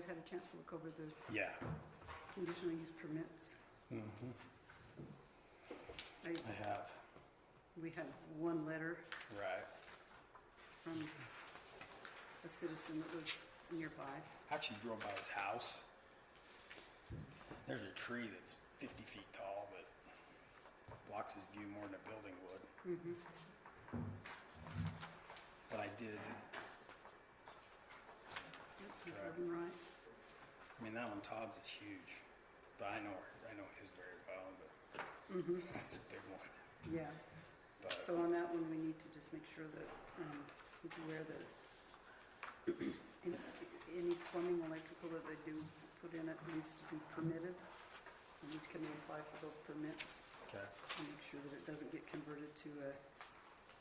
guys had a chance to look over the Yeah. conditional use permits? Mm-hmm. I have. We had one letter Right. from a citizen that lives nearby. I actually drove by his house. There's a tree that's 50 feet tall, but blocks his view more than a building would. Mm-hmm. But I did. That's Correct. Jordan Wright. I mean, that one, Todd's is huge, but I know his very well. But Mm-hmm. it's a big one. Yeah. But So on that one, we need to just make sure that he's aware that any plumbing, electrical that they do put in it needs to be permitted. We need to come and apply for those permits okay, and make sure that it doesn't get converted to a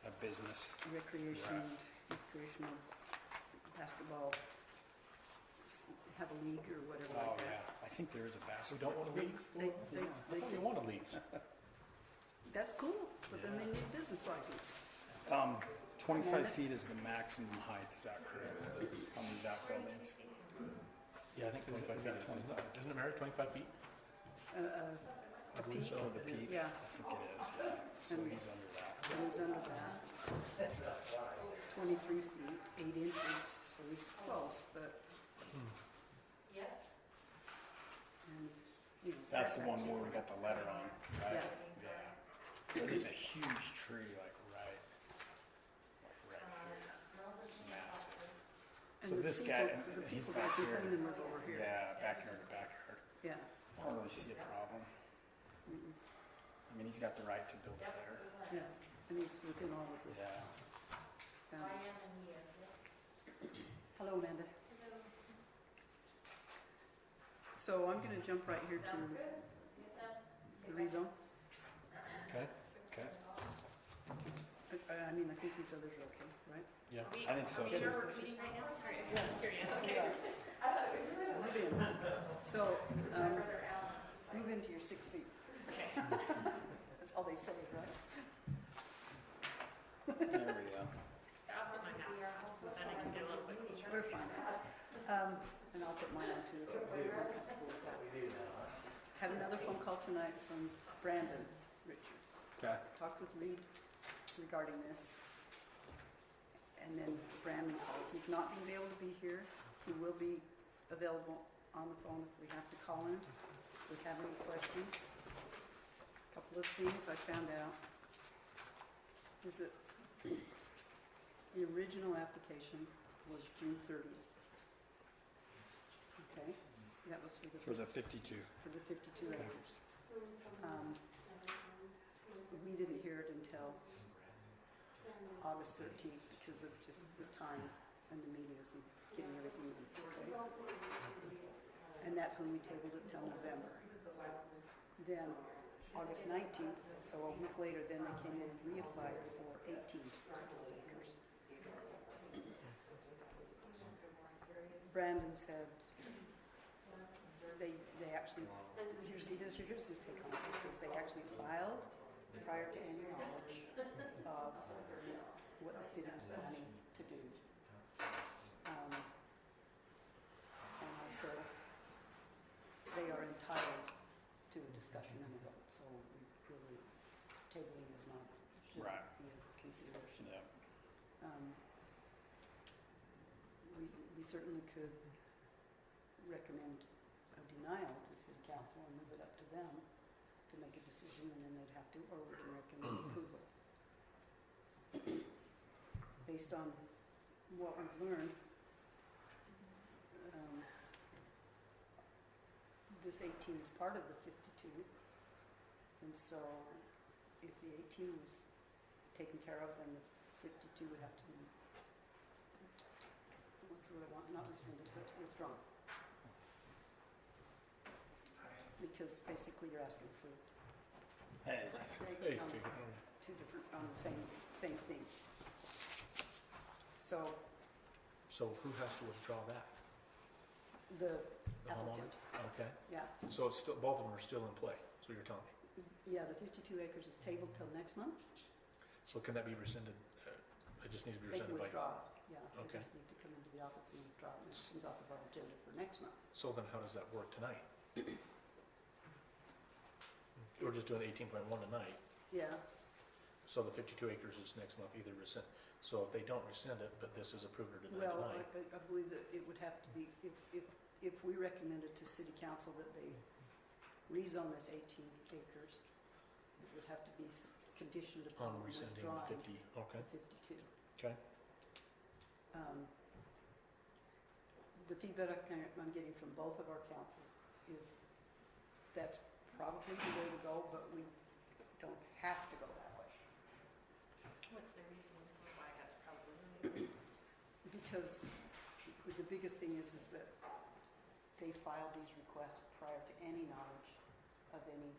a business. recreational basketball, have a league or whatever Oh like that. yeah, I think there is a We basketball. don't want to leave? They I thought we do. want to leave. That's cool, but then they need a business license. 25 Amanda? feet is the maximum height. Is that correct? On these outbuildings. Yeah, I think Is 25 that feet. 25? Isn't it, Mary, 25 feet? A believe peak, so. For the peak. Yeah. I think it is. Yeah. So And- he's under that. and he's under that. It's 23 feet, 8 inches, so he's close, but. And he's, That's the one setbacks are- where we got the letter on, right? Yeah. Yeah. There's a huge tree, like right here. It's massive. And So the this people- guy, the he's people back that here. behind him live over here. Yeah, backyard to backyard. Yeah. I don't really see a problem. Mm-mm. I mean, he's got the right to build it there. Yeah, and he's within all of the Yeah. boundaries. Hello, Amanda. So I'm gonna jump right here to the rezone. Okay, Okay. I mean, I think these others are okay, right? yeah. I think so too. Meeting right now? Sorry. Okay. Move in. So, move into your 6 feet. Okay. That's all they say, right? There we go. I'll put my mask on, so then I can get a little bit closer. We're fine. And I'll put mine on too if you're more comfortable with that. Had another phone call tonight from Brandon Richards. Okay. Talked with Reed regarding this. And then Brandon called. He's not going to be able to be here. He will be available on the phone if we have to call him. If we have any questions. A couple of things I found out is that the original application was June 30th. Okay? That was For the 52. for the 52 Okay. acres. We didn't hear it until August 13th because of just the time and the meetings and getting everything in, okay? And that's when we tabled it till November. Then August 19th, so a week later, then they came in and reapplied for 18 of those acres. Brandon said they actually, here's his take on it. He says they actually filed prior to any knowledge of what the city was planning to do. And also, they are entitled to a discussion and a vote, so really tabling is not, should Right. be a consideration. Yeah. We certainly could recommend a denial to city council and move it up to them to make a decision, and then they'd have to, or we can recommend approval. Based on what we've learned, this 18 is part of the 52, and so if the 18 was taken care of, then the 52 would have to be, what's the word I want, not rescinded, but withdrawn. Because basically you're asking for Hey. Hey, um, Jacob. two different, on the same thing. So So who has to withdraw that? the The homeowner? applicant, Okay. yeah, So it's still, both of them are still in play, so you're telling me. yeah, the 52 acres is tabled till next month. So can that be rescinded? It just needs to be They can rescinded by, withdraw. Yeah, we Okay. just need to come into the office and withdraw it, and it comes off of our agenda for next month. So then how does that work tonight? We're just doing 18.1 tonight, Yeah, so the 52 acres is next month either rescind. So if they don't rescind it, but this is approved or denied well, tonight, I believe that it would have to be, if we recommended to city council that they rezone this 18 acres, it would have to be conditioned upon on rescinding the withdrawing 50, okay, the 52. okay. The feedback I'm getting from both of our council is that's probably the way to go, but we don't have to go that way. What's the reason for why that's probably the way? Because the biggest thing is that they filed these requests prior to any knowledge of any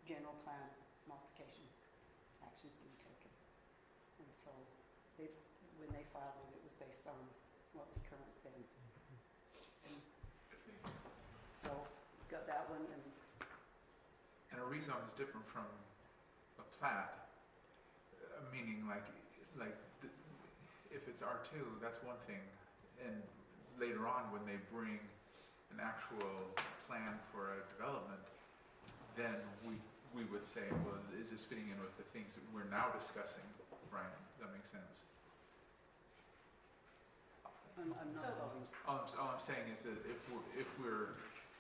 general plan modification actions being taken. And so when they filed it, it was based on what was current then. And so got that one, and And a rezone is different from a plat, meaning like if it's R2, that's one thing, and later on when they bring an actual plan for a development, then we would say, well, is this fitting in with the things that we're now discussing, Ryan? Does that make sense? I'm not So- following. All I'm saying is that if we're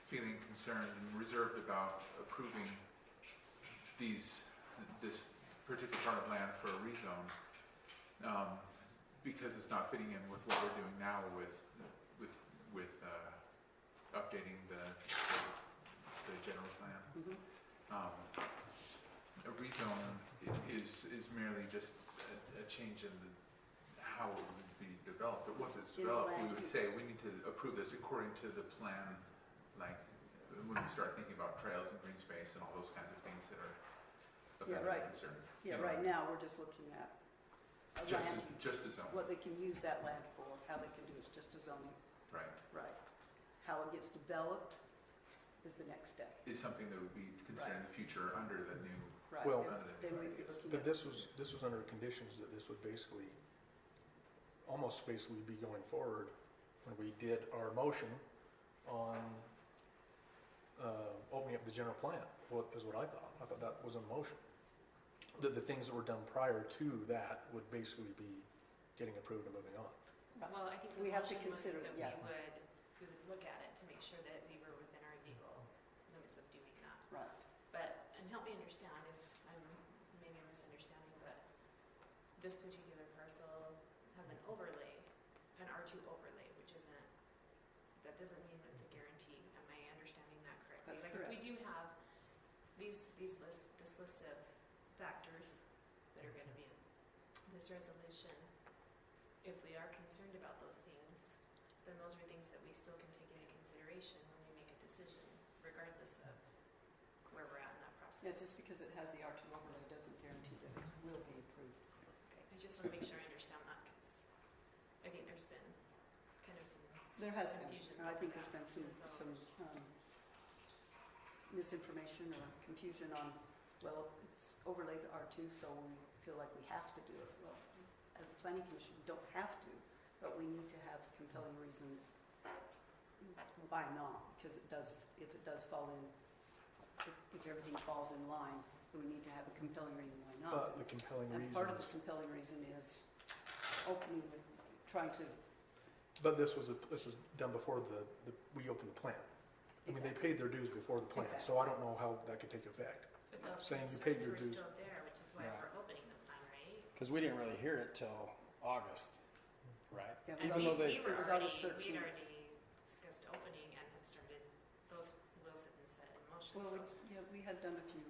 feeling concerned and reserved about approving this particular part of land for a rezone, because it's not fitting in with what we're doing now with updating the general plan. Mhm. A rezone is merely just a change in how it would be developed, but once it's In the developed, we land would use. say we need to approve this according to the plan, like when we start thinking about trails and green space and all those kinds of things that are of Yeah, that right. concern. Yeah, You know, right now, we're just looking at a Just land as, use. just as zone, What they can use that land for, how they can do it's just a zoning, right, right. How it gets developed is the next step, is something that would be considered in the future under the new, right. Well- And under the then new we'd be ideas. looking But at, this was under conditions that this would basically, almost basically be going forward when we did our motion on opening up the general plan, is what I thought. I thought that was in the motion. That the things that were done prior to that would basically be getting approved and moving on. Well, I think the We have to motion was consider it, that yeah. we would look at it to make sure that we were within our legal limits of doing that. right, But, and help me understand if I'm maybe misunderstanding, but this particular parcel has an overlay, an R2 overlay, which isn't, that doesn't mean it's a guarantee. Am I understanding that correctly? That's Like, correct. if we do have this list of factors that are gonna be in this resolution, if we are concerned about those things, then those are things that we still can take into consideration when we make a decision, regardless of where we're at in that process. yeah, just because it has the R2 overlay doesn't guarantee that it will be approved. Okay, I just want to make sure I understand that, because I think there's been kind of some, There has been, Confusion and I think over there's that. been some misinformation or confusion on, well, it's overlaid to R2, so we feel like we have to do it. Well, as a planning commission, we don't have to, but we need to have compelling reasons why not, because it does, if it does fall in, if everything falls in line, we need to have a compelling reason why not. But the compelling And part of the reasons, compelling reason is opening, trying to, but this was done before we opened the plan. I mean, they paid their dues before the plan, so I don't know how that could take effect. but those Saying you paid concerns your were dues. still there, which is why Right. we're opening the plan, right? Because we didn't really hear it till August, right? Yeah, it was Even though August- they, it was August We'd 13th. already discussed opening and had started, those wheels had been set in motion, well, so. we had done a few,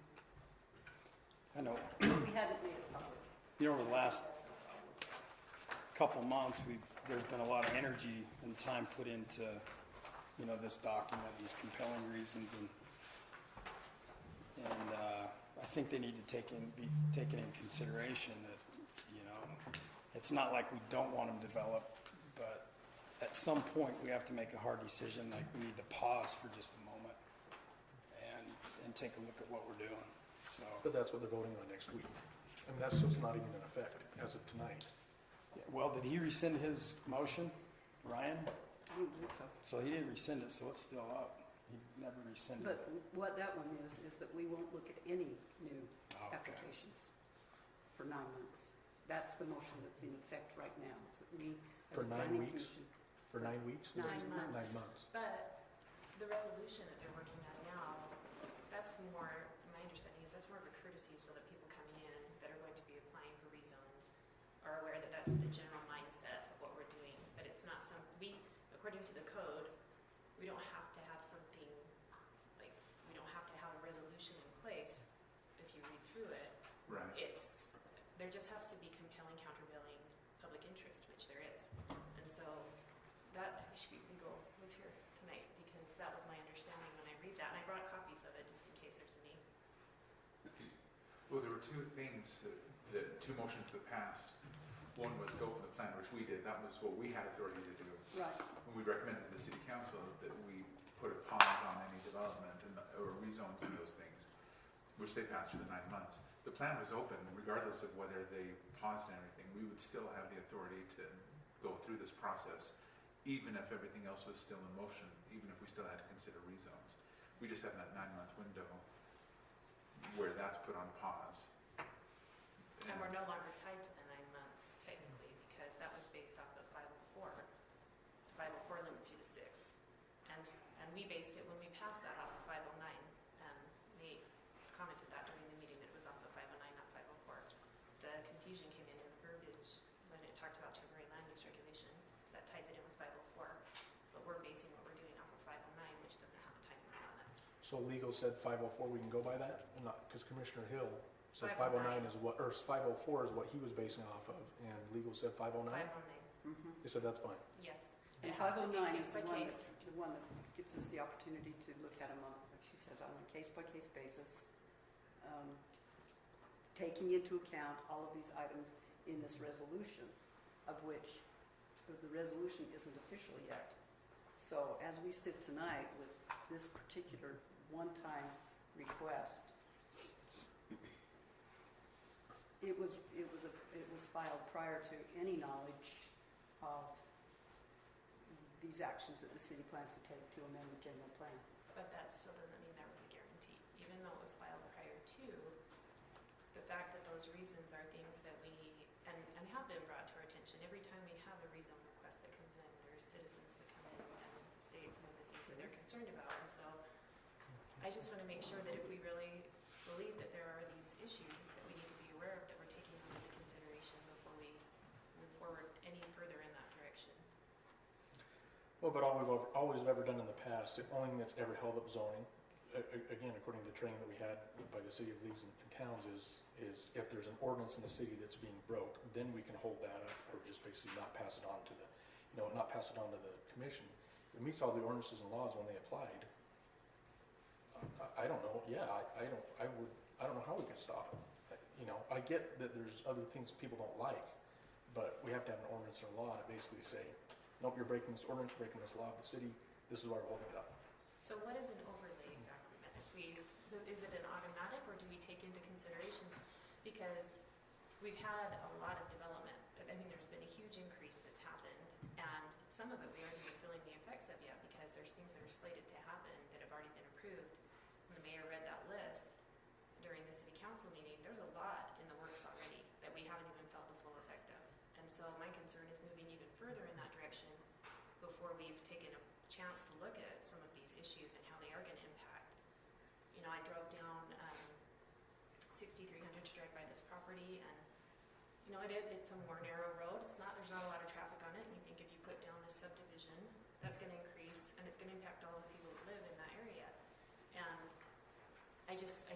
I know, we hadn't made it public. you know, over the last couple months, there's been a lot of energy and time put into, you know, this document, these compelling reasons, and I think they need to be taken in consideration that, you know, it's not like we don't want them developed, but at some point, we have to make a hard decision, like we need to pause for just a moment and take a look at what we're doing, so. But that's what they're voting on next week. And that's just not even in effect as of tonight. Well, did he rescind his motion, Ryan? I don't think so. So he didn't rescind it, so it's still up. He never rescinded But it. what that one is that we won't look at any new Okay. applications for 9 months. That's the motion that's in effect right now. So we, as For a 9 planning weeks? commission, For 9 weeks? 9 9 months. 9 months. But the resolution that they're working on now, that's more, my understanding is that's more of a courtesy so that people coming in that are going to be applying for rezones are aware that that's the general mindset of what we're doing. But it's not according to the code, we don't have to have something, like, we don't have to have a resolution in place if you read through it. Right. There just has to be compelling countervailing public interest, which there is. And so that, legal was here tonight because that was my understanding when I read that. And I brought copies of it just in case there's any. Well, there were two things, two motions that passed. One was to open the plan, which we did. That was what we had authority to do. right, And we recommended to the city council that we put a pause on any development or rezones and those things, which they passed for the 9 months. The plan was open, regardless of whether they paused and everything. We would still have the authority to go through this process, even if everything else was still in motion, even if we still had to consider rezones. We just have that 9-month window where that's put on pause. And we're no longer tied to the 9 months technically because that was based off of 504. 504 limits you to 6. And we based it, when we passed that, off of 509. Nate commented that during the meeting that it was off of 509, not 504. The confusion came in the verbiage when it talked about temporary land use regulation because that ties it in with 504. But we're basing what we're doing off of 509, which doesn't have a time limit on it. So legal said 504, we can go by that? Not, because Commissioner Hill said 509 509 is what, or 504 is what he was basing off of, and legal said 509? 509, mhm. They said that's fine. yes. And It has to be 509 case is by the one case. that gives us the opportunity to look at them on, like she says, on a case-by-case basis, taking into account all of these items in this resolution, of which the resolution isn't official yet. So as we sit tonight with this particular one-time request, it was filed prior to any knowledge of these actions that the city plans to take to amend the general plan. But that still doesn't mean there was a guarantee. Even though it was filed prior to, the fact that those reasons are things that we, and have been brought to our attention. Every time we have a rezone request that comes in, there's citizens that come in and state some of the things that they're concerned about. And so I just want to make sure that if we really believe that there are these issues that we need to be aware of, that we're taking those into consideration before we move forward any further in that direction. Well, but all we've always ever done in the past, the only thing that's ever held up zoning, again, according to the training that we had by the city of leagues and towns, is if there's an ordinance in the city that's being broke, then we can hold that up, or just basically not pass it on to the, not pass it on to the commission. It meets all the ordinances and laws when they applied. I don't know. Yeah, I don't know how we can stop it. I get that there's other things that people don't like, but we have to have an ordinance or law to basically say, nope, you're breaking this ordinance, you're breaking this law of the city. This is why we're holding it up. So what is an overlay exactly meant? Is it an automatic or do we take into considerations? Because we've had a lot of development. I mean, there's been a huge increase that's happened, and some of it we aren't even feeling the effects of yet because there's things that are slated to happen that have already been approved. When the mayor read that list during the city council meeting, there's a lot in the works already that we haven't even felt the full effect of. And so my concern is moving even further in that direction before we've taken a chance to look at some of these issues and how they are going to impact. I drove down 6300 to drive by this property, and it's a more narrow road. There's not a lot of traffic on it, and you think if you put down this subdivision, that's going to increase, and it's going to impact all the people that live in that area. And I just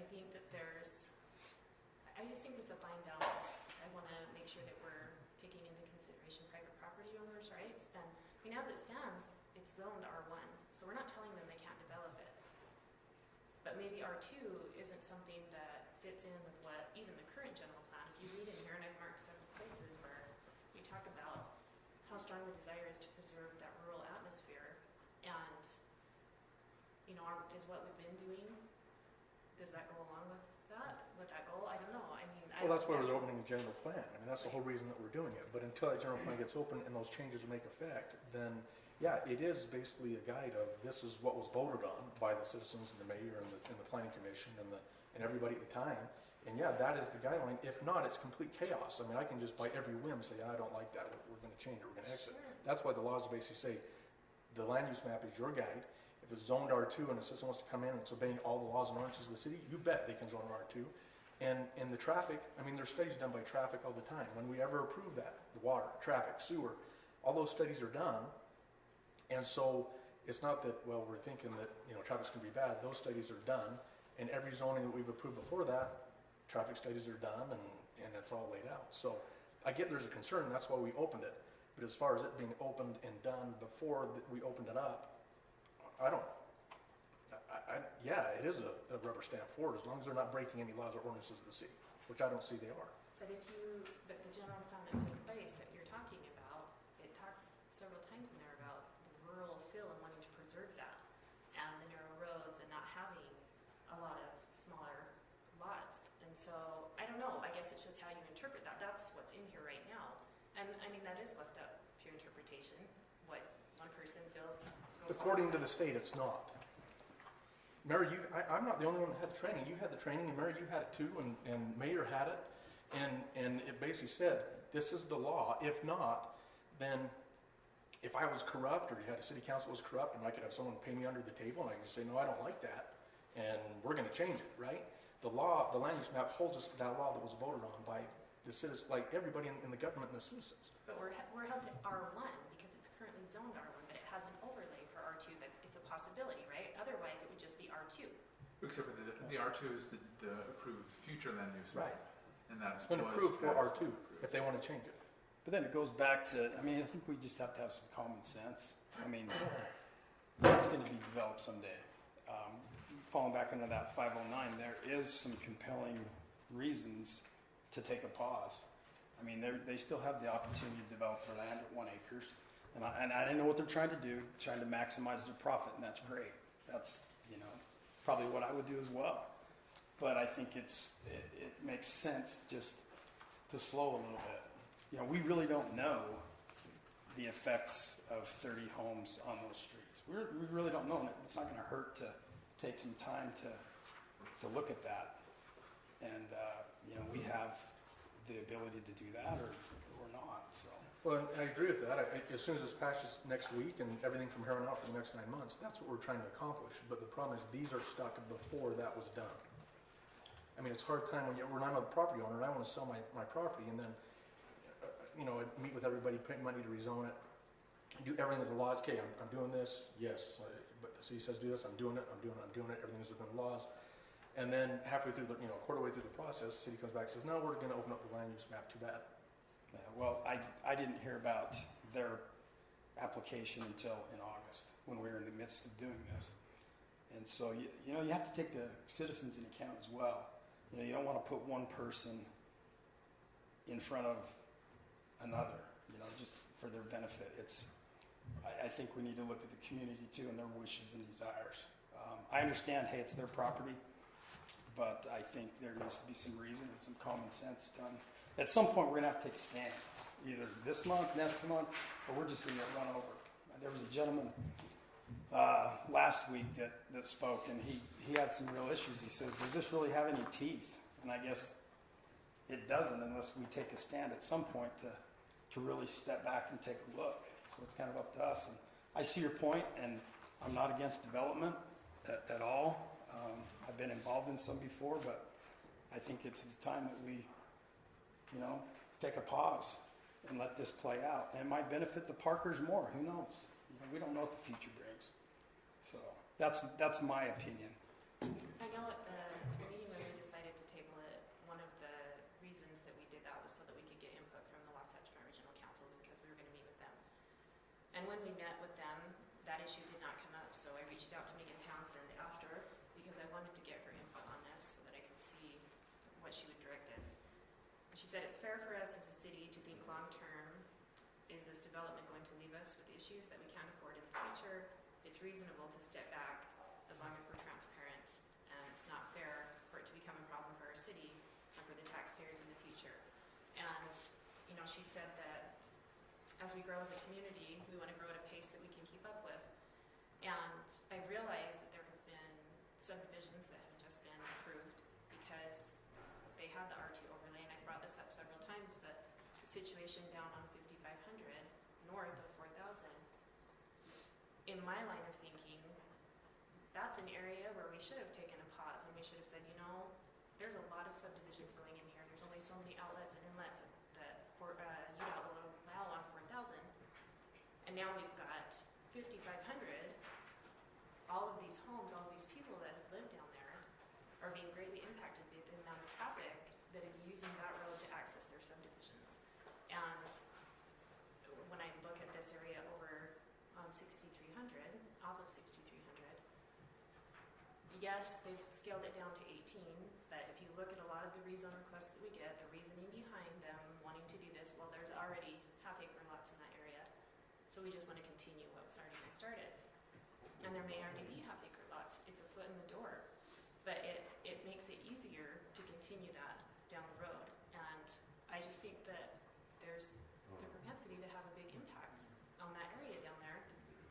think it's a fine balance. I want to make sure that we're taking into consideration private property owners' rights. And as it stands, it's zoned R1, so we're not telling them they can't develop it. But maybe R2 isn't something that fits in with what even the current general plan. If you read in here, and I've marked several places where we talk about how strong the desire is to preserve that rural atmosphere, and is what we've been doing. Does that go along with that goal? I don't know. I mean, Well, that's why we're opening the general plan. I mean, that's the whole reason that we're doing it. But until that general plan gets open and those changes make effect, then, yeah, it is basically a guide of this is what was voted on by the citizens and the mayor and the planning commission and everybody at the time. And yeah, that is the guideline. If not, it's complete chaos. I mean, I can just by every whim say, I don't like that. We're going to change it. We're going to exit. That's why the laws basically say the land use map is your guide. If it's zoned R2 and a citizen wants to come in and it's obeying all the laws and ordinances of the city, you bet they can zone R2. And in the traffic, I mean, there's studies done by traffic all the time. When we ever approve that, the water, traffic, sewer, all those studies are done. And so it's not that, well, we're thinking that, traffic's gonna be bad. Those studies are done. And every zoning that we've approved before that, traffic studies are done and it's all laid out. So I get there's a concern, that's why we opened it. But as far as it being opened and done before we opened it up, yeah, it is a rubber stamp forward as long as they're not breaking any laws or ordinances of the city, which I don't see they are. But but the general plan that's in place that you're talking about, it talks several times in there about the rural feel and wanting to preserve that, and the narrow roads and not having a lot of smaller lots. And so, I don't know, I guess it's just how you interpret that. That's what's in here right now. And I mean, that is left up to your interpretation, what one person feels. According to the state, it's not. Mary, I'm not the only one that had the training. You had the training, and Mary, you had it too, and Mayor had it. And it basically said, this is the law. If not, then if I was corrupt, or you had a city council was corrupt, and I could have someone pay me under the table, and I could just say, no, I don't like that, and we're going to change it, right? The law, the land use map holds us to that law that was voted on by the citizens, like everybody in the government and the citizens. But we're held to R1 because it's currently zoned R1, but it has an overlay for R2 that it's a possibility, right? Otherwise, it would just be R2. Except for the R2 is the approved future land use. Right. And that's It's been approved for R2 if they want to change it. But then it goes back to, I mean, I think we just have to have some common sense. I mean, it's going to be developed someday. Falling back into that 509, there is some compelling reasons to take a pause. I mean, they still have the opportunity to develop their land at 1 acre. And I know what they're trying to do, trying to maximize their profit, and that's great. That's, probably what I would do as well. But I think it makes sense just to slow a little bit. We really don't know the effects of 30 homes on those streets. We really don't know. It's not going to hurt to take some time to look at that. And, we have the ability to do that or not. So. Well, I agree with that. As soon as this passes next week and everything from here on out for the next 9 months, that's what we're trying to accomplish. But the problem is these are stuck before that was done. I mean, it's a hard time when I'm a property owner and I want to sell my property, and then, I meet with everybody, pay money to rezone it, do everything with the laws. Okay, I'm doing this, yes, but the city says do this, I'm doing it, everything's within the laws. And then halfway through quarter way through the process, the city comes back and says, no, we're going to open up the land use map, too bad. Yeah, well, I didn't hear about their application until in August when we were in the midst of doing this. And so, you have to take the citizens into account as well. You don't want to put one person in front of another, just for their benefit. I think we need to look at the community too and their wishes and desires. I understand, hey, it's their property, but I think there needs to be some reason and some common sense done. At some point, we're going to have to take a stand, either this month, next month, or we're just going to get run over. There was a gentleman last week that spoke, and he had some real issues. He says, does this really have any teeth? And I guess it doesn't unless we take a stand at some point to really step back and take a look. So it's kind of up to us. And I see your point, and I'm not against development at all. I've been involved in some before, but I think it's the time that we take a pause and let this play out. And it might benefit the Parkers more. Who knows? We don't know what the future brings. So that's my opinion. I know at the meeting when we decided to table it, one of the reasons that we did that was so that we could get input from the Wasatch Front Regional Council because we were going to meet with them. And when we met with them, that issue did not come up. So I reached out to Megan Townsend after because I wanted to get her input on this so that I could see what she would direct us. She said, it's fair for us as a city to think long-term, is this development going to leave us with issues that we can't afford in the future? It's reasonable to step back as long as we're transparent, and it's not fair for it to become a problem for our city and for the taxpayers in the she said that as we grow as a community, we want to grow at a pace that we can keep up with. And I realized that there have been subdivisions that have just been approved because they had the R2 overlay, and I brought this up several times, but the situation down on 5500 north of 4000, in my line of thinking, that's an area where we should have taken a pause and we should have said, you know, there's a lot of subdivisions going in here. There's only so many outlets and inlets that UDOT will allow on 4000. And now we've got 5500. All of these homes, all of these people that live down there are being greatly impacted by the amount of traffic that is using that road to access their subdivisions. And when I look at this area over on 6300, off of 6300, yes, they've scaled it down to 18, but if you look at a lot of the rezone requests that we get, the reasoning behind them wanting to do this, well, there's already half-acre lots in that area. So we just want to continue what's already been started. And there may already be half-acre lots. It's a foot in the door. But it makes it easier to continue that down the road. And I just think that there's the propensity to have a big impact on that area down there.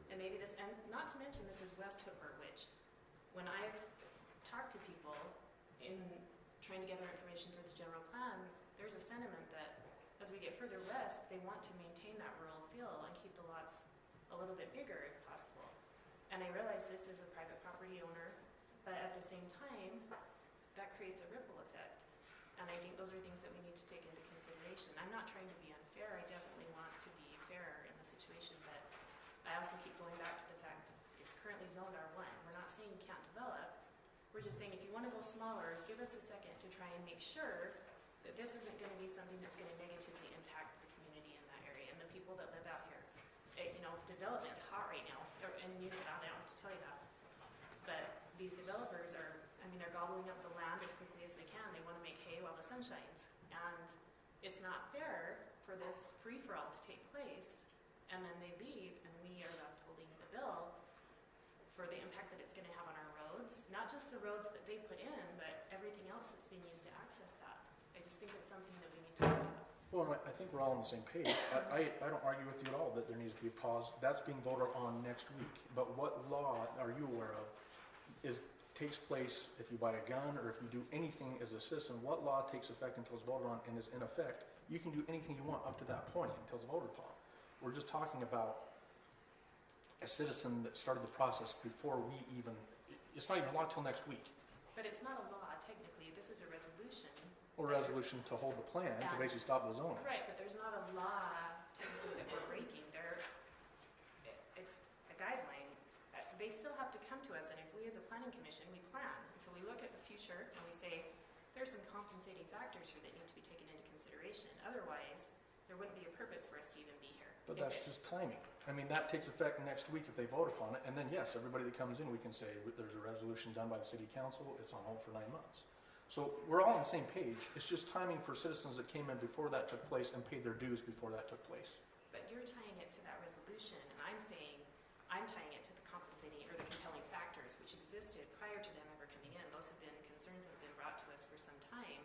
And maybe this, and not to mention this is West Hooper, which when I've talked to people in trying to gather information for the general plan, there's a sentiment that as we get further west, they want to maintain that rural feel and keep the lots a little bit bigger if possible. And I realize this is a private property owner, but at the same time, that creates a ripple effect. And I think those are things that we need to take into consideration. I'm not trying to be unfair. I definitely want to be fair in the situation, but I also keep going back to the fact that it's currently zoned R1. We're not saying you can't develop. We're just saying if you want to go smaller, give us a second to try and make sure that this isn't going to be something that's going to negatively impact the community in that area and the people that live out here. Development's hot right now, and you know that, I don't have to tell you that. But these developers are, they're gobbling up the land as quickly as they can. They want to make hay while the sun shines. And it's not fair for this free-for-all to take place, and then they leave, and we are left holding the bill for the impact that it's going to have on our roads. Not just the roads that they put in, but everything else that's being used to access that. I just think it's something that we need to look at. Well, I think we're all on the same page. I don't argue with you at all that there needs to be a pause. That's being voted on next week. But what law are you aware of takes place if you buy a gun or if you do anything as a citizen? What law takes effect until it's voted on and is in effect? You can do anything you want up to that point until it's voted upon. We're just talking about a citizen that started the process before we even, it's not even a law till next week. But it's not a law, technically. This is a resolution. Or resolution to hold the plan to basically stop the zoning. Right, but there's not a law technically that we're breaking. It's a guideline. They still have to come to us, and if we as a planning commission, we plan. And so we look at the future and we say, there's some compensating factors here that need to be taken into consideration. Otherwise, there wouldn't be a purpose for us to even be here. But that's just timing. That takes effect next week if they vote upon it. And then, yes, everybody that comes in, we can say, there's a resolution done by the city council. It's on hold for 9 months. So we're all on the same page. It's just timing for citizens that came in before that took place and paid their dues before that took place. But you're tying it to that resolution, and I'm saying I'm tying it to the compensating or the compelling factors which existed prior to them ever coming in. Those have been concerns that have been brought to us for some time.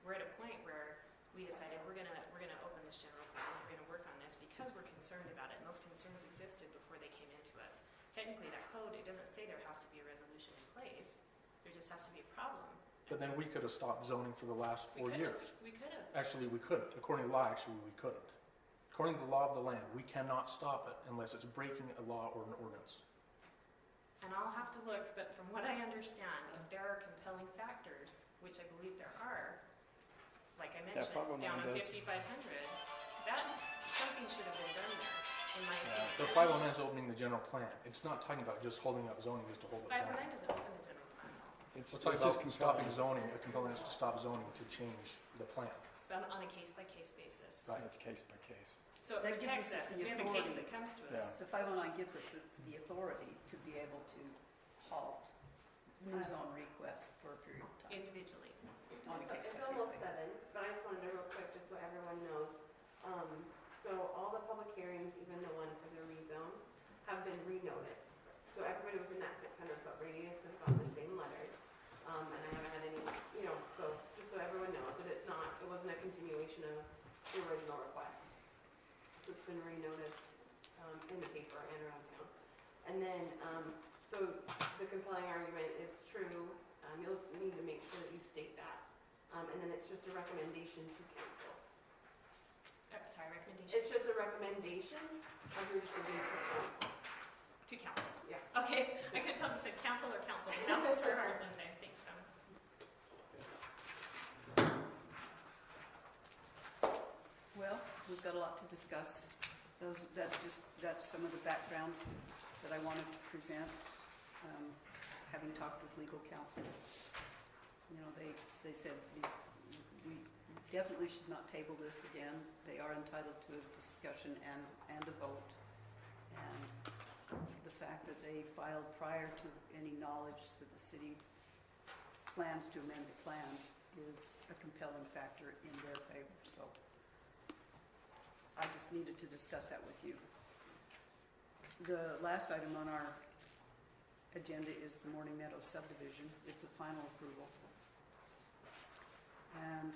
We're at a point where we decided we're gonna open this general plan. We're gonna work on this because we're concerned about it, and those concerns existed before they came into us. Technically, that code, it doesn't say there has to be a resolution in place. There just has to be a problem. But then we could have stopped zoning for the last 4 years. We could have. Actually, we couldn't. According to law, we couldn't. According to the law of the land, we cannot stop it unless it's breaking a law or an ordinance. And I'll have to look, but from what I understand, if there are compelling factors, which I believe there are, like I mentioned, down on 5500, that something should have been done there, in my opinion. The 509 is opening the general plan. It's not talking about just holding up zoning just to hold up 509 zoning. doesn't open the general plan, though. We're talking about stopping zoning, a compelling us to stop zoning to change the plan. But on a case-by-case basis. Right. It's case by case. So it That gives protects us us. the If we have a case authority. that comes to Yeah. us, The 509 gives us the authority to be able to halt new zone requests for a period of time individually. on a It's case-by-case almost basis. 7, but I just wanted to real quick, just so everyone knows. So all the public hearings, even the one for the rezone, have been re-noticed. So everybody within that 600-foot radius has gotten the same letter. And I haven't had any, so just so everyone knows that it wasn't a continuation of the original request. been renoticed, in the paper and around town. And then, so the compelling argument is true, you'll need to make sure that you state that. And then it's just a recommendation to council. Sorry, recommendation It's just a recommendation of your decision to council. to council. Yeah. Okay, I couldn't tell if you said council or council. Council's so hard sometimes, thanks, Tom. Well, we've got a lot to discuss. That's some of the background that I wanted to present, having talked with legal counsel. You know, they said we definitely should not table this again. They are entitled to a discussion and a vote. And the fact that they filed prior to any knowledge that the city plans to amend the plan is a compelling factor in their favor, so I just needed to discuss that with you. The last item on our agenda is the Morning Meadows subdivision. It's a final approval. And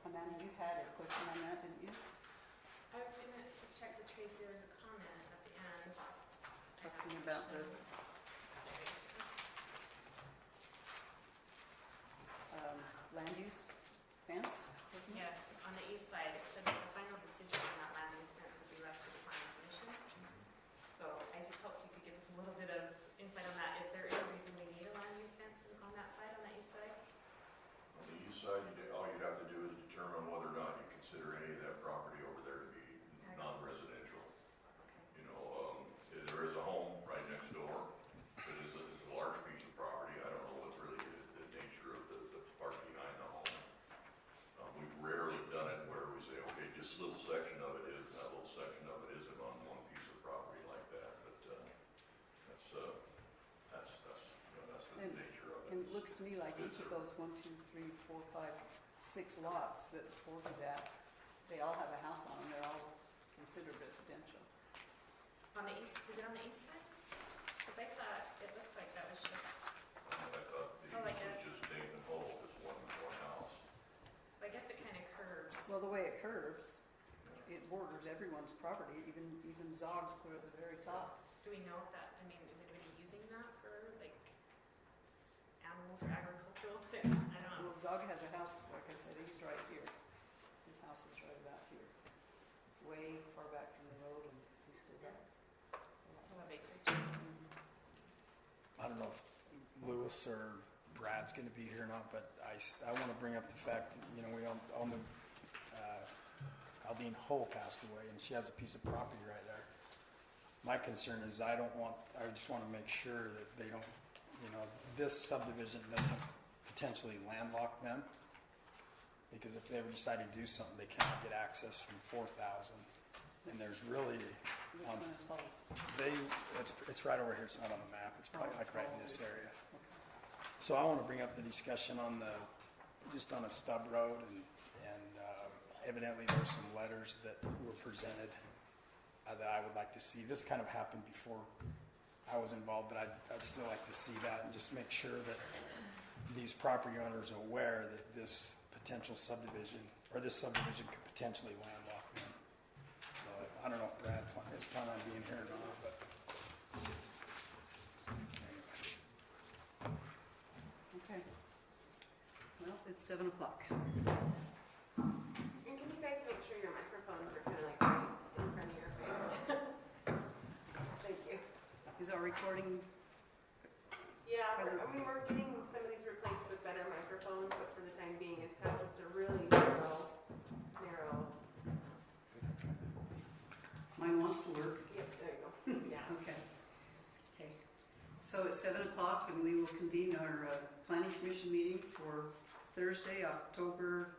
Amanda, you had a question on that, didn't you? I was gonna just check with Tracy, there was a comment at the end. Talking about the land use fence, wasn't it? Yes, on the east side, it said that the final decision on that land use fence would be left to the planning commission. So I just hoped you could give us a little bit of insight on that. Is there any reason we need a land use fence on that side, on the east side? On the east side, all you'd have to do is determine whether or not you consider any of that property over there to be non-residential. Okay. You know, there is a home right next door. It is a large piece of property. I don't know what really the nature of the part behind the home. We've rarely done it where we say, okay, just a little section of it is, that little section of it isn't on one piece of property like that. But that's the And- nature of it. And it looks to me like each of those 1, 2, 3, 4, 5, 6 lots that border that, they all have a house on them. They're all considered residential. On the east, is it on the east side? Because I thought it looked like that was just, I thought Oh, I it guess. was just Nathan Hall, just one house. I guess it kind of curves. Well, the way it curves, it borders everyone's property, even Zog's clear at the very top. Do we know if that, I mean, is anybody using that for like animals or agricultural? I don't know. Well, Zog has a house, like I said, he's right here. His house is right about here, way far back from the road, and he's still there. Oh, a big picture. I don't know if Lewis or Brad's gonna be here or not, but I wanna bring up the fact that, you know, we all knew, Aldine Hull passed away, and she has a piece of property right there. My concern is I just wanna make sure that they don't, you know, this subdivision doesn't potentially landlock them. Because if they ever decide to do something, they cannot get access from 4,000. And there's really, Which one is Hull's? it's right over here, it's not on the map, it's probably like right in this area. Okay. So I want to bring up the discussion on just on a stub road, and evidently there's some letters that were presented that I would like to see. This kind of happened before I was involved, but I'd still like to see that and just make sure that these property owners are aware that this potential subdivision, or this subdivision could potentially landlock them. So I don't know if Brad is planning on being here or not, but Okay. Well, it's 7 o'clock. And can you guys make sure your microphones are kind of like right in front of your face? Thank you. Is our recording, Yeah, I mean, we're getting some of these replaced with better microphones, but for the time being, it's got just a really narrow. mine wants to work? Yep, there you go. Yeah. Okay. Okay. So it's 7 o'clock, and we will convene our planning commission meeting for Thursday, October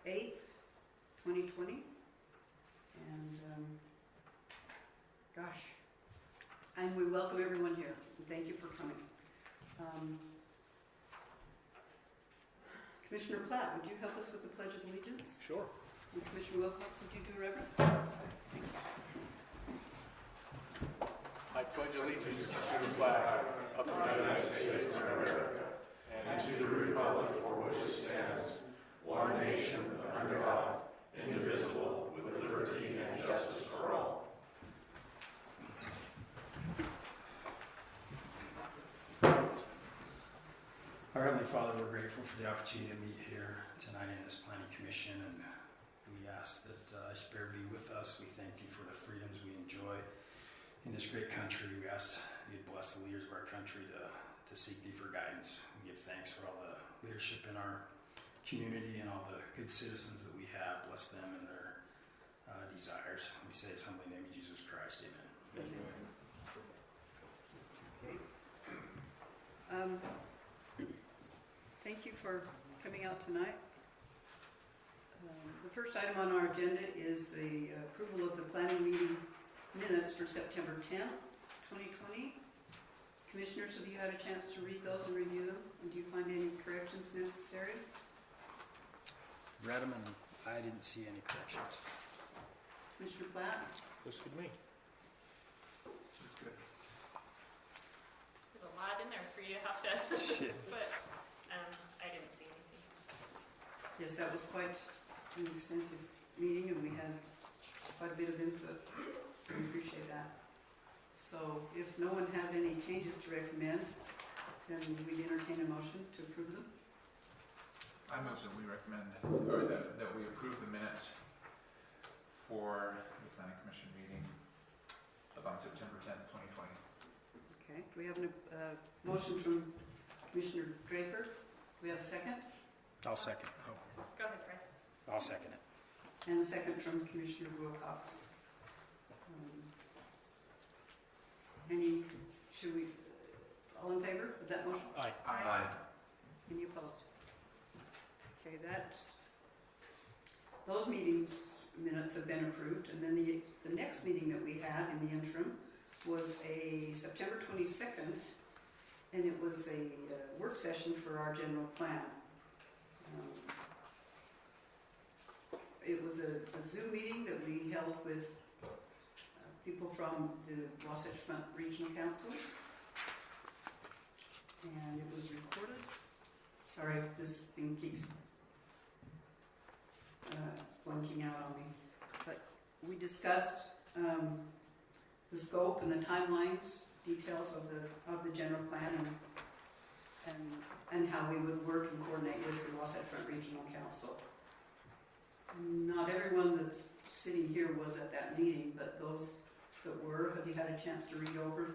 8th, 2020. And, gosh, and we welcome everyone here. And thank you for coming. Commissioner Platt, would you help us with the Pledge of Allegiance? Sure. And Commissioner Wilcox, would you do reverence? Thank you. I pledge allegiance to the flag of the United States of America and to the republic for which it stands, one nation under God, indivisible, with liberty liberty and justice for all. Our Heavenly Father, we're grateful for the opportunity to meet here tonight in this planning commission, and we ask that Spirit be with us. We thank you for the freedoms we enjoy in this great country. We ask you to bless the leaders of our country to seek thee for guidance. We give thanks for all the leadership in our community and all the good citizens that we have. Bless them and their desires. We say this humbly in the name of Jesus Christ. Amen. Thank you for coming out tonight. The first item on our agenda is the approval of the planning meeting minutes for September 10th, 2020. Commissioners, have you had a chance to read those and review them? And do you find any corrections necessary? Read them, and I didn't see any corrections. Commissioner Platt? Looks good to me. That's good. There's a lot in there for you to have to, but I didn't see anything. Yes, that was quite an extensive meeting, and we had quite a bit of input. We appreciate that. So if no one has any changes to recommend, then we'd entertain a motion to approve them. I move that we recommend, or that we approve the minutes for the planning commission meeting on September 10th, 2020. Okay, we have a motion from Commissioner Draper. Do we have a second? I'll second. Oh, Go ahead, Chris. I'll second it. And a second from Commissioner Wilcox. Should we, all in favor of that motion? Aye. Aye. Any opposed? Okay, those meetings minutes have been approved, and then the next meeting that we had in the interim was a September 22nd, and it was a work session for our general plan. It was a Zoom meeting that we held with people from the Wasatch Front Regional Council, and it was recorded. Sorry, this thing keeps blinking out on me. But we discussed the scope and the timelines, details of the general plan, and how we would work and coordinate with the Wasatch Front Regional Council. Not everyone that's sitting here was at that meeting, but those that were, have you had a chance to read over?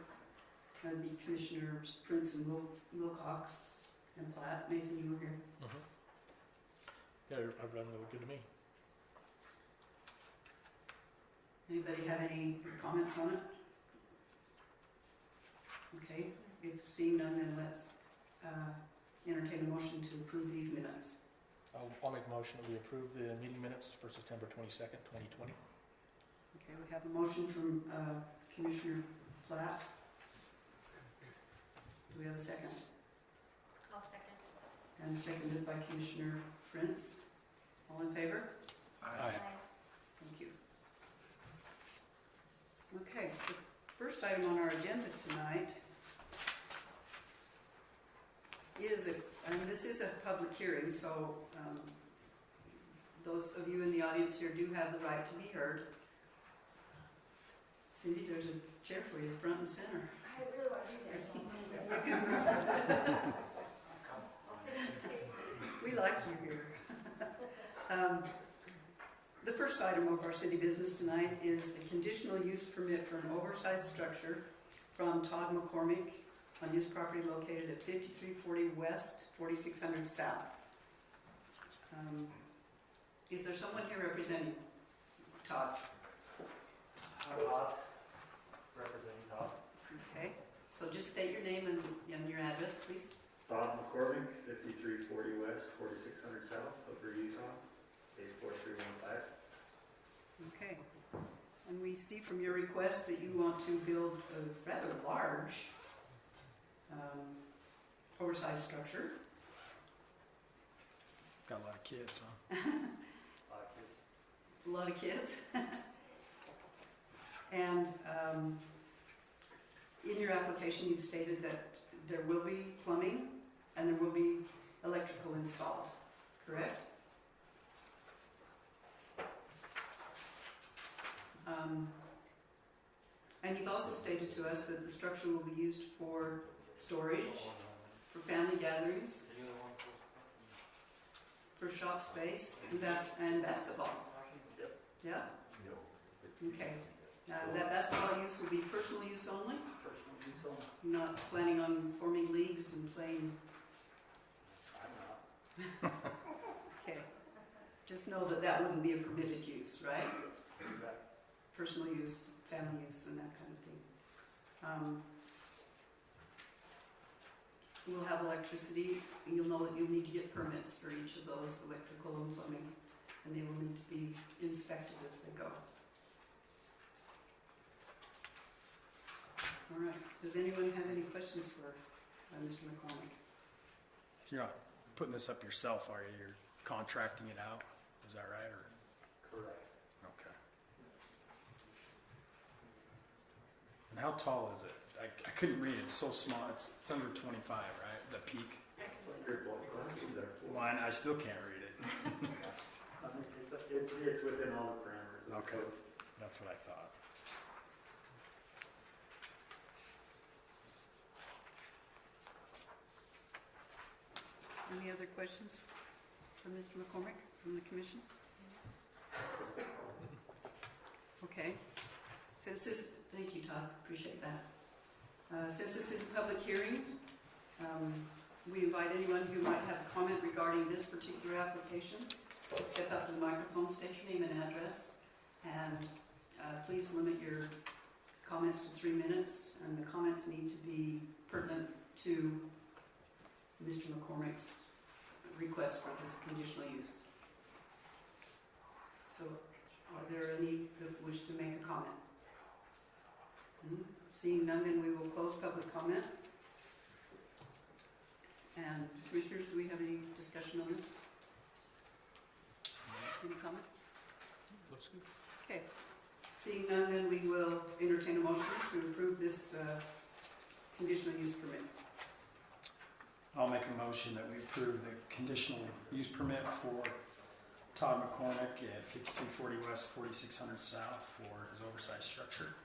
That'd be Commissioners Prince and Wilcox and Platt. Nathan, you were here. Yeah, I've run really good to me. Anybody have any comments on it? Okay, if seeing none, then let's entertain a motion to approve these minutes. I'll make a motion that we approve the meeting minutes for September 22nd, 2020. Okay, we have a motion from Commissioner Platt. Do we have a second? I'll second. And seconded by Commissioner Prince. All in favor? Aye. Thank you. Okay, the first item on our agenda tonight is this is a public hearing, so those of you in the audience here do have the right to be heard. Cindy, there's a chair for you, front and center. I really want to be there. You can move that. We like you here. The first item of our city business tonight is a conditional use permit for an oversized structure from Todd McCormick on his property located at 5340 West, 4600 South. Is there someone here representing Todd? Todd, representing Todd. Okay, so just state your name and your address, please. Todd McCormick, 5340 West, 4600 South, Hooper, Utah, 84315. Okay, and we see from your request that you want to build a rather large oversized structure. Got a lot of kids, huh? A lot of kids. And in your application, you've stated that there will be plumbing and there will be electrical installed, correct? And you've also stated to us that the structure will be used for storage, for family gatherings, for shop space, and basketball. Yeah? Okay. Now, that basketball use will be personal use only? Not planning on forming leagues and playing? Okay. Just know that that wouldn't be a permitted use, right? Personal use, family use, and that kind of thing. We'll have electricity. You'll know that you'll need to get permits for each of those, electrical and plumbing, and they will need to be inspected as they go. All right. Does anyone have any questions for Mr. McCormick? You're not putting this up yourself, are you? You're contracting it out? Is that right? Or Correct. okay. And how tall is it? I couldn't read it. It's so small. It's under 25, right? The peak. Your glasses are full. Well, I still can't read it. It's within all the parameters of the Okay. code. That's what I thought. Any other questions for Mr. McCormick from the commission? Okay. Thank you, Todd, appreciate that. Since this is a public hearing, we invite anyone who might have a comment regarding this particular application to step up to the microphone, state your name and address, and please limit your comments to 3 minutes, and the comments need to be pertinent to Mr. McCormick's request for this conditional use. So, are there any that wish to make a comment? Seeing none, then we will close public comment. And commissioners, do we have any discussion on this? Any comments? Looks good. Okay. Seeing none, then we will entertain a motion to approve this conditional use permit. I'll make a motion that we approve the conditional use permit for Todd McCormick at 5340 West, 4600 South for his oversized structure.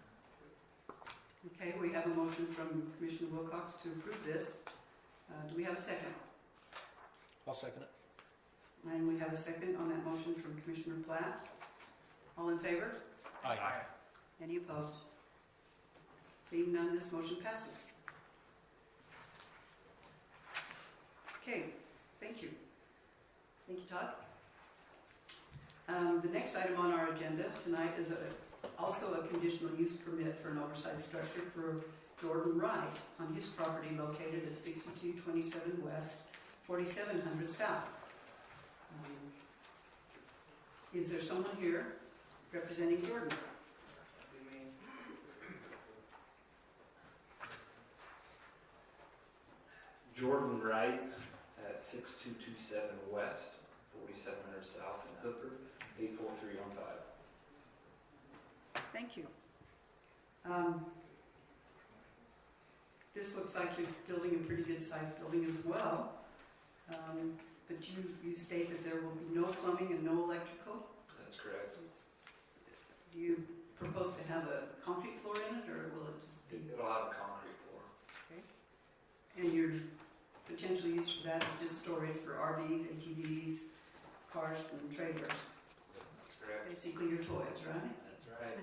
Okay, we have a motion from Commissioner Wilcox to approve this. Do we have a second? I'll second it. And we have a second on that motion from Commissioner Platt. All in favor? Aye. Any opposed? Seeing none, this motion passes. Okay, thank you. Thank you, Todd. The next item on our agenda tonight is also a conditional use permit for an oversized structure for Jordan Wright on his property located at 6227 West, 4700 South. Is there someone here representing Jordan? Jordan Wright at 6227 West, 4700 South in Hooper, 84315. Thank you. This looks like you're building a pretty good sized building as well. But you state that there will be no plumbing and no electrical? That's correct. Do you propose to have a concrete floor in it, or will it just be? It'll have a concrete floor. Okay. And your potential use for that is just storage for RVs, ATVs, cars, and trailers? That's correct. Basically your toys, right? That's right.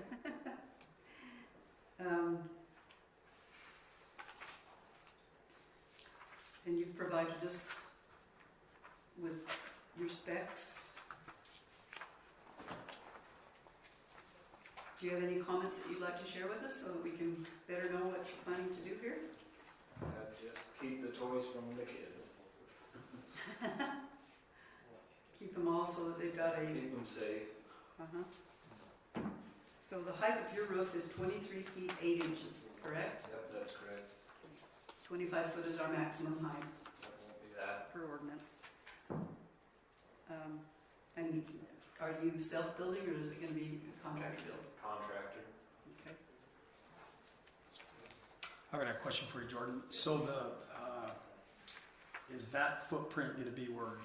And you've provided us with your specs. Do you have any comments that you'd like to share with us so that we can better know what you're planning to do here? Just keep the toys from the kids. Keep them all so that they've got a... Keep them safe. Uh-huh. So the height of your roof is 23 feet 8 inches, correct? Yep, that's correct. 25 foot is our maximum height That won't be that. per ordinance. And are you self-building, or is it going to be contractor built? Contractor. Okay. I've got a question for you, Jordan. So is that footprint going to be where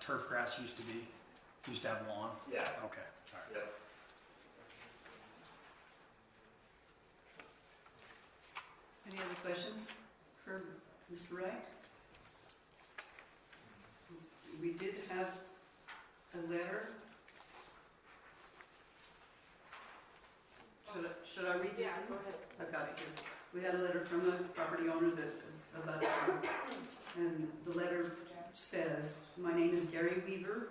turf grass used to be? Used to have lawn? Yeah. Okay, all right. Yep. Any other questions for Mr. Wright? We did have a letter. Should I read this? Yeah, go ahead. I've got it here. We had a letter from a property owner about, and the letter says, "My name is Gary Weaver.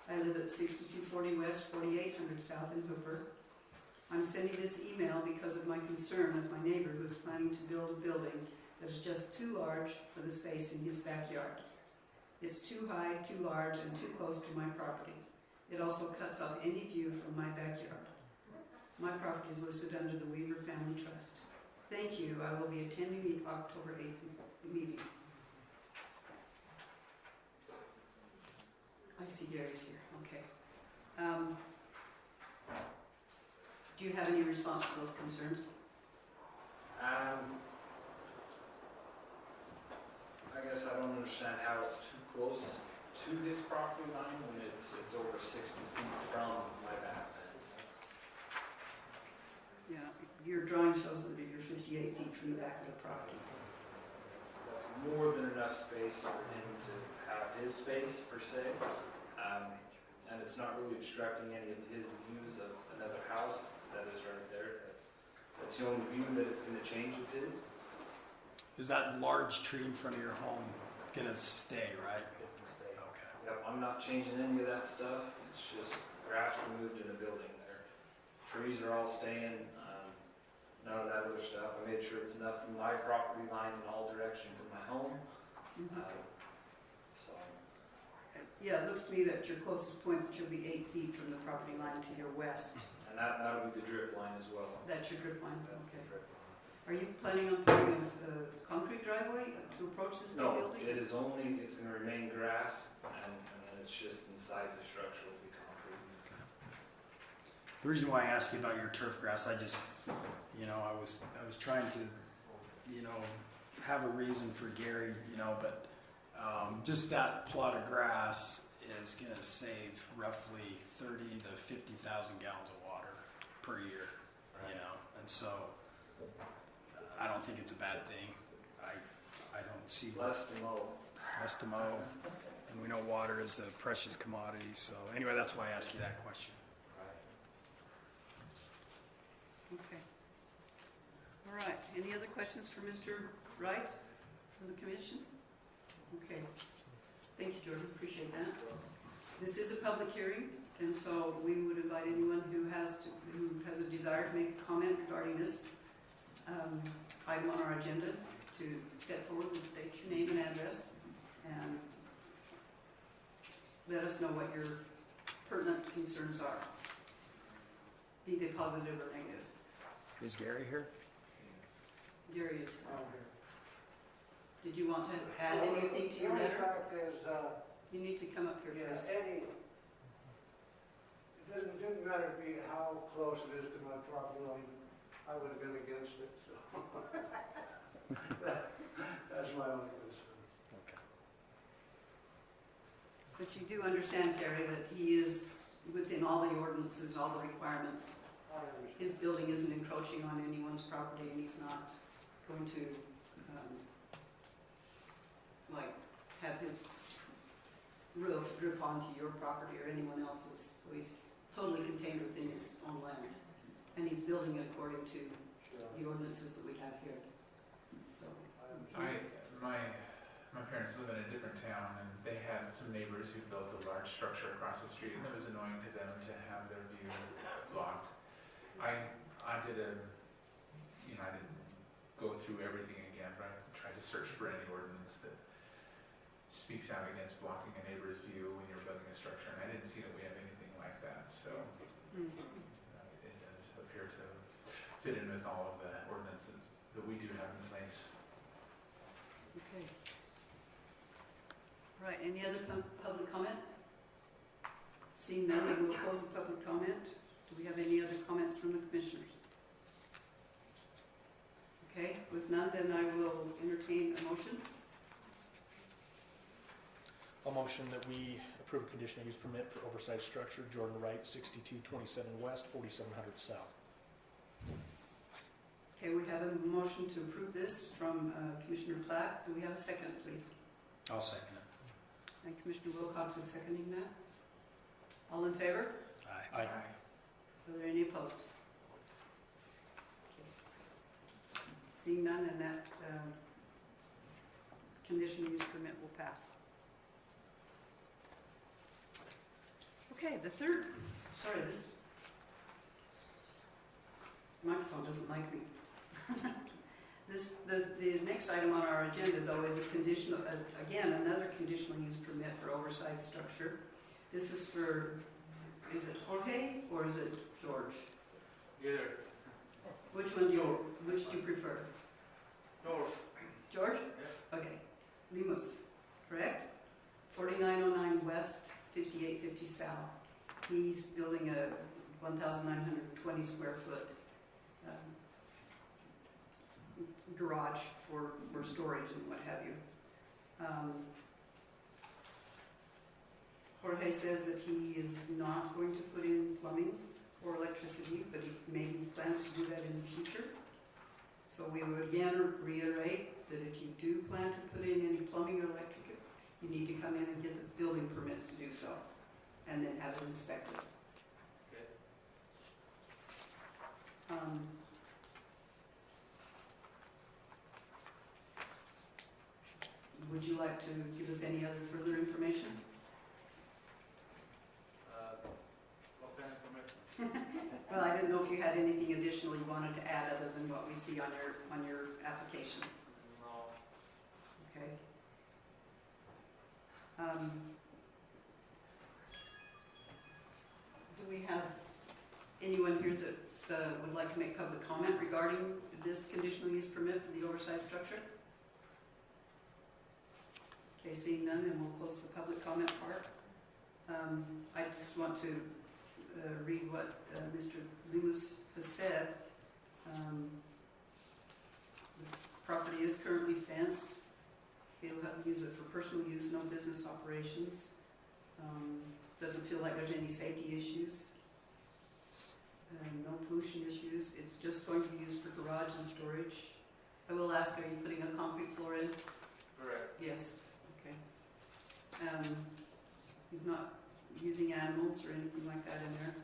I live at 6240 West, 4800 South in Hooper. I'm sending this email because of my concern with my neighbor who is planning to build a building that is just too large for the space in his backyard. It's too high, too large, and too close to my property. It also cuts off any view from my backyard. My property is listed under the Weaver Family Trust. Thank you. I will be attending the October 8th meeting." I see Gary's here. Okay. Do you have any response to those concerns? I guess I don't understand how it's too close to his property line when it's over 60 feet from my back fence. Yeah, your drawing shows that you're 58 feet from the back of the property. That's more than enough space for him to have his space per se. And it's not really obstructing any of his views of another house that is right there. That's the only view that it's gonna change of his. Is that large tree in front of your home gonna stay, right? It's gonna stay. Okay. Yep, I'm not changing any of that stuff. It's just grass removed in the building there. Trees are all staying, none of that other stuff. I made sure it's enough from my property line in all directions in my home. Mhm. So, Yeah, it looks to me that your closest point that you'll be 8 feet from the property line to your west. and that'll be the drip line as well. That's your drip line, That's the okay. drip line. Are you planning on putting a concrete driveway to approach this big No, building? it is only, it's gonna remain grass, and then it's just inside the structure will be concrete. The reason why I asked you about your turf grass, I just, I was trying to, have a reason for Gary, but just that plot of grass is going to save roughly 30 to 50,000 gallons of water per year, and so I don't think it's a bad thing. I don't see Less to mow. less to mow, and we know water is a precious commodity. So anyway, that's why I asked you that question. Okay. All right, any other questions for Mr. Wright from the commission? Okay. Thank you, Jordan, appreciate that. This is a public hearing, and so we would invite anyone who has a desire to make a comment regarding this item on our agenda to step forward and state your name and address, and let us know what your pertinent concerns are, be they positive or negative. Is Gary here? Gary is. Did you want to add anything to your The only letter? fact is, You need to come up here, please. Eddie, it didn't matter to me how close it is to my property line, I would have been against it, so. That's my only concern. Okay. But you do understand, Gary, that he is within all the ordinances, all the requirements. I understand. His building isn't encroaching on anyone's property, and he's not going to, have his roof drip onto your property or anyone else's. So he's totally contained within his own land. And he's building it according to the ordinances that we have here. So, My parents live in a different town, and they had some neighbors who built a large structure across the street, and it was annoying to them to have their view blocked. I didn't go through everything again, but I tried to search for any ordinance that speaks out against blocking a neighbor's view when you're building a structure, and I didn't see that we have anything like that, so it does appear to fit in with all of the ordinances that we do have in place. okay. Right, any other public comment? Seeing none, we will close the public comment. Do we have any other comments from the commissioners? Okay, with none, then I will entertain a motion. I'll motion that we approve a conditional use permit for oversized structure, Jordan Wright, 6227 West, 4700 South. Okay, we have a motion to approve this from Commissioner Platt. Do we have a second, please? I'll second it. And Commissioner Wilcox is seconding that. All in favor? Aye. Aye. Are there any opposed? Okay. Seeing none, then that conditional use permit will pass. Okay, the third, sorry, this microphone doesn't like me. The next item on our agenda, though, is a conditional, again, another conditional use permit for oversized structure. This is for, is it Jorge or is it George? Either. Which do you prefer? George. George? Okay. Lemus, correct? 4909 West, 5850 South. He's building a 1,920 square foot garage for storage and what have you. Jorge says that he is not going to put in plumbing or electricity, but he maybe plans to do that in the future. So we would again reiterate that if you do plan to put in any plumbing or electric, you need to come in and get the building permits to do so, and then have it inspected. Okay. Would you like to give us any other further information? What kind of information? Well, I didn't know if you had anything additional you wanted to add other than what we see on your application. No. Okay. Do we have anyone here that would like to make public comment regarding this conditional use permit for the oversized structure? Okay, seeing none, then we'll close the public comment part. I just want to read what Mr. Lewis has said. The property is currently fenced. He'll use it for personal use, no business operations. Doesn't feel like there's any safety issues. No pollution issues. It's just going to be used for garage and storage. I will ask, are you putting a concrete floor in? Correct. Yes. Okay. He's not using animals or anything like that in there.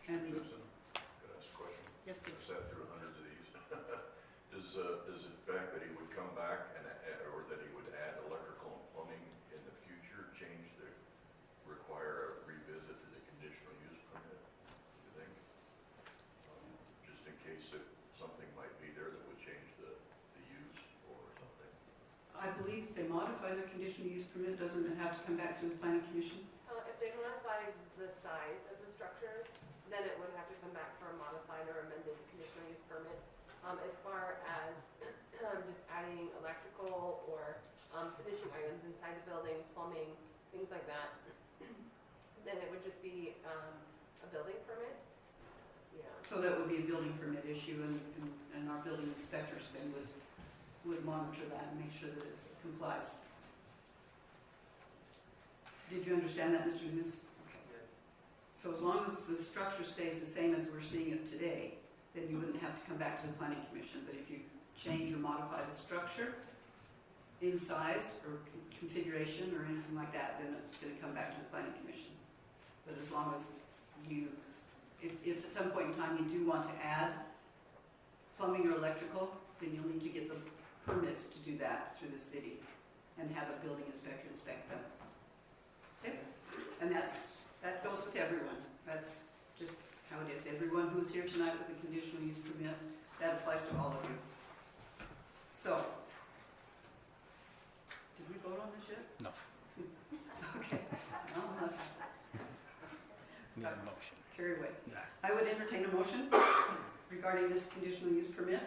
And the, Susan, could I ask a question? yes, I've please. sat through hundreds of these. Does the fact that he would come back and, or that he would add electrical and plumbing in the future change the, require a revisit to the conditional use permit, do you think? Just in case that something might be there that would change the use or something? I believe if they modify their conditional use permit, doesn't it have to come back through the planning commission? If they modify the size of the structure, then it would have to come back for a modified or amended conditional use permit. As far as just adding electrical or finishing items inside the building, plumbing, things like that, then it would just be a building permit. Yeah. So that would be a building permit issue, and our building inspectors then would monitor that and make sure that it complies. Did you understand that, Mr. Loomis? Okay. So as long as the structure stays the same as we're seeing it today, then you wouldn't have to come back to the planning commission. But if you change or modify the structure in size or configuration or anything like that, then it's going to come back to the planning commission. But as long as you, if at some point in time you do want to add plumbing or electrical, then you'll need to get the permits to do that through the city and have a building inspector inspect them. Okay? And that goes with everyone. That's just how it is. Everyone who is here tonight with a conditional use permit, that applies to all of you. So, did we vote on this yet? No. Okay. Well, that's Need a motion. carried away. Yeah. I would entertain a motion regarding this conditional use permit.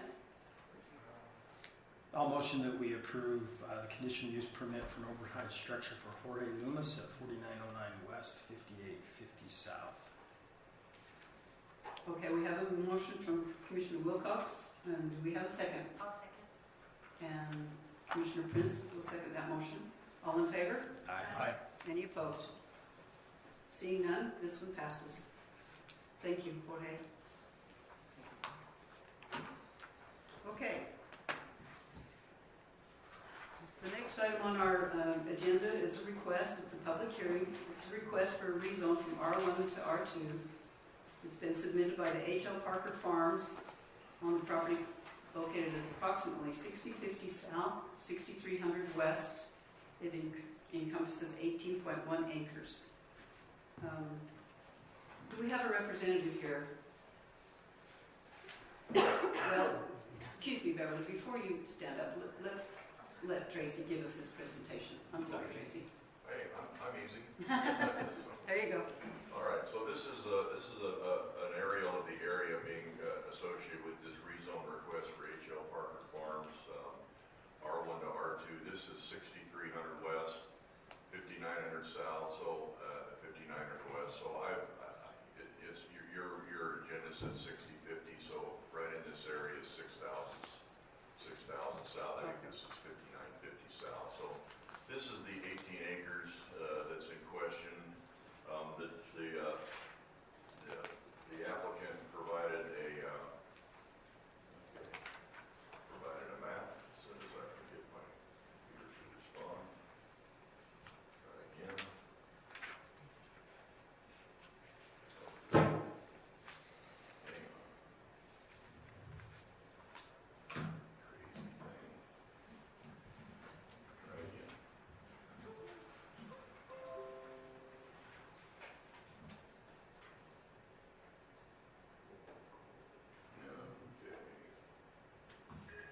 I'll motion that we approve the conditional use permit for an overhead structure for Jorge Loomis at 4909 West, 5850 South. Okay, we have a motion from Commissioner Wilcox, and do we have a second? I'll second. And Commissioner Prince will second that motion. All in favor? Aye. Any opposed? Seeing none, this one passes. Thank you, Jorge. item on our agenda is a request, it's a public hearing, it's a request for a rezone from R1 to R2. It's been submitted by the H.L. Parker Farms on the property located at approximately 6050 South, 6300 West. It encompasses 18.1 acres. Do we have a representative here? Well, excuse me, Beverly, before you stand up, let Tracy give us his presentation. I'm sorry, Tracy. Hey, I'm easy. There you go. All right, so this is an aerial of the area being associated with this rezone request for H.L. Parker Farms, R1 to R2. This is 6300 West, 5900 South, so 5900 West. So it's your agenda says 6050, so right in this area is 6,000 South. I think this is 5950 South. So this is the 18 acres that's in question. The applicant provided a map, as soon as I can get my computer to respond. Try again. Hang on. Crazy thing. Try again. Okay.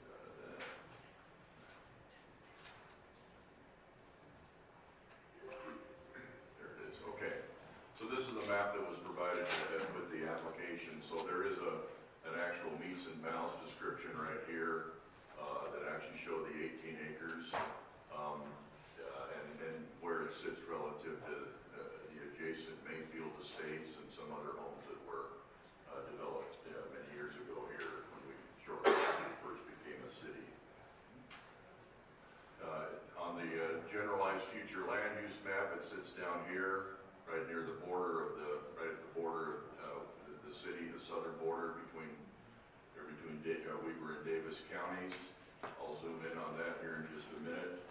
Got that. There it is, okay. So this is the map that was provided with the application. So there is an actual meets and bounds description right here that actually show the 18 acres and where it sits relative to the adjacent Mayfield Estates and some other homes that were developed many years ago here when we shortly after we first became a city. On the generalized future land use map, it sits down here, right near the border of right at the border of the city, the southern border between Weber and Davis counties. I'll zoom in on that here in just a minute.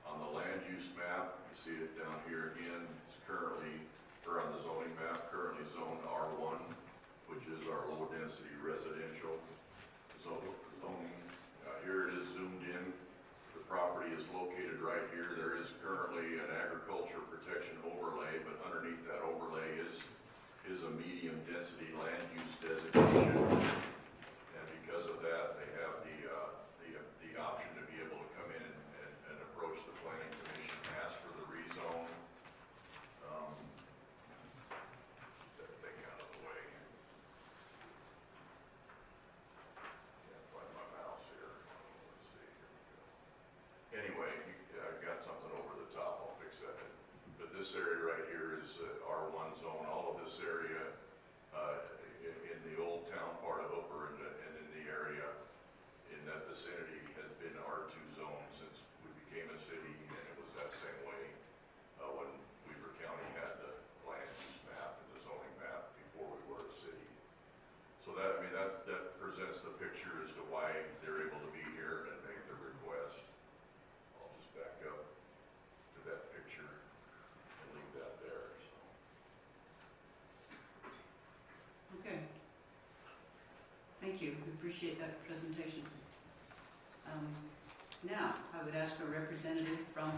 On the land use map, you see it down here again. It's currently, or on the zoning map, currently zoned R1, which is our low-density residential zoning. Here it is zoomed in. The property is located right here. There is currently an agriculture protection overlay, but underneath that overlay is a medium-density land use designation. And because of that, they have the option to be able to come in and approach the planning commission, ask for the rezone. That thing out of the way. Can't find my mouse here. Let's see. Here we go. Anyway, I've got something over the top. I'll fix that. But this area right here is R1 zone. All of this area in the old town part of Hooper and in the area in that vicinity has been R2 zone since we became a city, and it was that same way when Weber County had the land use map and the zoning map before we were a city. So that presents the picture as to why they're able to be here and make the request. I'll just back up to that picture and leave that there. So. Okay. Thank you. We appreciate that presentation. Now, I would ask for a representative from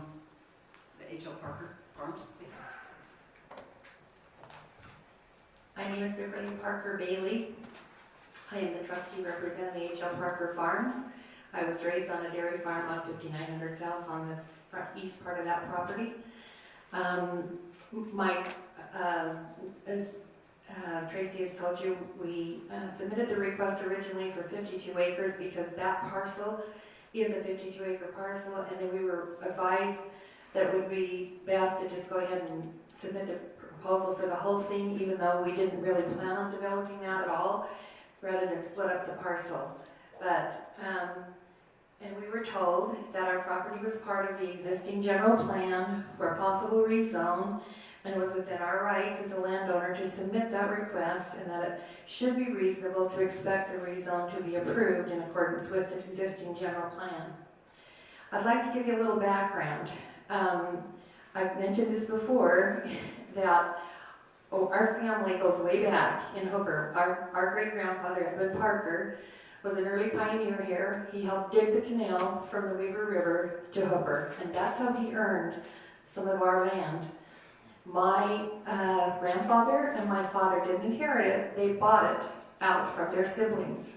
the H.L. Parker Farms, please. My name is Beverly Parker Bailey. I am the trustee representing the H.L. Parker Farms. I was raised on a dairy farm on 5900 South on the front east part of that property. As Tracy has told you, we submitted the request originally for 52 acres because that parcel is a 52-acre parcel, and then we were advised that it would be best to just go ahead and submit the proposal for the whole thing, even though we didn't really plan on developing that at all, rather than split up the parcel. But, and we were told that our property was part of the existing general plan for a possible rezone, and it was within our rights as a landowner to submit that request, and that it should be reasonable to expect the rezone to be approved in accordance with the existing general plan. I'd like to give you a little background. I've mentioned this before, that our family goes way back in Hooper. Our great-grandfather, Edmund Parker, was an early pioneer here. He helped dig the canal from the Weaver River to Hooper, and that's how he earned some of our land. My grandfather and my father didn't inherit it. They bought it out from their siblings.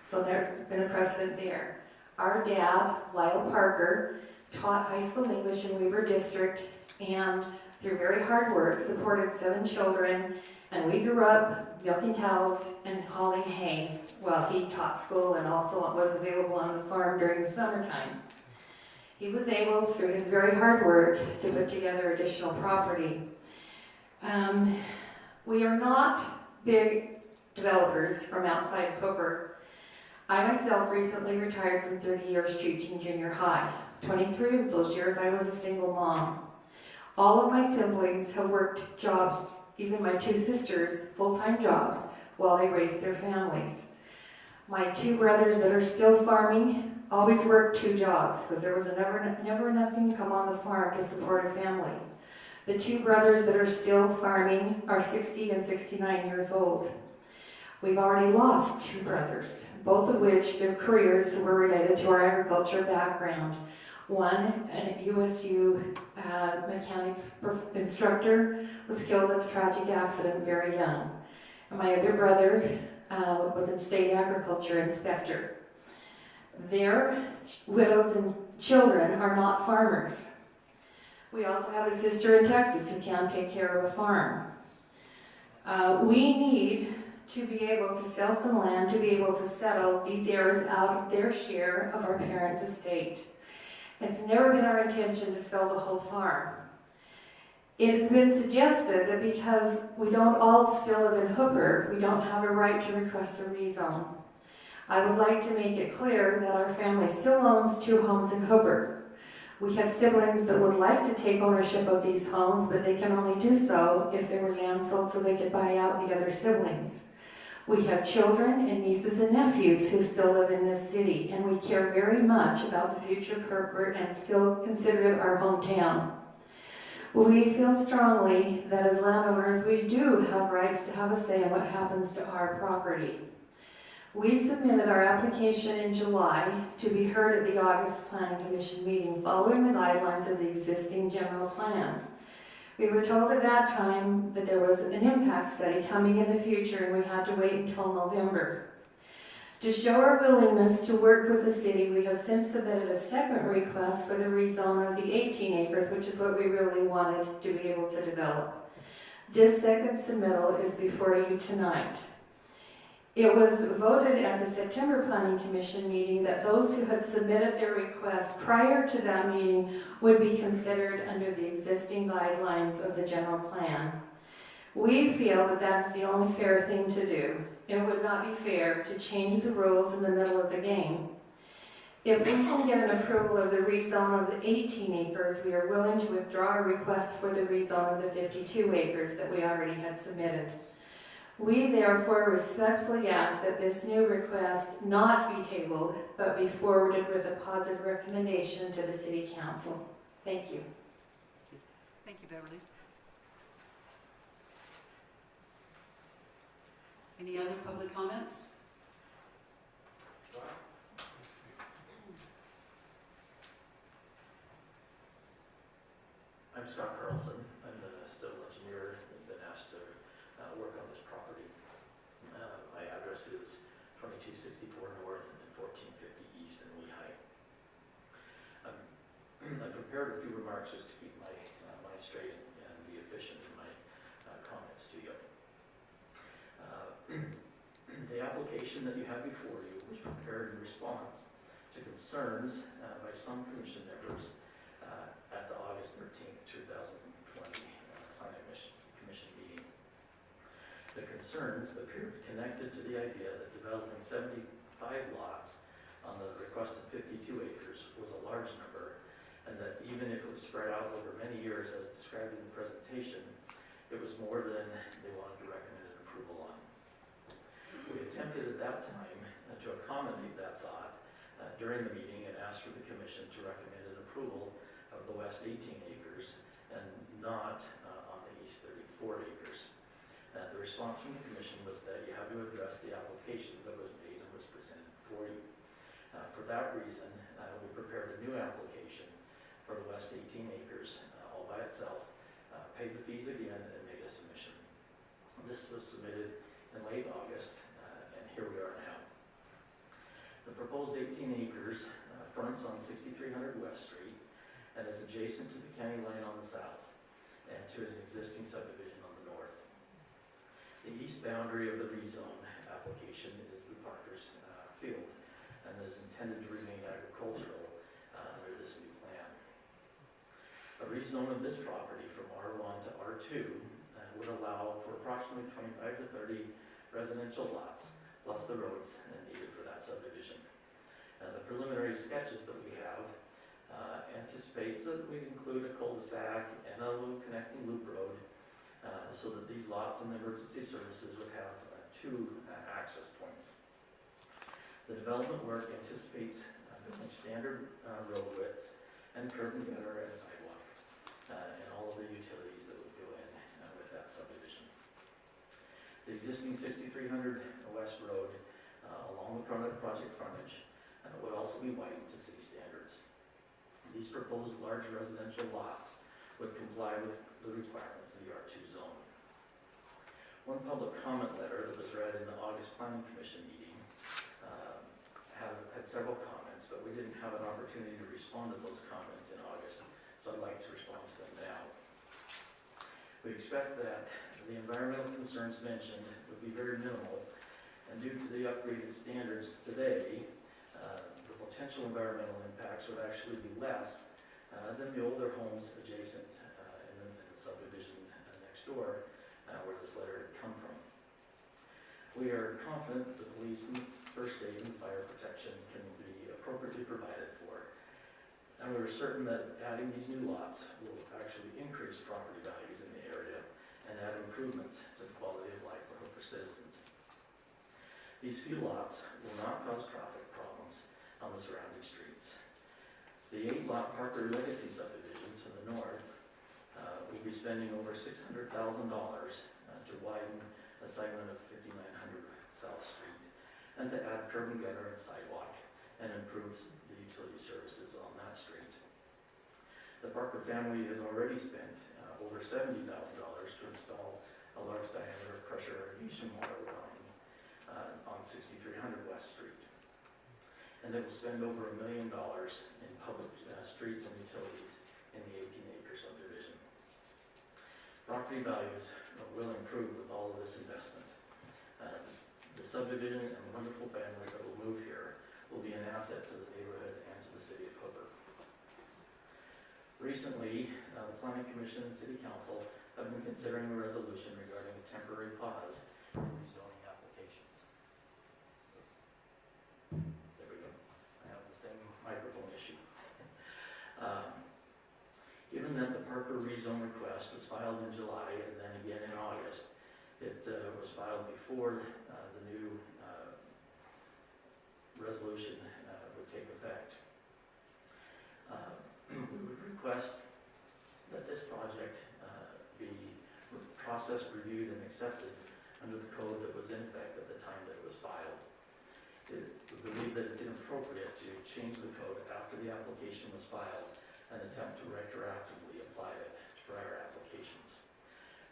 So there's been a precedent there. Our dad, Lyle Parker, taught high school English in Weaver District, and through very hard work supported 7 children, and we grew up milking cows and hauling hay while he taught school and also was available on the farm during the summertime. He was able, through his very hard work, to put together additional property. We are not big developers from outside of Hooper. I myself recently retired from 30 years teaching junior high. 23 of those years I was a single mom. All of my siblings have worked jobs, even my 2 sisters, full-time jobs, while they raised their families. My 2 brothers that are still farming always worked 2 jobs because there was never enough income on the farm to support a family. The 2 brothers that are still farming are 60 and 69 years old. We've already lost 2 brothers, both of which their careers were related to our agriculture background. One, an USU mechanics instructor, was killed in a tragic accident very young. And my other brother was a state agriculture inspector. Their widows and children are not farmers. We also have a sister in Texas who can't take care of a farm. We need to be able to sell some land, to be able to settle these heirs out of their share of our parents' estate. It's never been our intention to sell the whole farm. It has been suggested that because we don't all still live in Hooper, we don't have a right to request a rezone. I would like to make it clear that our family still owns 2 homes in Hooper. We have siblings that would like to take ownership of these homes, but they can only do so if they were land sold so they could buy out the other siblings. We have children and nieces and nephews who still live in this city, and we care very much about the future of Hooper and still consider it our hometown. We feel strongly that as landowners, we do have rights to have a say in what happens to our property. We submitted our application in July to be heard at the August Planning Commission meeting following the guidelines of the existing general plan. We were told at that time that there was an impact study coming in the future and we had to wait until November. To show our willingness to work with the city, we have since submitted a second request for the rezone of the 18 acres, which is what we really wanted to be able to develop. This second submittal is before you tonight. It was voted at the September Planning Commission meeting that those who had submitted their requests prior to that meeting would be considered under the existing guidelines of the general plan. We feel that that is the only fair thing to do. It would not be fair to change the rules in the middle of the game. If we can get an approval of the rezone of the 18 acres, we are willing to withdraw our request for the rezone of the 52 acres that we already had submitted. We therefore respectfully ask that this new request not be tabled, but be forwarded with a positive recommendation to the City Council. Thank you. Thank you, Beverly. Any other public comments? I'm Scott Carlson. I'm the civil engineer and been asked to work on this property. My address is 2264 North and 1450 East in Lehigh. I prepared a few remarks just to keep my mind straight and be efficient in my comments to you. The application that you have before you was prepared in response to concerns by some commission members at the August 13th, 2020 Planning Commission meeting. The concerns appear connected to the idea that developing 75 lots on the requested 52 acres was a large number, and that even if it was spread out over many years as described in the presentation, it was more than they wanted to recommend an approval on. We attempted at that time to accommodate that thought during the meeting and asked for the commission to recommend an approval of the west 18 acres and not on the east 34 acres. The response from the commission was that you have to address the application that was made and was presented for you. For that reason, we prepared a new application for the west 18 acres all by itself, paid the fees again, and made a submission. This was submitted in late August, and here we are now. The proposed 18 acres fronts on 6300 West Street and is adjacent to the county line on the south and to an existing subdivision on the north. The east boundary of the rezone application is the Parker's field and is intended to remain agricultural under this new plan. A rezone of this property from R1 to R2 would allow for approximately 25 to 30 residential lots plus the roads needed for that subdivision. The preliminary sketches that we have anticipates that we include a cul-de-sac and a little connecting loop road so that these lots and emergency services would have two access points. The development work anticipates building standard road widths and curb and gutter and sidewalk and all of the utilities that would go in with that subdivision. The existing 6300 West Road along the project frontage would also be widened to city standards. These proposed large residential lots would comply with the requirements of the R2 zone. One public comment letter that was read in the August Planning Commission meeting had several comments, but we didn't have an opportunity to respond to those comments in August, so I'd like to respond to them now. We expect that the environmental concerns mentioned would be very minimal, and due to the upgraded standards today, the potential environmental impacts would actually be less than the older homes adjacent in the subdivision next door where this letter had come from. We are confident that the police and first aid and fire protection can be appropriately provided for, and we're certain that adding these new lots will actually increase property values in the area and add improvements to the quality of life for citizens. These few lots will not cause traffic problems on the surrounding streets. The 8-lot Parker Legacy subdivision to the north will be spending over $600,000 to widen a segment of 5900 South Street and to add curb and gutter and sidewalk and improve the utility services on that street. The Parker family has already spent over $70,000 to install a large diameter pressure irrigation water line on 6300 West Street. And they will spend over $1 million in public streets and utilities in the 18-acre subdivision. Property values will improve with all of this investment. The subdivision and the wonderful families that will move here will be an asset to the neighborhood and to the city of Hooper. Recently, the Planning Commission and City Council have been considering a resolution regarding a temporary pause in rezoning applications. There we go. I have the same microphone issue. Given that the Parker rezone request was filed in July and then again in August, it was filed before the new resolution would take effect. We would request that this project be processed, reviewed, and accepted under the code that was in effect at the time that it was filed. We believe that it's inappropriate to change the code after the application was filed and attempt to retroactively apply it to prior applications.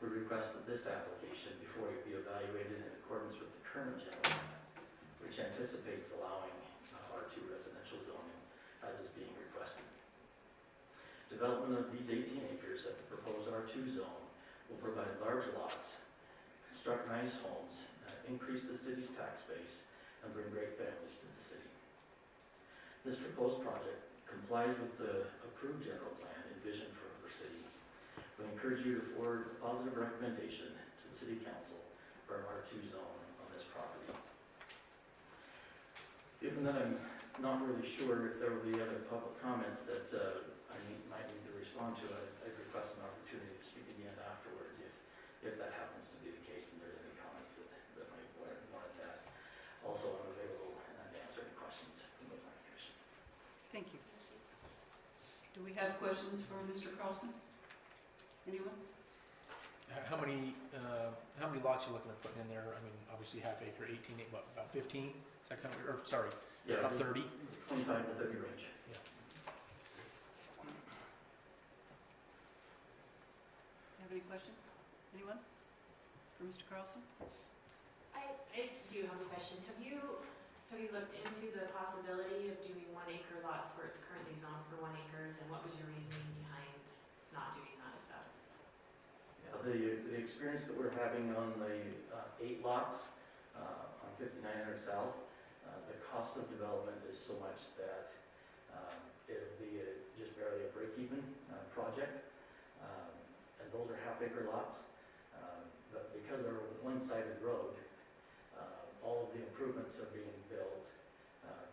We request that this application, before it be evaluated in accordance with the current general plan, which anticipates allowing R2 residential zoning as is being requested. Development of these 18 acres at the proposed R2 zone will provide large lots, construct nice homes, increase the city's tax base, and bring great families to the city. This proposed project complies with the approved general plan envisioned for Hooper City. We encourage you to forward a positive recommendation to the City Council for an R2 zone on this property. Given that I'm not really sure if there will be other public comments that I might need to respond to, I'd request an opportunity to speak again afterwards if that happens to be the case and there's any comments that might warrant that. Also, I'm available to answer any questions from the Planning Commission. we have questions for Mr. Carlson? Anyone? How many lots you looking at putting in there? I mean, obviously half acre, 18, what, about 15? Is that kind of, or, sorry, Yeah, about 30? 25 to 30 range. Have any questions? Anyone? For Mr. Carlson? I do have a question. Have you looked into the possibility of doing 1 acre lots where it's currently zoned for 1 acres, and what was your reasoning behind not doing that if that's? Yeah, the experience that we're having on the 8 lots on 5900 South, the cost of development is so much that it'll be just barely a break-even project. And those are half-acre lots. But because they're one-sided road, all of the improvements are being built,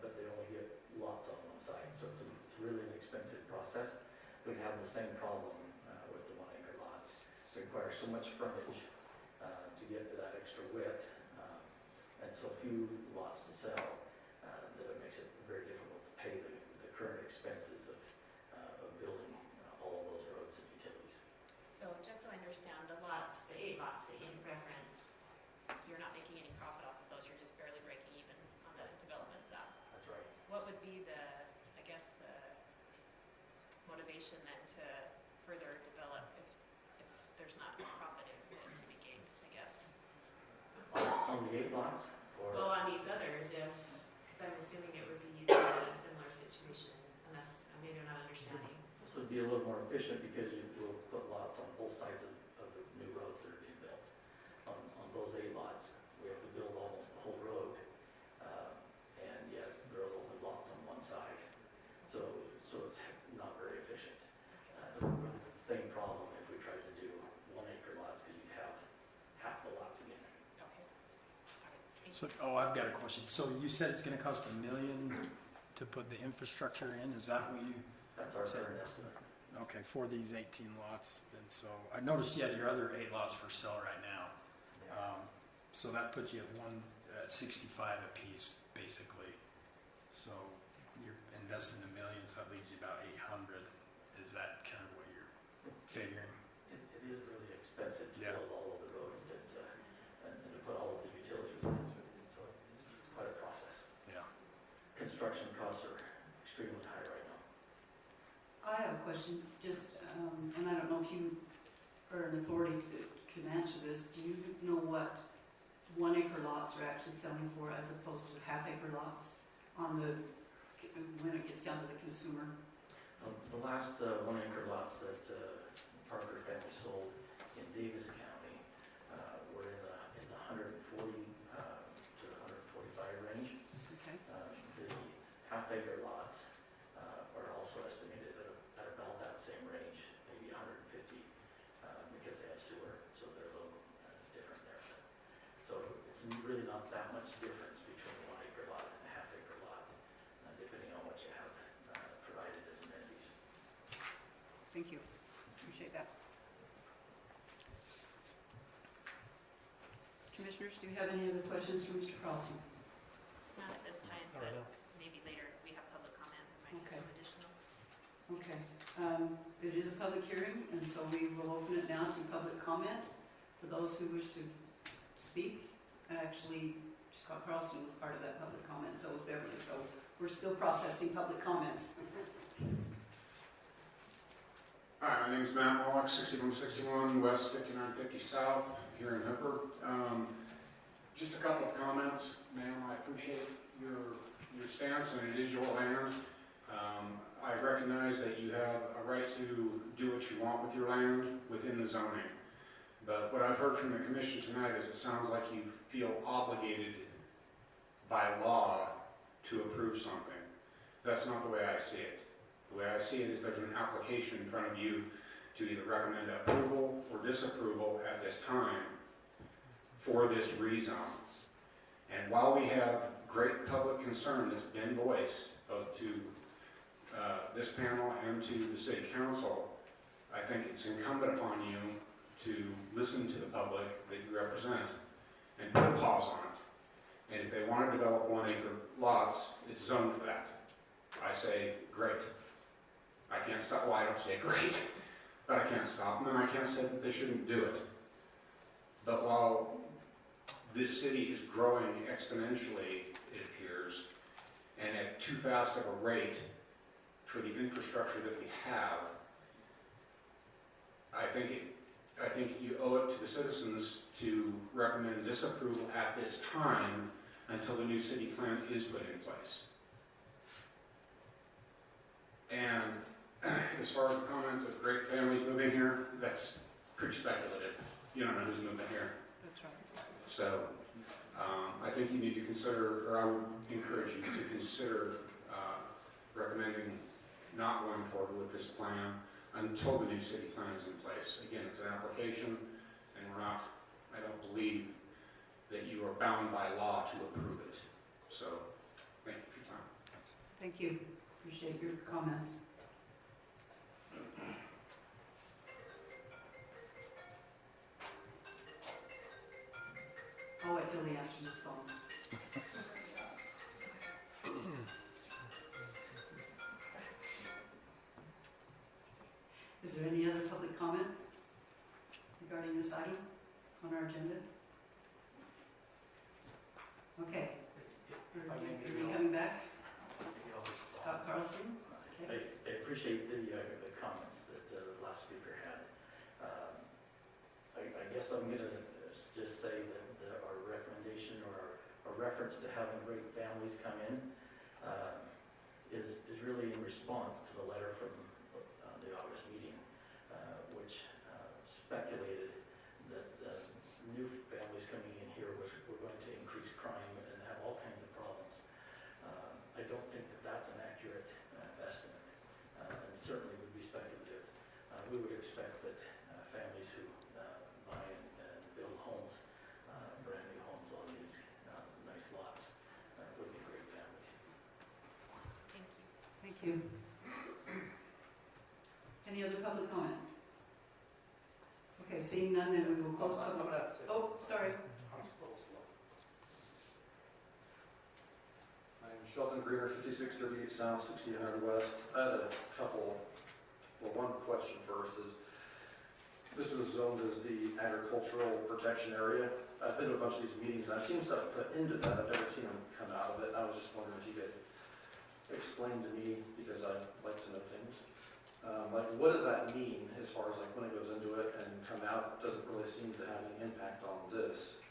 but they only get lots on one side. So it's really an expensive process. We have the same problem with the 1 acre lots. It requires so much frontage to get to that extra width, and so few lots to sell, that it makes it very difficult to pay the current expenses of building all of those roads and utilities. So just so I understand, the 8 lots that you referenced, you're not making any profit off of those, you're just barely breaking even on the development of that. That's right. What would be the motivation then to further develop if there's not profit in it to be gained, I guess? On the 8 lots? Or Well, on these others, because I'm assuming it would be in a similar situation, unless maybe I'm not understanding. this would be a little more efficient because you will put lots on both sides of the new roads that are being built. On those 8 lots, we have to build almost the whole road, and yet there are only lots on one side. So it's not very efficient. Same problem if we tried to do 1 acre lots, because you'd have half the lots again. Okay. All right. Thank So, you. I've got a question. So you said it's gonna cost $1 million to put the infrastructure in? Is that what you, That's our Same. current estimate. okay, for these 18 lots? And so, I noticed you had your other 8 lots for sale right now. So that puts you at 65 apiece, basically. So you're investing $1 million, so that leaves you about 800. Is that kind of what you're figuring? It is really expensive to Yeah. build all of the roads and to put all of the utilities in. So it's quite a process. Yeah. Construction costs are extremely high right now. I have a question, just, and I don't know if you are an authority to can answer this. Do you know what 1 acre lots are actually selling for as opposed to half acre lots when it gets down to the consumer? The last 1 acre lots that Parker family sold in Davis County were in the 140 to 145 range. Okay. The half acre lots are also estimated at about that same range, maybe 150, because they have sewer, so they're a little different there. So it's really not that much difference between a 1 acre lot and a half acre lot, depending on what you have provided as amenities. Thank you. Appreciate that. Commissioners, do you have any other questions for Mr. Carlson? Not at this time, All right, but now. maybe later if we have public comment, there might be Okay. some additional. Okay. It is a public hearing, and so we will open it now to public comment for those who wish to speak. Actually, Scott Carlson was part of that public comment, so was Beverly, so we're still processing public comments. Hi, my name is Matt Wallach, 6161 West 5950 South, here in Hooper. Just a couple of comments, ma'am. I appreciate your stance, and it is your land. I recognize that you have a right to do what you want with your land within the zoning. But what I've heard from the commission tonight is it sounds like you feel obligated by law to approve something. That's not the way I see it. The way I see it is there's an application in front of you to either recommend approval or disapproval at this time for this rezone. And while we have great public concern that's been voiced, both to this panel and to the city council, I think it's incumbent upon you to listen to the public that you represent and put a pause on it. And if they want to develop 1 acre lots, it's zoned for that. I say, great. I can't stop, well, I don't say great, but I can't stop them, and I can't say that they shouldn't do it. But while this city is growing exponentially, it appears, and at too fast of a rate for the infrastructure that we have, I think you owe it to the citizens to recommend disapproval at this time until the new city plan is put in place. And as far as the comments of great families moving here, that's pretty speculative. You don't know who's moving here. That's right. So I think you need to consider, or I would encourage you to consider recommending not going forward with this plan until the new city plan is in place. Again, it's an application, and I don't believe that you are bound by law to approve it. So, thank you for your time. Thank you. Appreciate your comments. I'll wait till he answers his phone. Is there any other public comment regarding this item on our agenda? Okay. Are you coming back? Scott Carlson? Okay. I appreciate the comments that the last speaker had. I guess I'm going to just say that our recommendation or our reference to having great families come in is really in response to the letter from the August meeting, which speculated that new families coming in here were going to increase crime and have all kinds of problems. I don't think that that's an accurate estimate, and certainly would be speculative. We would expect that families who buy and build homes, brand new homes on these nice lots, would be great families. Thank you. Thank you. Any other public comment? Okay, seeing none, then we will close public. Oh, sorry. I'm just a little slow. My name's Sheldon Greener, 5638 South, 1600 West. I had a couple, one question first is, this was zoned as the agricultural protection area. I've been to a bunch of these meetings, and I've seen stuff put into that, I've never seen them come out of it. I was just wondering if you could explain to me, because I like to know things. Like, what does that mean as far as like when it goes into it and come out? It doesn't really seem to have any impact on this,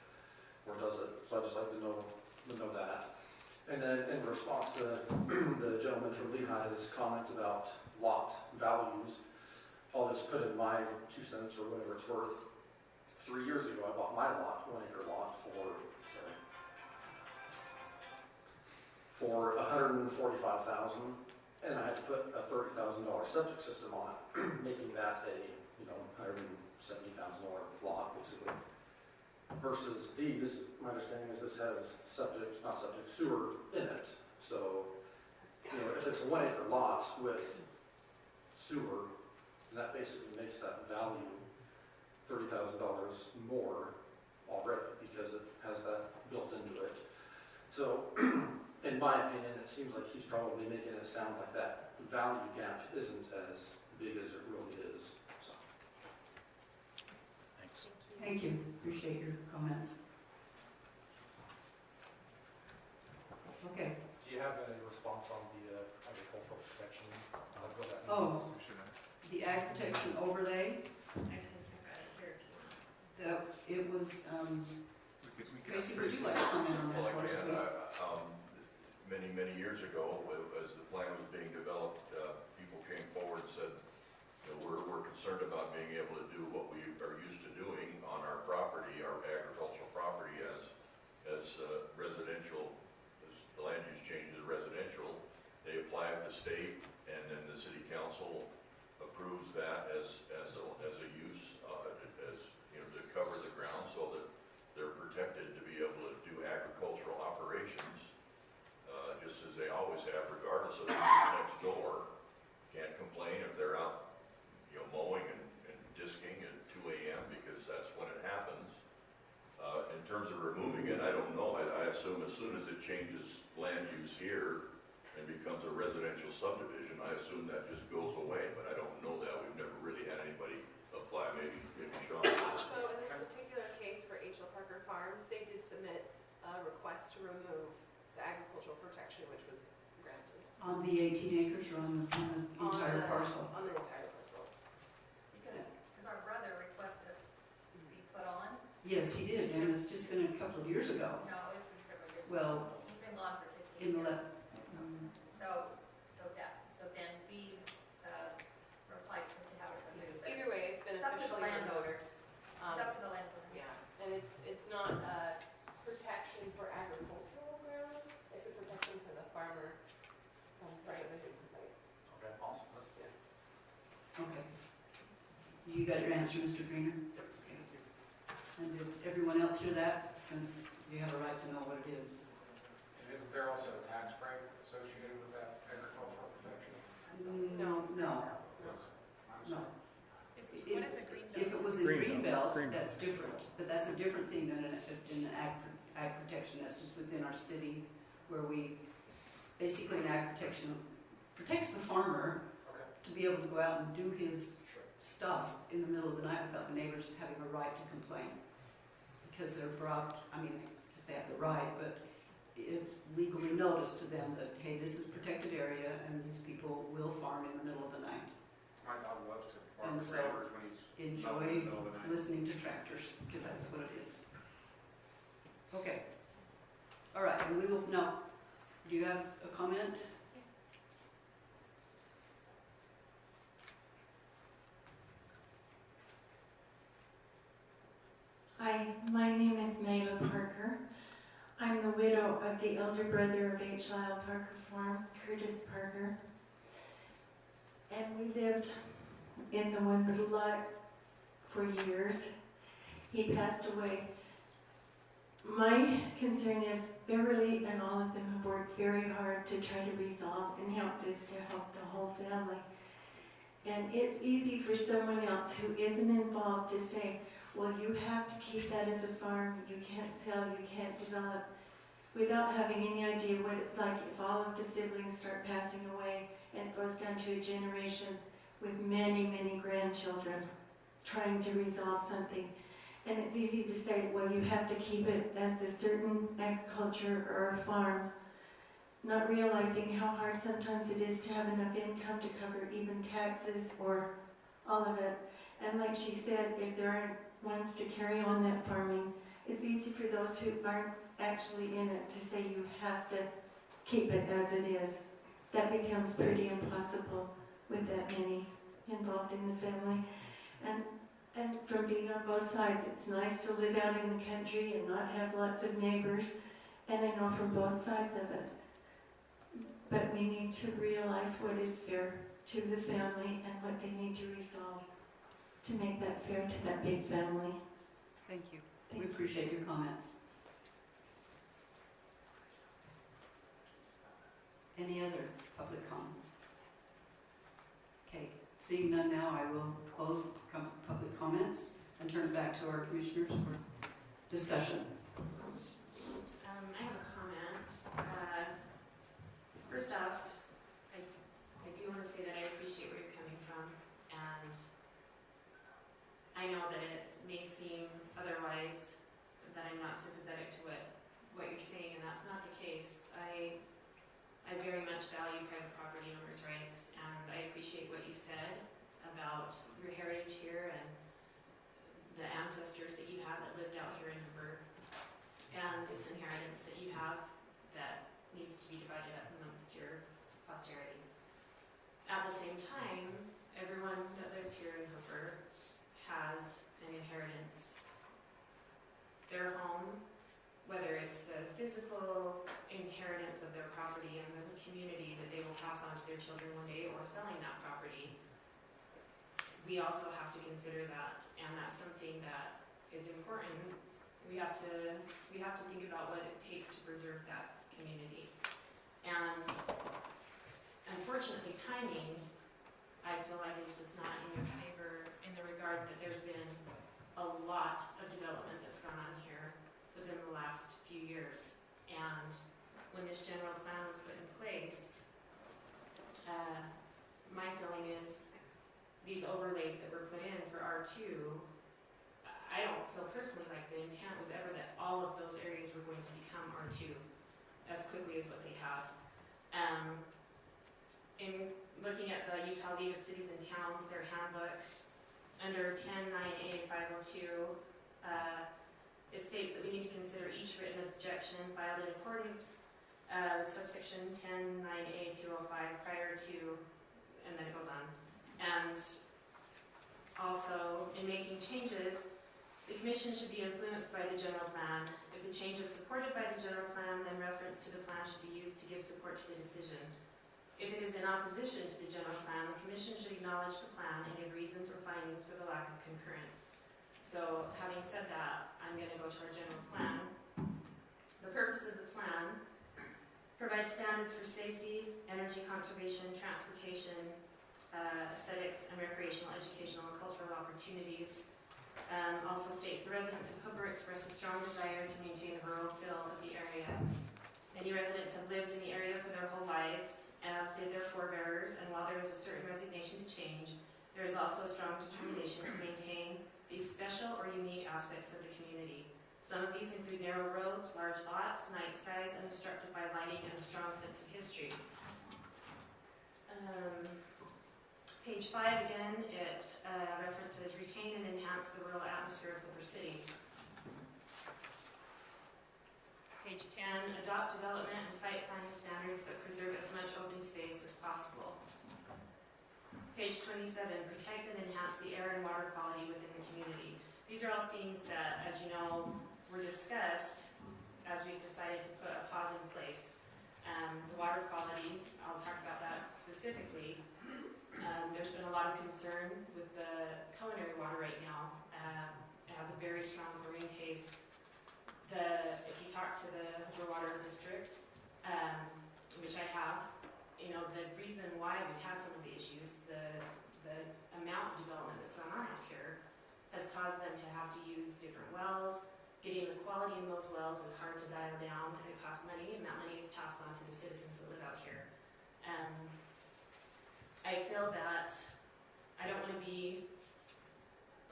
or does it? So I'd just like to know that. And then in response to the gentleman from Lehigh's comment about lot values, I'll just put in my 2 cents or whatever it's worth. 3 years ago, I bought my lot, 1 acre lot, for $145,000. And I had to put a $30,000 septic system on it, making that a $170,000 lot basically. Versus these, my understanding is this has sewer in it. So, if it's 1 acre lots with sewer, that basically makes that value $30,000 more already because it has that built into it. So, in my opinion, it seems like he's probably making it sound like that value gap isn't as big as it really is. So. Thanks. Thank you. Appreciate your comments. Okay. Do you have a response on the agricultural protection? Oh, the ag protection overlay, I can check out it here if you want. it was, We can Tracy, ask would you like to comment on that Well, for us, again, please? many years ago, as the plan was being developed, people came forward and said, we're concerned about being able to do what we are used to doing on our property, our agricultural property as residential, as the land use changes to residential. They apply at the state, and then the city council approves that as a use, to cover the ground so that they're protected to be able to do agricultural operations, just as they always have, regardless of who's next door. Can't complain if they're out, mowing and disking at 2 a.m. because that's when it happens. In terms of removing it, I don't know. I assume as soon as it changes land use here and becomes a residential commercial subdivision, I assume that just goes away, but I don't know that. We've never really had anybody apply, maybe Sean. So in this particular case for H.L. Parker Farms, they did submit a request to remove the agricultural protection, which was granted. On the 18 acres or on the entire parcel? On the entire parcel. Because our brother requested to be put on. Yes, he did, and it's just been a couple of years ago. No, it's been several years. Well, He's been gone for 15 in the years. left, So then we replied to have it removed. Either way, it's been It's up to the officially landowner. removed. It's up to the landowner. Yeah, and it's not protection for agricultural ground, it's a protection for the farmer. Subdivision complaint. Okay, awesome, that's good. okay. You got your answer, Mr. Greener? Okay. And did everyone else hear that, since you have a right to know what it is? And isn't there also a tax break associated with that agricultural protection? No. No. What is a green belt? If it was in Green belt. Greenbelt, that's different, but that's a different thing than an ag protection, that's just within our city, where we, basically an ag protection protects the farmer Okay, to be able to go out and do his sure. stuff in the middle of the night without the neighbors having a right to complain. Because they're brought, I mean, because they have the right, but it's legally noticed to them that, hey, this is protected area and these people will farm in the middle of the night. My dog loves to bark And at so, neighbors when he's out in the Enjoy middle of the night. listening to tractors, because that's what it is. Okay. All right, and we will, now, do you have a comment? Hi, my name is Mayla Parker. I'm the widow of the elder brother of H. Lyle Parker Farms, Curtis Parker. And we lived in the one little lot for years. He passed away. My concern is Beverly and all of them have worked very hard to try to resolve and help this to help the whole family. And it's easy for someone else who isn't involved to say, well, you have to keep that as a farm, you can't sell, you can't develop, without having any idea what it's like if all of the siblings start passing away and it goes down to a generation with many, many grandchildren trying to resolve something. And it's easy to say, well, you have to keep it as a certain agriculture or a farm, not realizing how hard sometimes it is to have enough income to cover even taxes or all of it. And like she said, if there aren't ones to carry on that farming, it's easy for those who aren't actually in it to say you have to keep it as it is. That becomes pretty impossible with that many involved in the family. And from being on both sides, it's nice to live out in the country and not have lots of neighbors, and I know from both sides of it. But we need to realize what is fair to the family and what they need to resolve to make that fair to that big family. Thank you. Thank We you. appreciate your comments. Any other public comments? Okay, seeing none now, I will close the public comments and turn it back to our commissioners for discussion. I have a comment. First off, I do want to say that I appreciate where you're coming from, and I know that it may seem otherwise, that I'm not sympathetic to what you're saying, and that's not the case. I very much value private property owners' rights, and I appreciate what you said about your heritage here and the ancestors that you have that lived out here in Hooper, and this inheritance that you have that needs to be divided up amongst your posterity. At the same time, everyone that lives here in Hooper has an inheritance. Their home, whether it's the physical inheritance of their property and the community that they will pass on to their children one day, or selling that property, we also have to consider that, and that's something that is important. We have to think about what it takes to preserve that community. And unfortunately, timing, I feel like, is just not in your favor in the regard that there's been a lot of development that's gone on here within the last few years. And when this general plan was put in place, these overlays that were put in for R2, I don't feel personally like the intent was ever that all of those areas were going to become R2 as quickly as what they have. In looking at the Utah League of Cities and Towns, their handbook, under 10.9A 502, it states that we need to consider each written objection filed in accordance with subsection 10.9A 205 prior to, and then it goes on. And also, in making changes, the Commission should be influenced by the general plan. If the change is supported by the general plan, then reference to the plan should be used to give support to the decision. If it is in opposition to the general plan, the Commission should acknowledge the plan and give reasons or findings for the lack of concurrence. So, having said that, I'm going to go to our general plan. The purpose of the plan provides standards for safety, energy conservation, transportation, aesthetics, and recreational, educational, and cultural opportunities. Also states the residents of Hooper express a strong desire to maintain the rural feel of the area. Many residents have lived in the area for their whole lives, as did their forebears, and while there is a certain resignation to change, there is also a strong determination to maintain these special or unique aspects of the community. Some of these include narrow roads, large lots, night skies, unobstructed by lighting, and a strong sense of history. Page 5 again, it references retain and enhance the rural atmosphere of Hooper City. Page 10, adopt development and site planning standards that preserve as much open space as possible. Page 27, protect and enhance the air and water quality within the community. These are all things that, as you know, were discussed as we decided to put a pause in place. The water quality, I'll talk about that specifically. There's been a lot of concern with the culinary water right now. It has a very strong chlorine taste. If you talk to the Hooper Water District, which I have, you know, the reason why we've had some of the issues, the amount of development that's gone on out here has caused them to have to use different wells. Getting the quality in those wells is hard to dial down, and it costs money, and that money is passed on to the citizens that live out here. I feel that I don't want to be,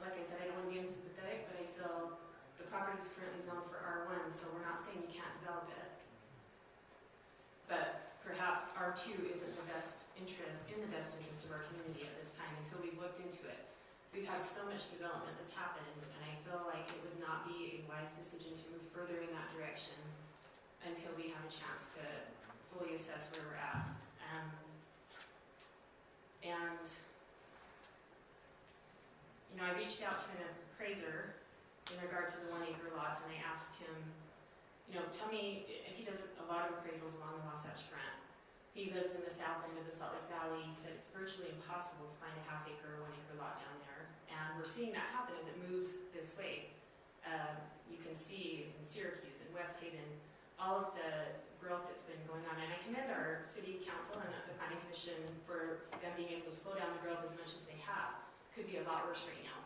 like I said, I don't want to be unsympathetic, but I feel the property is currently zoned for R1, so we're not saying you can't develop it. But perhaps R2 isn't in the best interest of our community at this time until we've looked into it. We've had so much development that's happened, and I feel like it would not be a wise decision to move further in that direction until we have a chance to fully assess where we're at. And, you know, I reached out to an appraiser in regard to the 1 acre lots, and I asked him, you know, tell me, he does a lot of appraisals along the Wasatch Front. He lives in the south end of the Salt Lake Valley. He said it's virtually impossible to find a 1/2 acre or 1 acre lot down there. And we're seeing that happen as it moves this way. You can see in Syracuse and West Haven, all of the growth that's been going on. And I commend our city council and the planning commission for them being able to slow down the growth as much as they have. Could be a lot worse right now.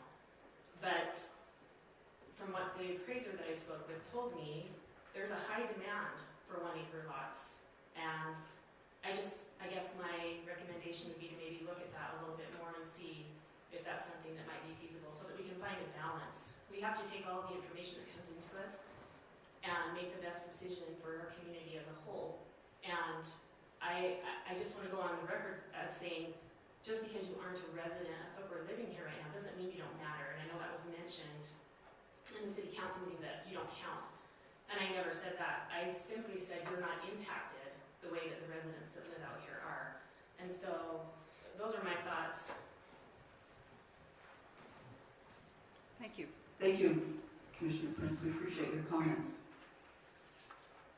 But from what the appraiser that I spoke with told me, there's a high demand for 1 acre lots. And I guess my recommendation would be to maybe look at that a little bit more and see if that's something that might be feasible so that we can find a balance. We have to take all the information that comes into us and make the best decision for our community as a whole. And I just want to go on the record as saying, just because you aren't a resident of Hooper living here right now doesn't mean you don't matter. And I know that was mentioned in the city council meeting that you don't count. And I never said that. I simply said you're not impacted the way that the residents that live out here are. And so those are my thoughts. Thank you. Thank you, Commissioner Prince. We appreciate your comments.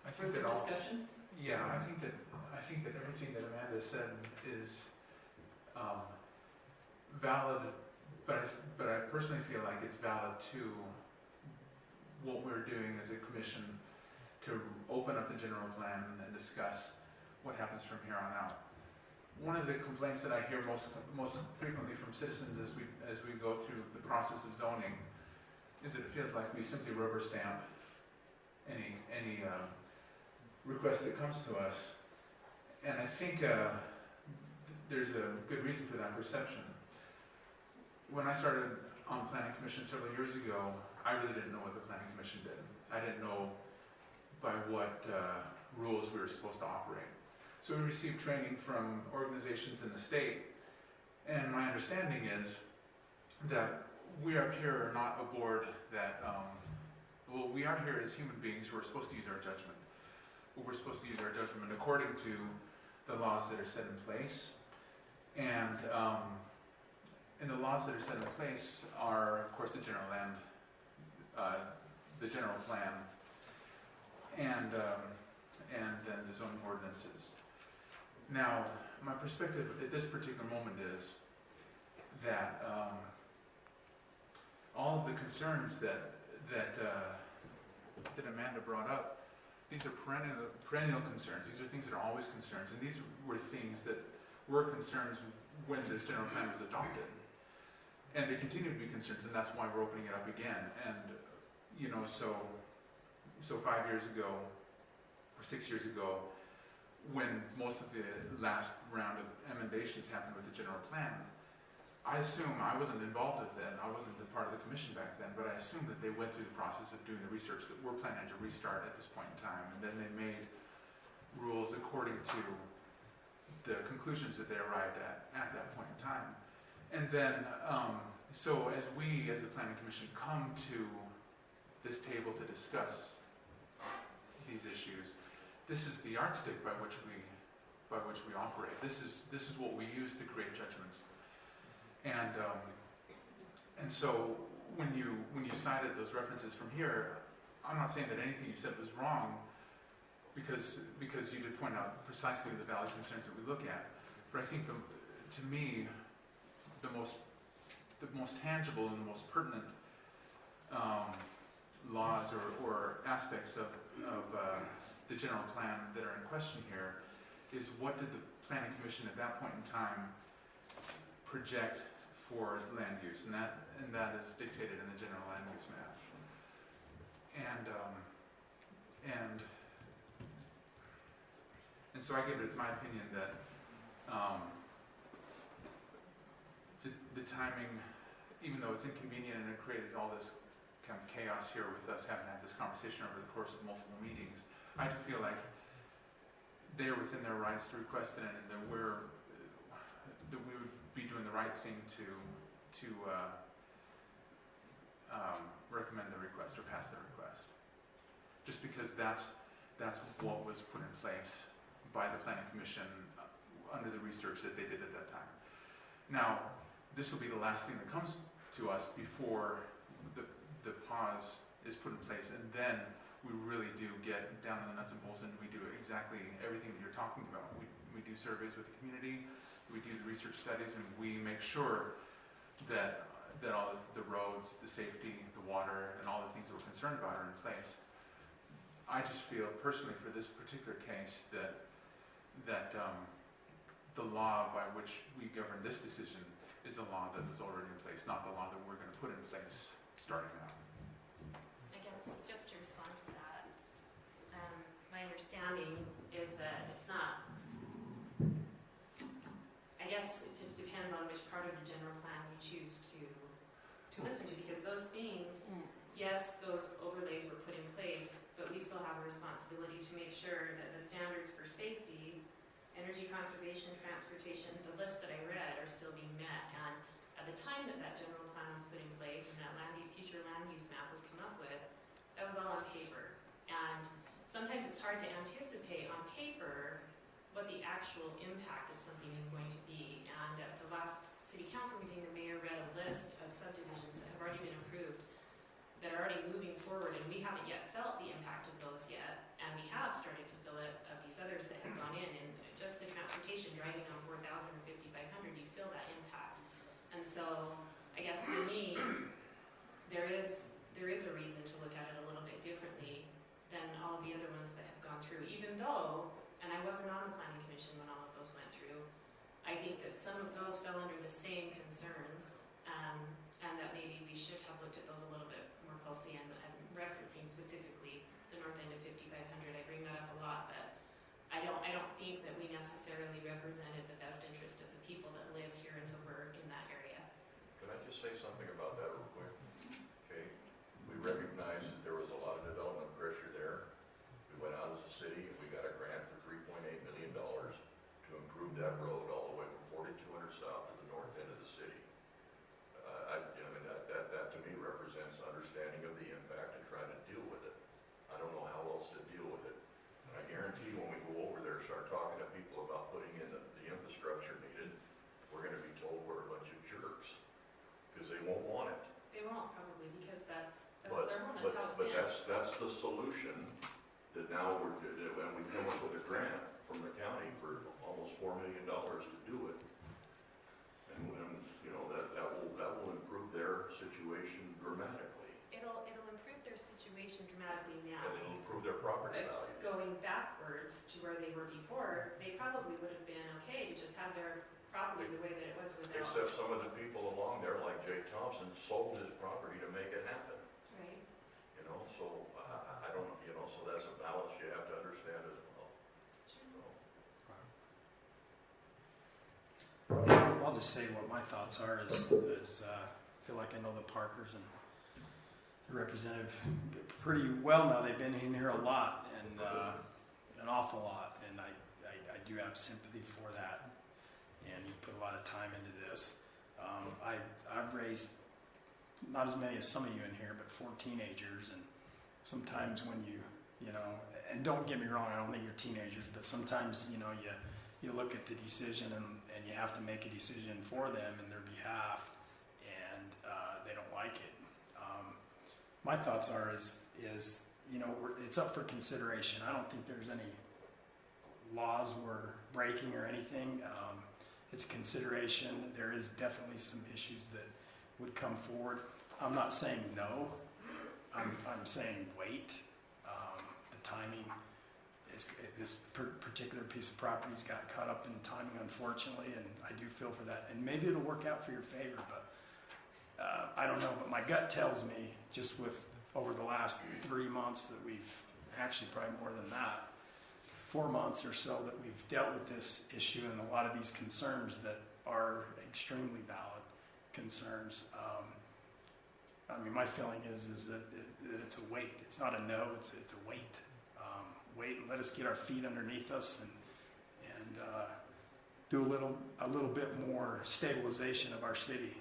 I think that Further all, discussion? yeah, I think that everything that Amanda said is valid, but I personally feel like it's valid to what we're doing as a commission to open up the general plan and discuss what happens from here on out. One of the complaints that I hear most frequently from citizens as we go through the process of zoning is that it feels like we simply rubber stamp any request that comes to us, and I think there's a good reason for that perception. when I started on the planning commission several years ago, I really didn't know what the planning commission did. I didn't know by what rules we were supposed to operate. So we received training from organizations in the state, and my understanding is that we up here are not a board that, well, we are here as human beings who are supposed to use our judgment. We're supposed to use our judgment according to the laws that are set in place. And the laws that are set in place are, of course, the general land, the general plan, and then the zoning ordinances. Now, my perspective at this particular moment is that all of the concerns that Amanda brought up, these are perennial concerns. These are things that are always concerns, and these were things that were concerns when this general plan was adopted, and they continue to be concerns, and that's why we're opening it up again. And you know, so 5 years ago or 6 years ago, when most of the last round of emendations happened with the general plan, I assume, I wasn't involved with that, I wasn't a part of the commission back then, but I assume that they went through the process of doing the research that we're planning to restart at this point in time, and then they made rules according to the conclusions that they arrived at that point in time. And then, so as we, as a planning commission, come to this table to discuss these issues, this is the yardstick by which we operate. This is what we use to create judgments. And so when you cited those references from here, I'm not saying that anything you said was wrong, because you did point out precisely the valid concerns that we look at. But I think to me, the most tangible and the most pertinent laws or aspects of the general plan that are in question here is, what did the planning commission at that point in time project for land use, and that is dictated in the general land use map. And so I give it as my opinion that the timing, even though it's inconvenient and it created all this kind of chaos here with us having had this conversation over the course of multiple meetings, I do feel like they're within their rights to request it, and that we would be doing the right thing to recommend the request or pass the request. Just because that's what was put in place by the planning commission under the research that they did at that time. Now, this will be the last thing that comes to us before the pause is put in place, and then we really do get down to the nuts and bolts, and we do exactly everything that you're talking about. We do surveys with the community, we do the research studies, and we make sure that all of the roads, the safety, the water, and all the things that we're concerned about are in place. I just feel personally for this particular case that the law by which we govern this decision is a law that was already in place, not the law that we're going to put in place starting now. I guess just to respond to that, my understanding is that it's not, I guess it just depends on which part of the general plan we choose to listen to, because those things, yes, those overlays were put in place, but we still have a responsibility to make sure that the standards for safety, energy conservation, transportation, the list that I read are still being met. And at the time that general plan was put in place and that future land use map was come up with, that was all on paper. And sometimes it's hard to anticipate on paper what the actual impact of something is going to be. And at the last city council meeting, the mayor read a list of subdivisions that have already been approved, that are already moving forward, and we haven't yet felt the impact of those yet. And we have started to feel it of these others that have gone in, and just the transportation, driving on 4,000 or 5,500, you feel that impact. And so, I guess for me, there is a reason to look at it a little bit differently than all the other ones that have gone through, even though, and I wasn't on the planning commission when all of those went through, I think that some of those fell under the same concerns, and that maybe we should have looked at those a little bit more closely, and referencing specifically the north end of 5,500. I bring that up a lot, but I don't think that we necessarily represented the best interest of the people that live here in Hoover in that area. Could I just say something about that real quick? Okay, we recognize that there was a lot of development pressure there. We went out as a city and we got a grant for $3.8 million to improve that road all the way from 4200 south to the north end of the city. I mean, that to me represents understanding of the impact and trying to deal with it. I don't know how else to deal with it. And I guarantee when we go over there, start talking to people about putting in the infrastructure needed, we're gonna be told we're a bunch of jerks, because they won't want it. They won't probably, because that's But, their home, that's how it's but been. that's the solution that now and we come up with a grant from the county for almost $4 million to do it. And you know, that will improve their situation dramatically. It'll improve their situation dramatically now. And it'll improve their property But values. going backwards to where they were before, they probably would have been okay to just have their property the way that it was without. Except some of the people along there, like Jay Thompson, sold his property to make it happen. Right. You know, so I don't, you know, so that's a balance you have to understand as well. I'll just say what my thoughts are is I feel like I know the Parkers and the representative pretty well now. They've been in here a lot and an awful lot, and I do have sympathy for that. And you put a lot of time into this. I've raised not as many as some of you in here, but 4 teenagers, and sometimes when you know, and don't get me wrong, I don't think you're teenagers, but sometimes, you know, you look at the decision and you have to make a decision for them in their behalf, and they don't like it. My thoughts are is you know, it's up for consideration. I don't think there's any laws we're breaking or anything. It's a consideration. There is definitely some issues that would come forward. I'm not saying no. I'm saying wait. The timing is, this particular piece of property's got caught up in timing, unfortunately, and I do feel for that. And maybe it'll work out for your favor, but I don't know. But my gut tells me, just with over the last 3 months that we've, actually probably more than that, 4 months or so that we've dealt with this issue and a lot of these concerns that are extremely valid concerns. I mean, my feeling is that it's a wait. It's not a no. It's a wait. Wait and let us get our feet underneath us and do a little bit more stabilization of our city.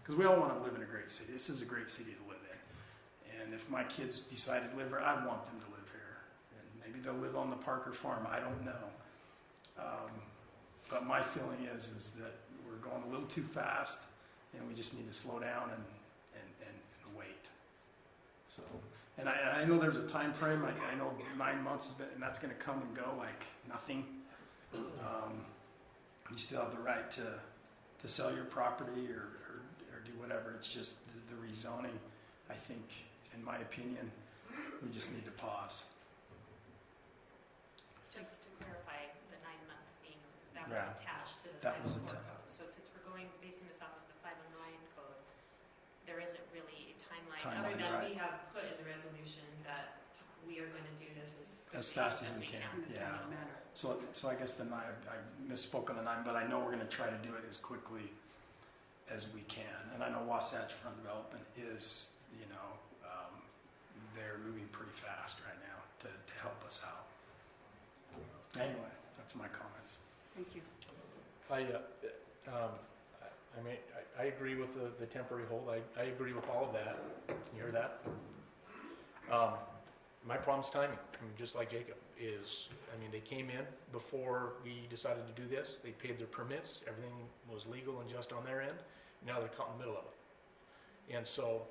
Because we all want to live in a great city. This is a great city to live in. And if my kids decided to live here, I want them to live here. And maybe they'll live on the Parker farm. I don't know. But my feeling is that we're going a little too fast, and we just need to slow down and wait. So, and I know there's a time frame. I know 9 months has been, and that's going to come and go like nothing. You still have the right to sell your property or do whatever. It's just the rezoning. I think, in my opinion, we just need to pause. Just to clarify, the 9-month thing, that was Yeah, attached to the that was 504 attached. code. So since we're basing this off of the 509 code, there isn't really a timeline, other Timeline, than right. we have put in the resolution that we are going to do this As quickly fast as we can. It Yeah. doesn't matter. So I guess the 9, I misspoke on the 9, but I know we're going to try to do it as quickly as we can. And I know Wasatch Front Development is, you know, they're moving pretty fast right now to help us out. Anyway, that's my comments. Thank you. I mean, I agree with the temporary hold. I agree with all of that. You hear that? My problem's timing. I mean, just like Jacob is, I mean, they came in before we decided to do this. They paid their permits. Everything was legal and just on their end. Now they're caught in the middle of it. And so,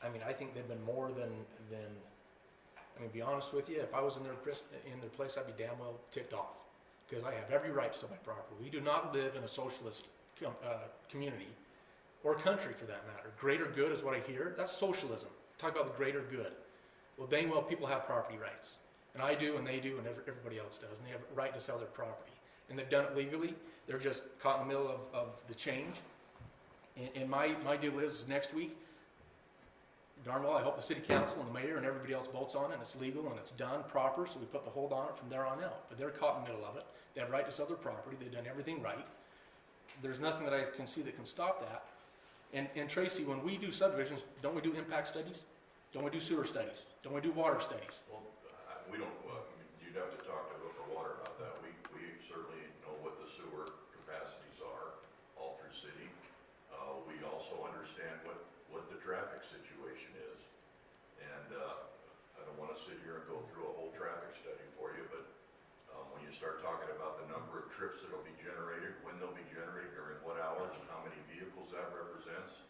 I mean, I think they've been more than I mean, to be honest with you, if I was in their place, I'd be damn well ticked off, because I have every right to sell my property. We do not live in a socialist community or country, for that matter. Greater good is what I hear. That's socialism. Talk about the greater good. Well, dang well, people have property rights, and I do, and they do, and everybody else does, and they have a right to sell their property, and they've done it legally. They're just caught in the middle of the change. And my deal is next week, darn well, I hope the city council and the mayor and everybody else votes on it, and it's legal and it's done proper, so we put the hold on it from there on out. But they're caught in the middle of it. They have a right to sell their property. They've done everything right. There's nothing that I can see that can stop that. And Tracy, when we do subdivisions, don't we do impact studies? Don't we do sewer studies? Don't we do water studies? Well, we don't, you'd have to talk to Hooper Water about that. We certainly know what the sewer capacities are all through city. We also understand what the traffic situation is. And I don't want to sit here and go through a whole traffic study for you, but when you start talking about the number of trips that'll be generated, when they'll be generated, during what hours, and how many vehicles that represents,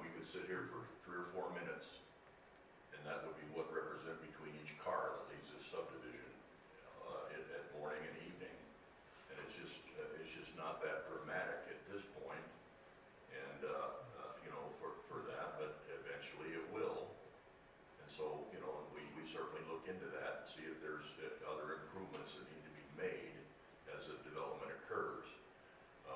we could sit here for 3 or 4 minutes, and that would be what represent between each car that leaves this subdivision at morning and evening. And it's just not that dramatic at this point. And you know, for that, but eventually it will. And so, you know, we certainly look into that and see if there's other improvements that need to be made as the development occurs.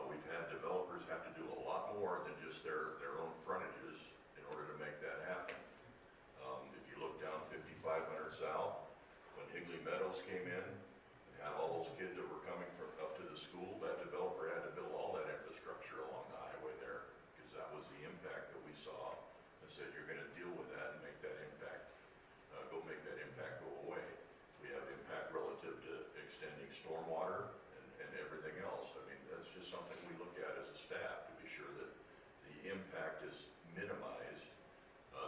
We've had developers have to do a lot more than just their own frontages in order to make that happen. If you look down 5500 South, when Higley Meadows came in, and had all those kids that were coming from up to the school, that developer had to build all that infrastructure along the highway there, because that was the impact that we saw, and said you're going to deal with that and make that impact, make that impact go away. We have impact relative to extending stormwater and everything else. I mean, that's just something we look at as a staff to be sure that the impact is minimized.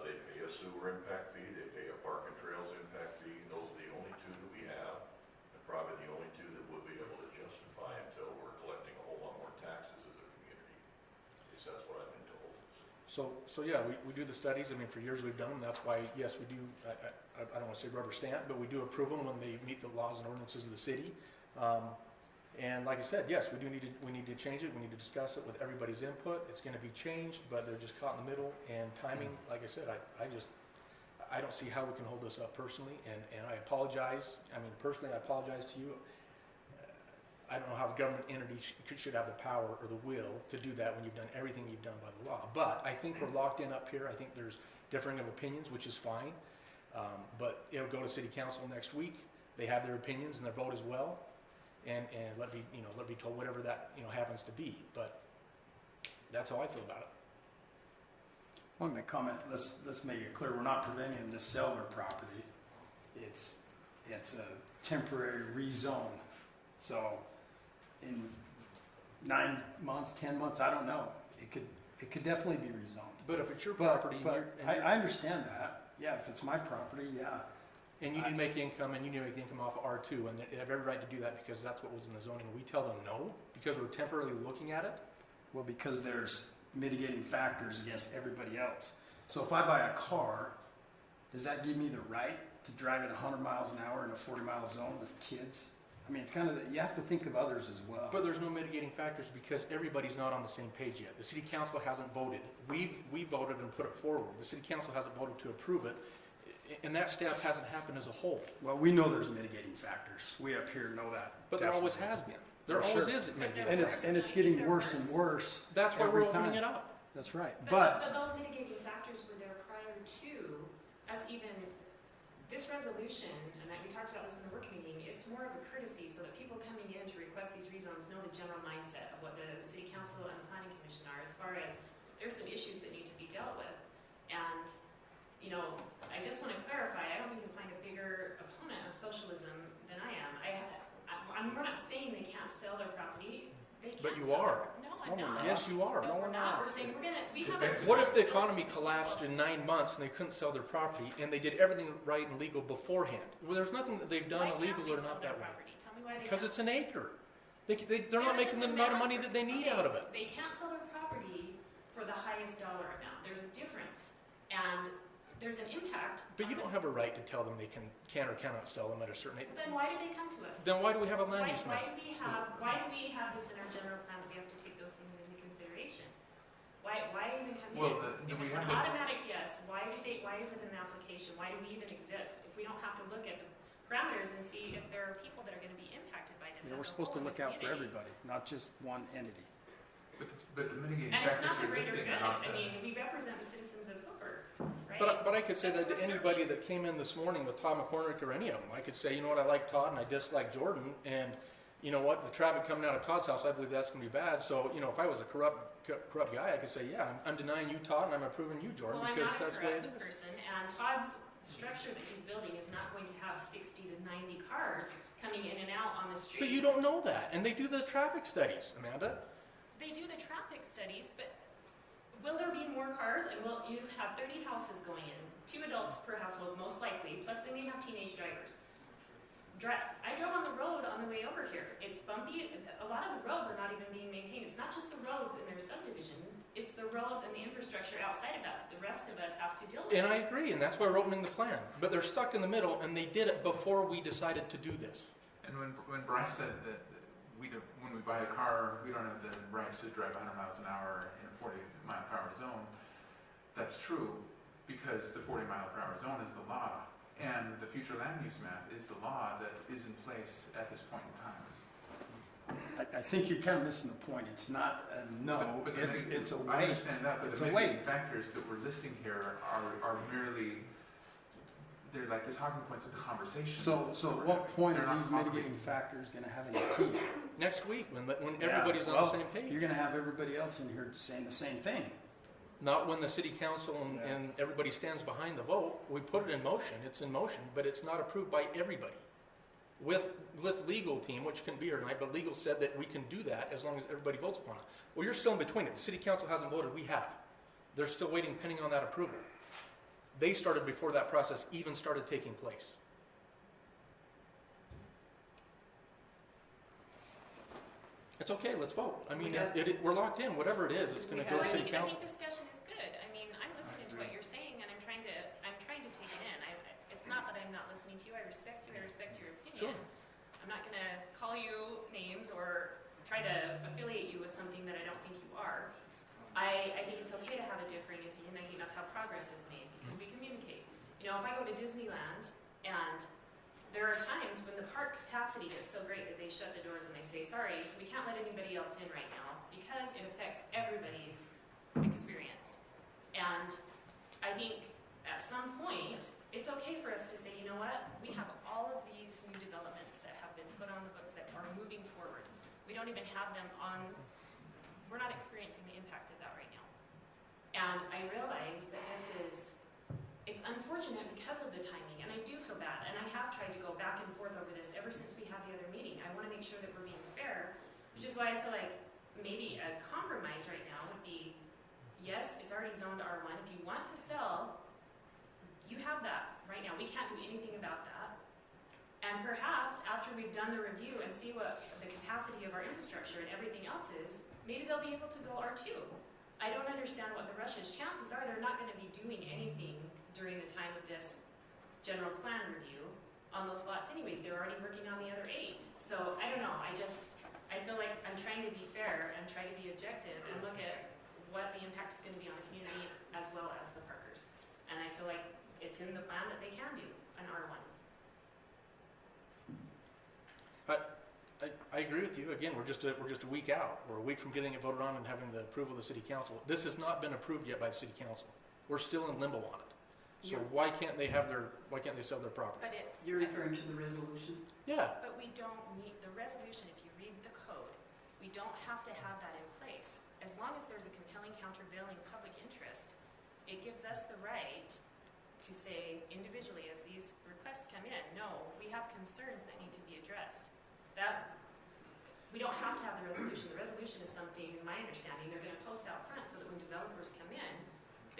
They pay a sewer impact fee, they pay a park and trails impact fee. Those are the only two that we have, and probably the only two that we'll be able to justify until we're collecting a whole lot more taxes as a community. At least that's what I've been told. So yeah, we do the studies. I mean, for years we've done them. That's why, yes, we do, I don't want to say rubber stamp, but we do approve them when they meet the laws and ordinances of the city. And like I said, yes, we need to change it. We need to discuss it with everybody's input. It's going to be changed, but they're just caught in the middle. And timing, like I said, I don't see how we can hold this up personally. And I apologize. I mean, personally, I apologize to you. I don't know how the government entity should have the power or the will to do that when you've done everything you've done by the law. But I think we're locked in up here. I think there's differing of opinions, which is fine. But it'll go to city council next week. They have their opinions and their vote as well. And let me told whatever that happens to be. But that's how I feel about it. I want to make a comment. Let's make it clear. We're not preventing them to sell their property. It's a temporary rezone. So in 9 months, 10 months, I don't know. It could definitely be rezoned. But if it's your property, I understand that. Yeah, if it's my property, yeah. And you need to make income, and you need to make the income off of R2, and they have every right to do that because that's what was in the zoning. We tell them no because we're temporarily looking at it. Well, because there's mitigating factors against everybody else. So if I buy a car, does that give me the right to drive at 100 miles an hour in a 40-mile zone with kids? I mean, it's kind of, you have to think of others as well. But there's no mitigating factors because everybody's not on the same page yet. The city council hasn't voted. We voted and put it forward. The city council hasn't voted to approve it, and that step hasn't happened as a whole. Well, we know there's mitigating factors. We up here know that. But there always has been. There always is mitigating factors. And it's getting worse and worse. That's why we're opening it up. That's right. But those mitigating factors were there prior to us even, this resolution, and we talked about this in the work meeting, it's more of a courtesy so that people coming in to request these rezones know the general mindset of what the city council and the planning commission are as far as there's some issues that need to be dealt with. And, I just want to clarify, I don't think you'll find a bigger opponent of socialism than I am. We're not saying they can't sell their property. They can't. But you are. No, I'm not. Yes, you are. No, we're not. We're saying we have a... What if the economy collapsed in 9 months and they couldn't sell their property and they did everything right and legal beforehand? Well, there's nothing that they've done illegal or not that way. Tell me why they Because can't. it's an acre. They're not making the amount of money that they need out of it. They can't sell their property for the highest dollar amount. There's a difference. And there's an impact. But you don't have a right to tell them they can or cannot sell them at a certain age. Then why do they come to us? Then why do we have a land use map? Why do we have this in our general plan that we have to take those things into consideration? Why even come in? If it's an automatic yes, why is it an application? Why do we even exist? If we don't have to look at the parameters and see if there are people that are going to be impacted by this. We're supposed to look out for everybody, not just one entity. But the mitigating and it's factors not the you're greater listing good. are not I mean, we represent the citizens of Hooper, right? But I could say that to anybody that came in this morning with Todd McCormick or any of them, I could say, you know what, I like Todd and I dislike Jordan, and you know what, the traffic coming out of Todd's house, I believe that's gonna be bad. So, you know, if I was a corrupt guy, I could say, yeah, I'm denying you, Todd, and I'm approving you, Jordan, Well, I'm because not a that's the way it corrupt is. person, and Todd's structure that he's building is not going to have 60 to 90 cars coming in and out on the streets. But you don't know that, and they do the traffic studies, Amanda. They do the traffic studies, but will there be more cars? And will you have 30 houses going in, 2 adults per household, most likely, plus they may have teenage drivers. I drove on the road on the way over here. It's bumpy. A lot of the roads are not even being maintained. It's not just the roads in their subdivision. It's the roads and the infrastructure outside of that the rest of us have to deal with. And I agree, and that's why we're opening the plan. But they're stuck in the middle, and they did it before we decided to do this. And when Bryce said that when we buy a car, we don't have the right to drive 100 miles an hour in a 40-mile-per-hour zone, that's true because the 40-mile-per-hour zone is the law. And the future land use map is the law that is in place at this point in time. I think you're kind of missing the point. It's not a no, But the it's negative- a I wait. understand that, but It's the a mitigating wait. factors that we're listing here are merely, they're like the talking points of the conversation. So at what point They're are not these concrete. mitigating factors gonna have any teeth? Next week, when everybody's on the Well, same page. You're gonna have everybody else in here saying the same thing. Not when the city council Yeah. and everybody stands behind the vote. We put it in motion, it's in motion, but it's not approved by everybody. With legal team, which can be here tonight, but legal said that we can do that as long as everybody votes upon it. Well, you're still in between it. The city council hasn't voted, we have. They're still waiting pending on that approval. They started before that process even started taking place. It's okay, let's vote. I mean, we're locked in, whatever it is, it's gonna go to city I council. think discussion is good. I mean, I'm listening to what you're saying, and I'm trying to take it in. It's not that I'm not listening to you. I respect you. I respect your opinion. Sure. I'm not gonna call you names or try to affiliate you with something that I don't think you are. I think it's okay to have a differing opinion. I think that's how progress is made, because we communicate. You know, if I go to Disneyland and there are times when the park capacity is so great that they shut the doors and they say, sorry, we can't let anybody else in right now because it affects everybody's experience. And I think at some point, it's okay for us to say, you know what, we have all of these new developments that have been put on the books that are moving forward. We don't even have them on, we're not experiencing the impact of that right now. And I realize that it's unfortunate because of the timing, and I do feel bad, and I have tried to go back and forth over this ever since we had the other meeting. I want to make sure that we're being fair, which is why I feel like maybe a compromise right now would be, yes, it's already zoned R1. If you want to sell, you have that right now. We can't do anything about that. And perhaps after we've done the review and see what the capacity of our infrastructure and everything else is, maybe they'll be able to go R2. I don't understand what the rush's chances are. They're not going to be doing anything during the time of this general plan review on those lots anyways. They're already working on the other 8. So I don't know. I feel like I'm trying to be fair and try to be objective and look at what the impact is going to be on the community as well as the parkers. And I feel like it's in the plan that they can do an R1. I agree with you. Again, we're just a week out. We're a week from getting it voted on and having the approval of the city council. This has not been approved yet by the city council. We're still in limbo on it. So why can't they sell their property? But it's You're referring to the resolution? Yeah. But we don't need the resolution. If you read the code, we don't have to have that in place. As long as there's a compelling countervailing public interest, it gives us the right to say individually as these requests come in, no, we have concerns that need to be addressed. That we don't have to have the resolution. The resolution is something, in my understanding, they're going to post out front so that when developers come in,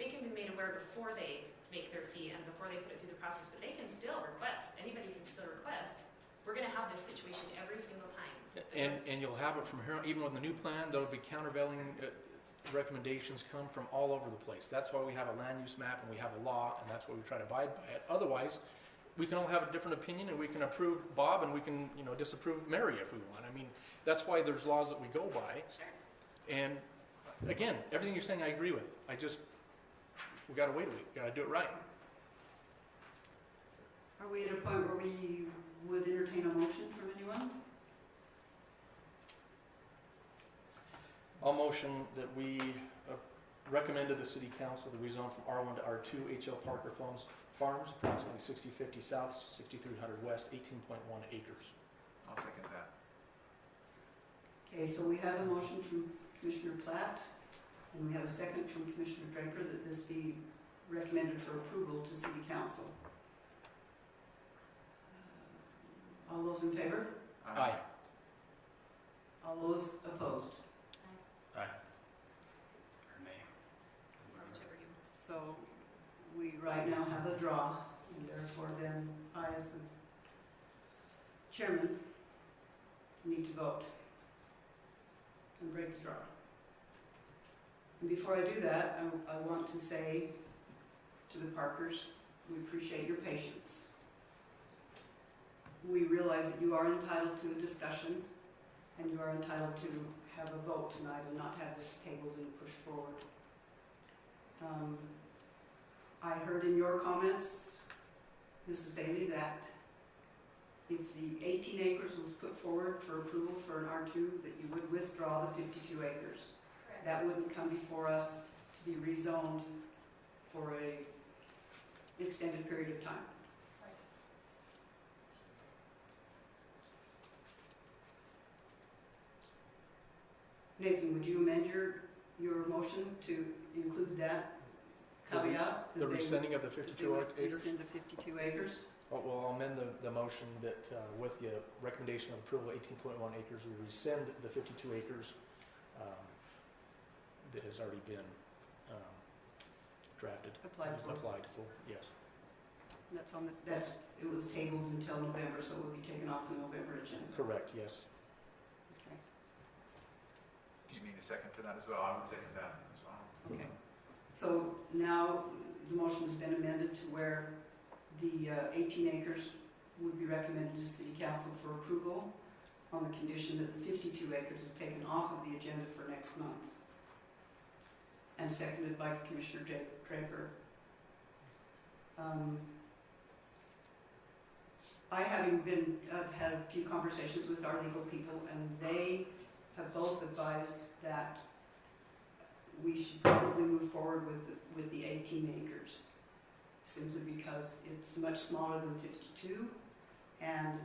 they can be made aware before they make their fee and before they put it through the process. But they can still request. Anybody can still request. We're going to have this situation every single time. And you'll have it from here, even with the new plan, there'll be countervailing recommendations come from all over the place. That's why we have a land use map and we have a law, and that's why we try to abide by it. Otherwise, we can all have a different opinion, and we can approve Bob, and we can, disapprove Mary if we want. I mean, that's why there's laws that we go by. Sure. And again, everything you're saying I agree with. We gotta wait a week. We gotta do it right. Are we at a point where we would entertain a motion from anyone? I'll motion that we recommend to the city council to rezone from R1 to R2 HL Parker Farms, approximately 6050 south, 6300 west, 18.1 acres. I'll second that. Okay, so we have a motion from Commissioner Platt, and we have a second from Commissioner Draper that this be recommended for approval to City Council. All those in favor? Aye. All those opposed? Aye. Or nay. Whichever you. So we right now have a draw, and therefore then I, as the chairman, need to vote and break the draw. And before I do that, I want to say to the Parkers, we appreciate your patience. We realize that you are entitled to a discussion, and you are entitled to have a vote tonight and not have this tabled and pushed forward. I heard in your comments, Mrs. Bailey, that if the 18 acres was put forward for approval for an R2, that you would withdraw the 52 acres. Correct. That wouldn't come before us to be rezoned for an extended period of time. Right. Nathan, would you amend your motion to include that caveat? The that they rescinding of the would- 52 they would acres? Rescind the 52 acres? Well, I'll amend the motion that with the recommendation of approval, 18.1 acres, we rescind the 52 acres that has already been drafted. Applied for. Applied for, yes. That's on the, it was tabled until November, so it will be taken off the November agenda. Correct, yes. Okay. Do you need a second for that as well? I would second that as well. Okay. So now the motion has been amended to where the 18 acres would be recommended to City Council for approval on the condition that the 52 acres is taken off of the agenda for next month. And seconded by Commissioner Draper. I I've had a few conversations with our legal people, and they have both advised that we should probably move forward with the 18 acres, simply because it's much smaller than 52, and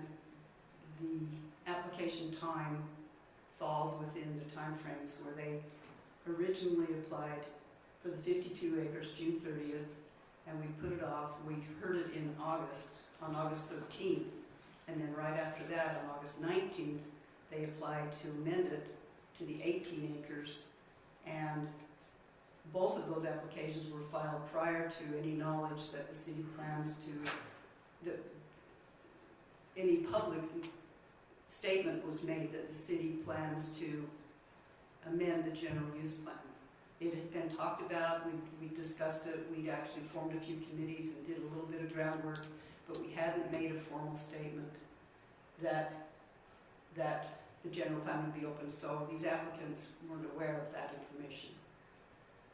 the application time falls within the time frames where they originally applied for the 52 acres June 30th, and we put it off. We heard it in August, on August 13th, and then right after that, on August 19th, they applied to amend it to the 18 acres, and both of those applications were filed prior to any knowledge that the city plans to, that any public statement was made that the city plans to amend the general use plan. It had been talked about, we discussed it, we actually formed a few committees and did a little bit of groundwork, but we hadn't made a formal statement that the general plan would be open, so these applicants weren't aware of that information.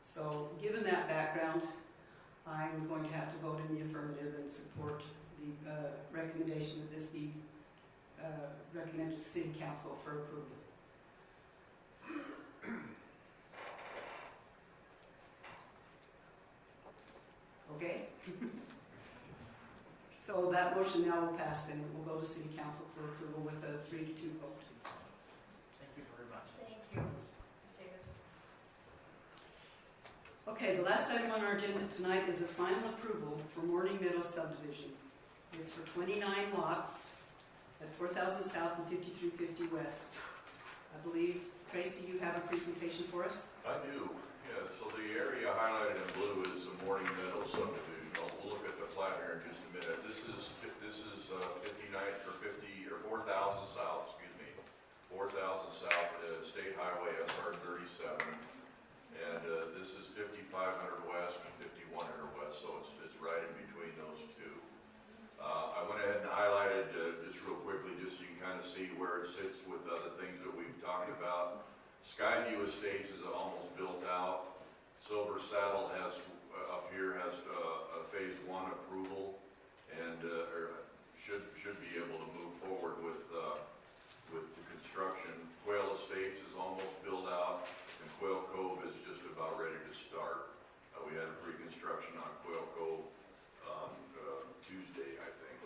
So given that background, I'm going to have to vote in the affirmative and support the recommendation that this be recommended to City Council for approval. Okay? So that motion now will pass, then it will go to City Council for approval with a 3-2 vote. Thank you very much. Thank you, David. Okay, the last item on our agenda tonight is a final approval for Morning Meadow subdivision. It's for 29 lots at 4,000 South and 5350 West. I believe, Tracy, you have a presentation for us? I do, yeah, so the area highlighted in blue is the Morning Meadow subdivision. We'll look at the plat here in just a minute. This is 59 or 50 or 4,000 South, 4,000 South, State Highway SR 37. And this is 5,500 West and 5,100 West, so it's right in between those two. I went ahead and highlighted just real quickly, just so you can kind of see where it sits with other things that we've talked about. Skyview Estates is almost built out. Silver Saddle has up here has a phase 1 approval, and should be able to move forward with the construction. Quail Estates is almost built out, and Quail Cove is just about ready to start. We had a pre-construction on Quail Cove Tuesday, I think.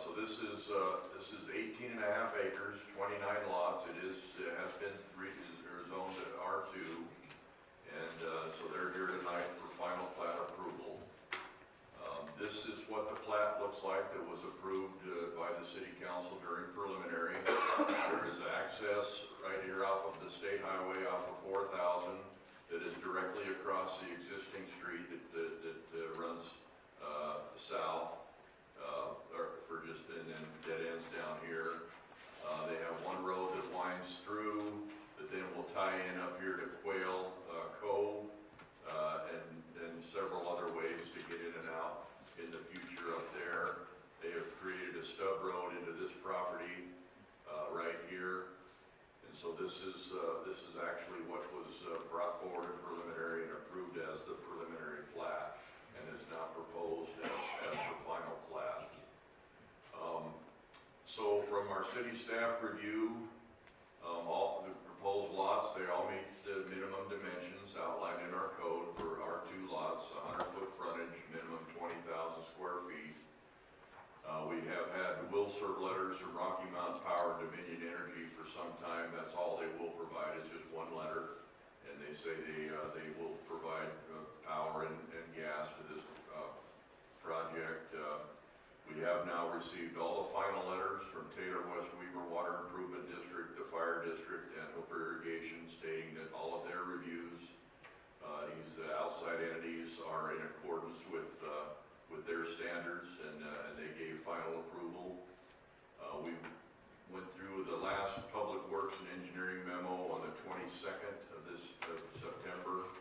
So this is 18 and a half acres, 29 lots. It is access right here off of the state highway off of 4,000 that is directly across the existing street that runs south, or for just, and then dead ends down here. They have one road that winds through that then will tie in up here to Quail Cove, and then several other ways to get in and out in the future up there. They have created a stub road into this property right here. And so this is actually what was brought forward in preliminary and approved as the preliminary plat, and is now proposed as the final plat. So from our city staff review, all the proposed lots, they all meet the minimum dimensions outlined in our code for our 2 lots, 100-foot frontage, minimum 20,000 square feet. We have had will serve letters from Rocky Mountain Power and Dominion Energy for some time. That's all they will provide is just one letter. And they say they will provide power and gas to this project. We have now received all the final letters from Taylor West Weaver Water Improvement District, the Fire District, and Hooper Irrigation stating that all of their reviews, these outside entities are in accordance with their standards, and they gave final approval. We went through the last Public Works and Engineering memo on the 22nd of September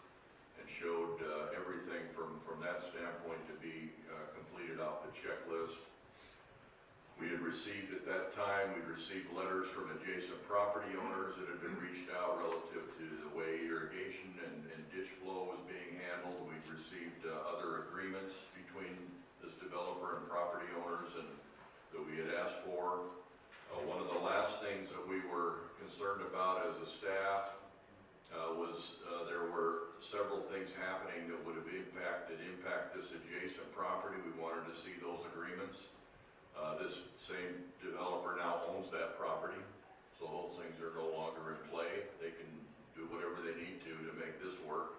and showed everything from that standpoint to be completed off the checklist. We had received at that time, we'd received letters from adjacent property owners that had been reached out relative to the way irrigation and ditch flow was being handled. We'd received other agreements between this developer and property owners and that we had asked for. One of the last things that we were concerned about as a staff was there were several things happening that would have impact this adjacent property. We wanted to see those agreements. This same developer now owns that property, so those things are no longer in play. They can do whatever they need to make this work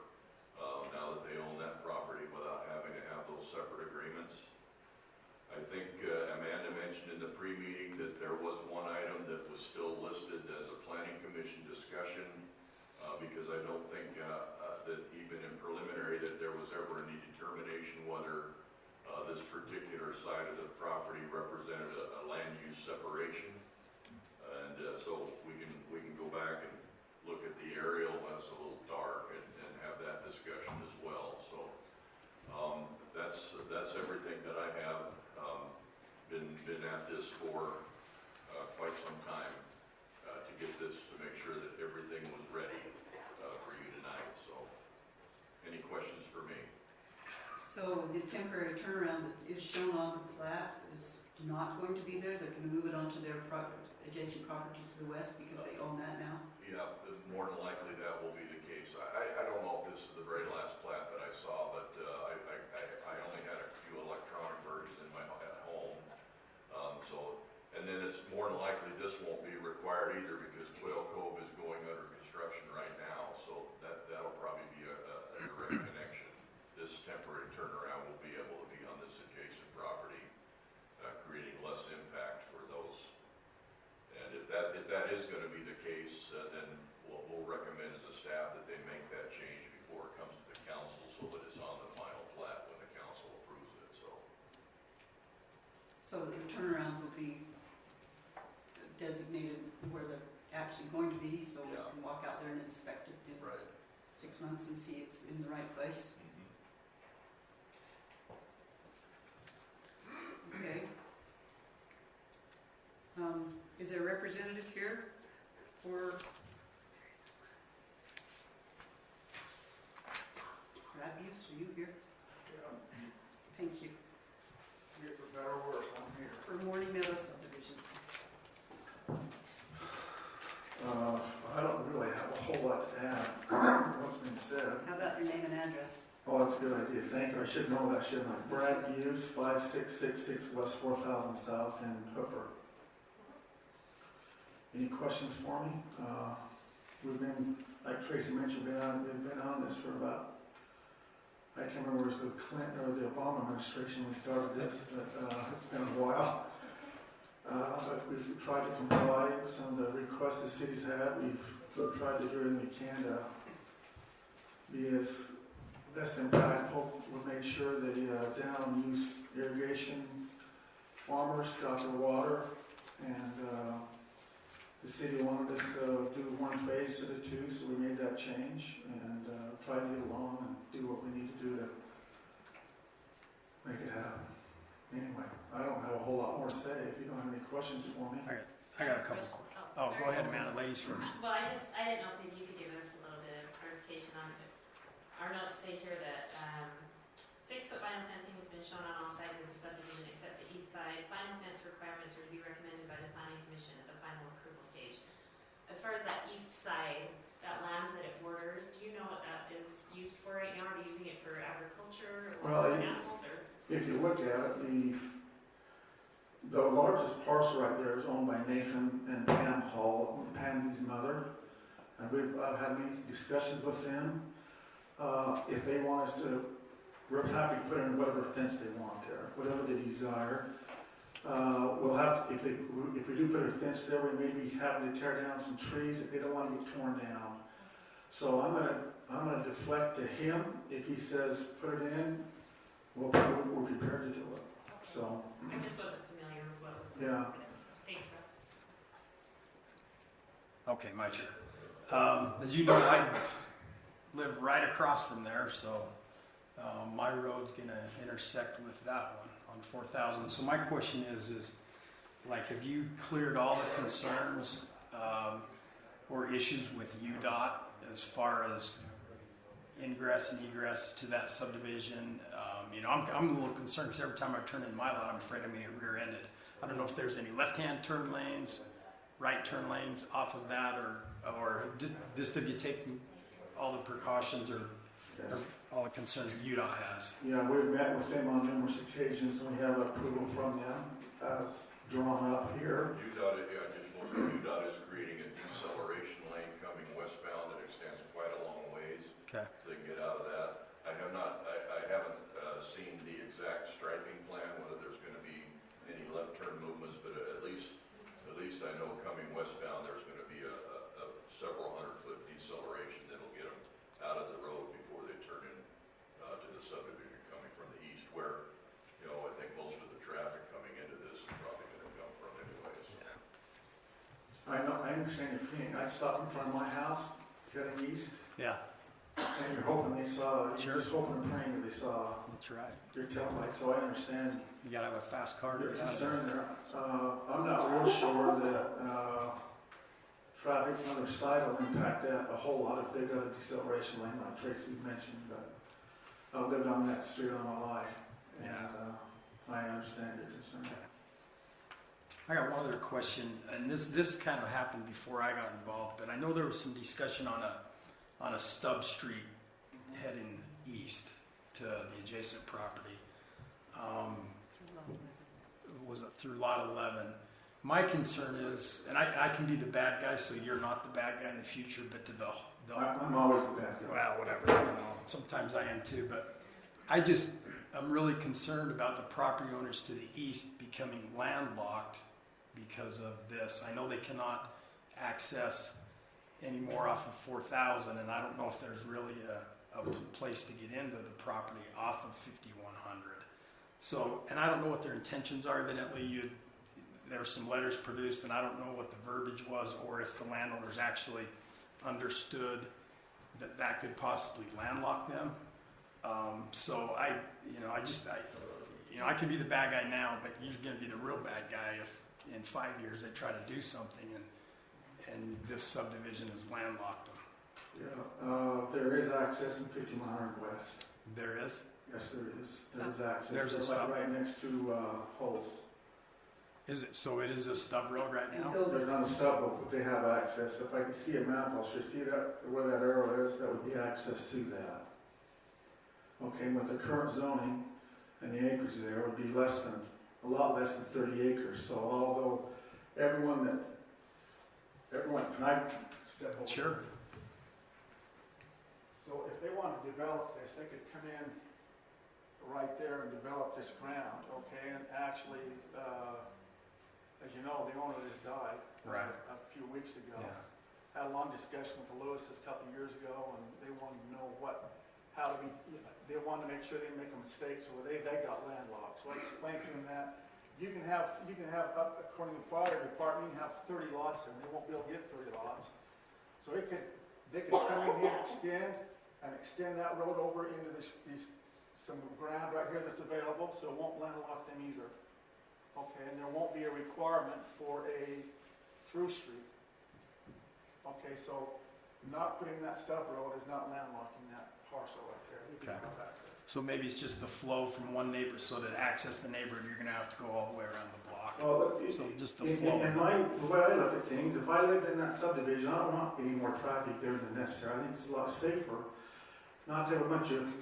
now that they own that property without having to have those separate agreements. I think Amanda mentioned in the pre-meeting that there was one item that was still listed as a planning commission discussion because I don't think that even in preliminary that there was ever any determination whether this particular side of the property represented a land use separation. And so we can go back and look at the aerial. That's a little dark and have that discussion as well. So that's everything that I have. Been at this for quite some time to get this, to make sure that everything was ready for you tonight. So any questions for me? So the temporary turnaround that is shown on the plat is not going to be there? They're going to move it onto their adjacent property to the west because they own that now? Yeah, more than likely that will be the case. I don't know if this is the very last plat that I saw, but I only had a few electronic versions at home. And then it's more than likely this won't be required either because Quail Cove is going under construction right now, so that'll probably be a direct connection. This temporary turnaround will be able to be on this adjacent property, creating less impact for those. And if that is going to be the case, then we'll recommend as a staff that they make that change before it comes to the council so that it's on the final plat when the council approves it. So the turnarounds will be designated where they're actually going to be, so we can walk out there and inspect it in 6 months and see it's in the right place. Okay. Is there a representative here for Abuse? Are you here? Thank you. Here for better or worse, I'm here. For Morning Meadow subdivision. I don't really have a whole lot to add. What's been said. How about your name and address? Oh, that's a good idea. Thank you. I should know that, shouldn't I? Brad Hughes, 5666 West 4000 South in Hooper. Any questions for me? We've been, like Tracy mentioned, we've been on this for about, I can't remember if it was the Clinton or the Obama administration we started this, but it's been a while. But we've tried to comply with some of the requests the city's had. We've tried to do everything we can to be as less impactful. We made sure the down use irrigation farmers got their water, and the city wanted us to do one phase instead of two, so we made that change and tried to get along and do what we need to do to make it happen. Anyway, I don't have a whole lot more to say. If you don't have any questions for me. I got a couple questions. Oh, go ahead, Amanda, ladies first. Well, I didn't know if maybe you could give us a little bit of clarification on it. Our notes say here that 6-foot vinyl fencing has been shown on all sides of the subdivision except the east side. Final fence requirements are to be recommended by the planning commission at the final approval stage. As far as that east side, that land that it borders, do you know what that is used for right now? Are they using it for agriculture or animals or? If you look at it, the largest parcel right there is owned by Nathan and Pam Hall, Pansy's mother. And I've had many discussions with them. If they want us to, we're happy to put in whatever fence they want there, whatever they desire. We'll have to, if we do put a fence there, we may be having to tear down some trees that they don't want to get torn down. So I'm gonna deflect to him. If he says put it in, we're prepared to do it. So. I just wasn't familiar with what was. Yeah. Thanks, sir. Okay, my turn. As you know, I live right across from there, so my road's gonna intersect with that one on 4,000. So my question is like, have you cleared all the concerns or issues with UDOT as far as ingress and egress to that subdivision? I'm a little concerned because every time I turn in my lot, I'm afraid I'm going to get rear-ended. I don't know if there's any left-hand turn lanes, right turn lanes off of that, or just have you taken all the precautions or all the concerns that UDOT has? Yeah, we've met with them on numerous occasions, and we have approval from them as drawn up here. UDOT is creating a deceleration lane coming westbound that extends quite a long ways. Okay. So they can get out of that. I haven't seen the exact striping plan, whether there's going to be any left turn movements, but at least I know coming westbound, there's going to be a several 100-foot deceleration that'll get them out of the road before they turn in to the subdivision coming from the east, where, I think most of the traffic coming into this is probably going to come from anyways. I know, I understand your feeling. I stopped in front of my house, heading east. Yeah. And you're hoping they saw, Sure. you're just hoping and praying that they saw. That's right. Your tail light, so I understand You gotta have a fast car to your get out of there. concern there. I'm not real sure that traffic on the other side will impact that a whole lot if they've got a deceleration lane like Tracy mentioned, but I've lived on that street all my life. And I understand your concern. Okay. I got one other question, and this kind of happened before I got involved, but I know there was some discussion on a stub street heading east to the adjacent property. Was it through lot 11? My concern is, and I can be the bad guy, so you're not the bad guy in the future, but to the I'm always the bad guy. well, whatever, I don't know. Sometimes I am too, but I'm really concerned about the property owners to the east becoming landlocked because of this. I know they cannot access any more off of 4,000, and I don't know if there's really a place to get into the property off of 5,100. So, and I don't know what their intentions are. Evidently, there were some letters produced, and I don't know what the verbiage was, or if the landowners actually understood that could possibly landlock them. So I could be the bad guy now, but you're going to be the real bad guy if in 5 years they try to do something and this subdivision has landlocked them. Yeah, there is access in 5100 West. There is? Yes, there is. There is access. There's a They're stub. right next to Hulse. Is it, so it is a stub road right now? They're not a stub, but they have access. If I can see a map, I'll sure see that, where that arrow is, that would be access to that. Okay, with the current zoning and the acreage there would be a lot less than 30 acres. So although everyone, can I step over? Sure. So if they want to develop this, they could come in right there and develop this ground, okay, and actually as you know, the owner just died. Right. A few weeks ago. Yeah. Had a long discussion with the Lewises a couple of years ago, and they wanted to know how to be, they wanted to make sure they didn't make a mistake, so they got landlocked. So I explained to them that you can have up, according to the fire department, you can have 30 lots and they won't be able to get 30 lots. So they could come in here and extend that road over into some ground right here that's available, so it won't landlock them either. Okay, and there won't be a requirement for a through street. Okay, so not putting that stub road is not landlocking that parcel right there. You can Okay. have access. So maybe it's just the flow from one neighbor, so to access the neighborhood, you're gonna have to go all the way around the block. Well, So just the flow. the way I look at things, if I lived in that subdivision, I don't want any more traffic there than necessary. I think it's a lot safer not to have a bunch of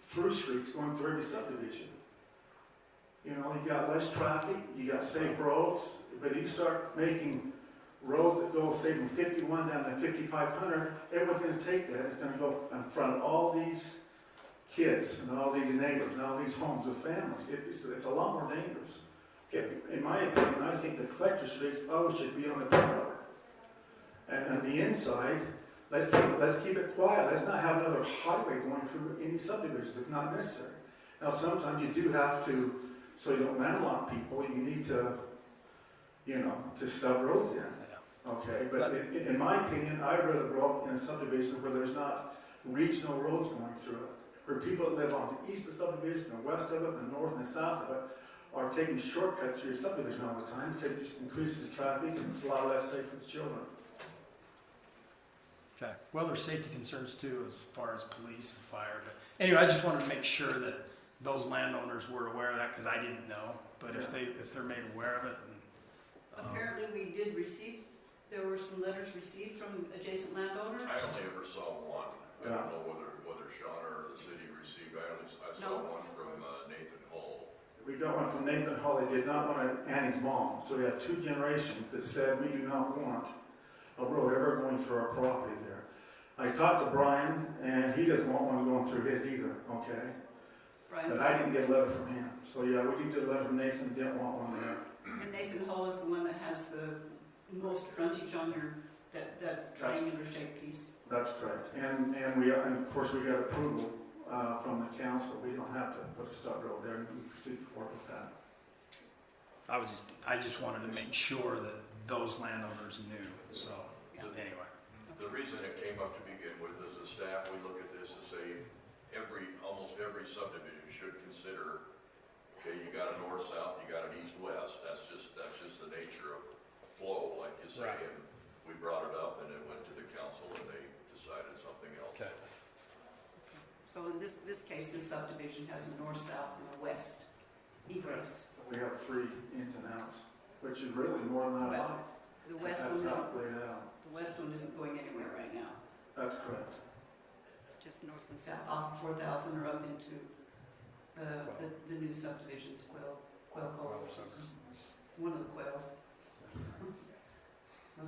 through streets going through every subdivision. You know, you got less traffic, you got safe roads, but you start making roads that go, say, from 51 down to 5,500, everyone's gonna take that, it's gonna go in front of all these kids and all these neighbors and all these homes with families. It's a lot more dangerous. In my opinion, I think the collector streets always should be on the corner. And on the inside, let's keep it quiet. Let's not have another highway going through any subdivisions if not necessary. Now, sometimes you do have to, so you don't landlock people, you need to, to stub roads in. Okay, but in my opinion, I'd rather grow up in a subdivision where there's not regional roads going through it, where people that live on the east of the subdivision, the west of it, the north and the south of it, are taking shortcuts through your subdivision all the time because it just increases the traffic and it's a lot less safe for the children. Okay. Well, there's safety concerns too, as far as police and fire. But anyway, I just wanted to make sure that those landowners were aware of that because I didn't know. But if they're made aware of it, Apparently, we did receive, there were some letters received from adjacent landowners. I only ever saw one. I don't know whether Sean or the city received. I saw one from Nathan Hall. We got one from Nathan Hall. They did not want Annie's mom. So we have two generations that said we do not want a road ever going through our property there. I talked to Brian, and he doesn't want one going through his either, okay? Brian's But I didn't get a letter from him. So yeah, we did get a letter from Nathan, didn't want one there. And Nathan Hall is the one that has the most frontage on your, that triangular shaped piece. That's correct. And of course we got approval from the council. We don't have to put a stub road there and we proceed forward with that. I just wanted to make sure that those landowners knew. So anyway. The reason it came up to begin with is the staff, we look at this and say almost every subdivision should consider, okay, you got a north-south, you got an east-west. That's just the nature of flow, like you say. Right. And we brought it up and it went to the council and they decided something else. Okay. So in this case, this subdivision has a north-south and a west egress. We have 3 ins and outs, which is really more than that. Well, the west That's one not isn't, laid out. the west one isn't going anywhere right now. That's correct. Just north and south, off of 4,000 or up into the new subdivisions, Quail Cove or something. One of the quails.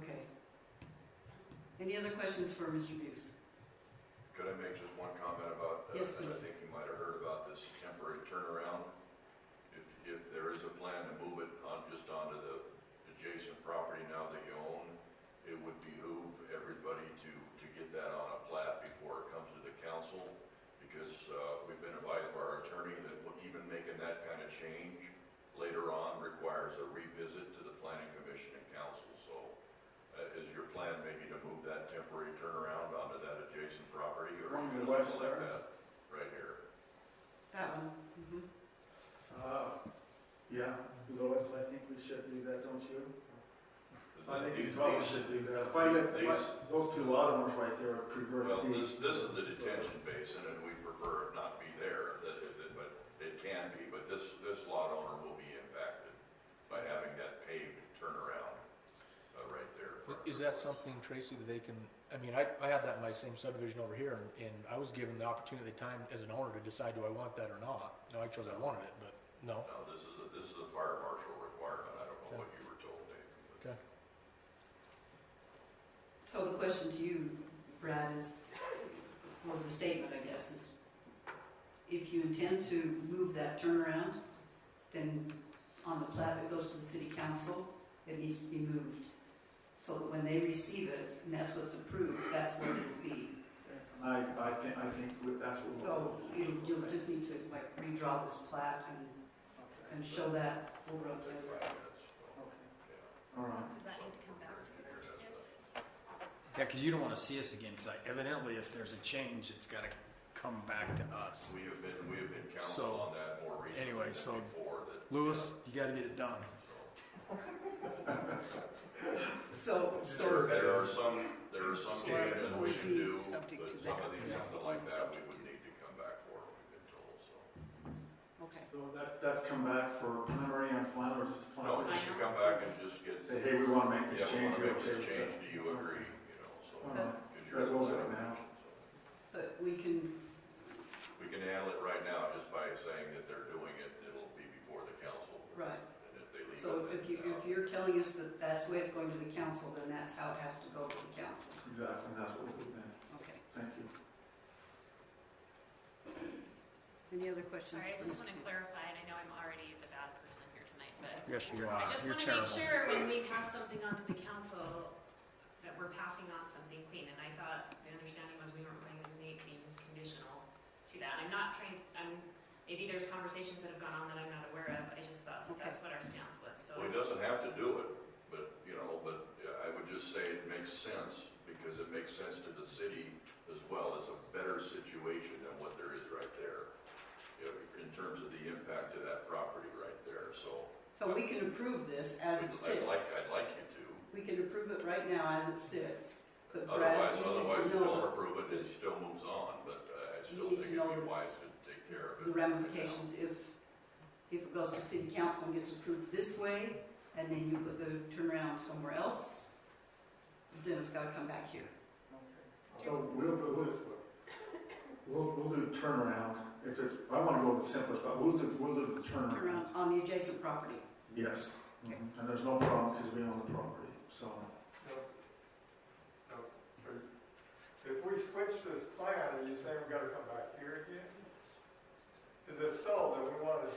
Okay. Any other questions for Mr. Buse? Could I make just one comment about, Yes, and I please. think you might have heard about this temporary turnaround. If there is a plan to move it just onto the adjacent property now that you own, it would behoove everybody to get that on a plat before it comes to the council, because we've been advised by our attorney that even making that kind of change later on requires a revisit to the planning commission and council. So is your plan maybe to move that temporary turnaround onto that adjacent property, or On the you west like there? that right here? That one. Mm-hmm. Yeah, Lois, I think we should do that, don't you? I think we These- probably these- should do that. these- Those 2 lot owners right there are pretty Well, good. this is the detention basin, and we prefer it not be there, but it can be. But this lot owner will be impacted by having that paved turnaround right there. Is that something, Tracy, that they can, I mean, I had that in my same subdivision over here, and I was given the opportunity at the time as an owner to decide, do I want that or not? No, I chose I wanted it, but no. No, this is a fire marshal requirement. I don't know what you were told, Dave. Okay. So the question to you, Brad, is, or the statement, I guess, is if you intend to move that turnaround, then on the plat that goes to the city council, it needs to be moved. So that when they receive it, and that's what's approved, that's what it'll be. I think that's what we'll. So you'll just need to like redraw this plat and show that over on the other. All right. Does that need to come back to us if? Yeah, because you don't want to see us again, because evidently if there's a change, it's got to come back to us. We have been counsel So, on that more recently anyway, than so, before. That, Lewis, you got to get it done. So there are some So changes it we would can be do, subject but to some that. of these, That's something the like only that, we subject would need to come back for, we've been told, so. Okay. So that's come back for preliminary and final, or just a No, final? just to come back and just get, Say, hey, we want to make this yeah, we change. wanna You're make okay this with change, that? do you agree, you know, so. All right. 'cause you're the We'll do it planning now. commission, so. But we can, We can handle it right now just by saying that they're doing it, it'll be before the council. right. And if they leave So it, if then, if you're telling us that that's the way it's going to the council, then that's how it has to go to the council. Exactly, and that's what we'll do then. Okay. Thank you. Any other questions? Sorry, I for just Mr. want to Pierce? clarify, and I know I'm already the bad person here tonight, but Yes, you are. I just You're want to make terrible. sure when we pass something on to the council, that we're passing on something clean, and I thought the understanding was we weren't going to make things conditional to that. I'm not trying, maybe there's conversations that have gone on that I'm not aware of, I just thought that that's what our stance was, so. Well, he doesn't have to do it, but, you know, I would just say it makes sense, because it makes sense to the city as well. It's a better situation than what there is right there, you know, in terms of the impact to that property right there, so. So we can approve this as it sits. I'd like you to. We can approve it right now as it sits. But Brad, Otherwise, you need otherwise to you know don't approve it, it still moves on, but I still need think to know it'd be the- wise to take care of it. the ramifications if it goes to city council and gets approved this way, and then you put the turnaround somewhere else, then it's gotta come back here. So we'll do turnaround, if it's, I want to go with the simplest, but we'll do the turnaround. Turnaround on the adjacent property. Yes, Okay. and there's no problem because we own the property, so. If we switch this plan, are you saying we gotta come back here again? Because if so, then we wanna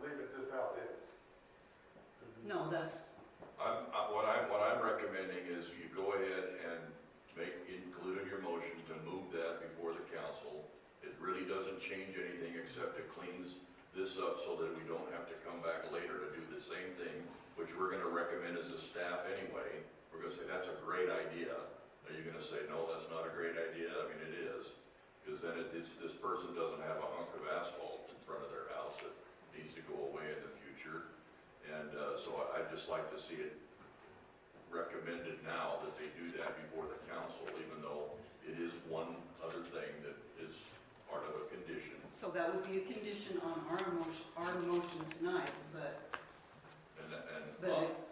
leave it just how it is. No, that's, What I'm recommending is you go ahead and include in your motion to move that before the council. It really doesn't change anything except it cleans this up so that we don't have to come back later to do the same thing, which we're gonna recommend as a staff anyway. We're gonna say, that's a great idea. Are you gonna say, no, that's not a great idea? I mean, it is, because then this person doesn't have a hunk of asphalt in front of their house that needs to go away in the future. And so I'd just like to see it recommended now that they do that before the council, even though it is one other thing that is part of a condition. so that would be a condition on our motion tonight, but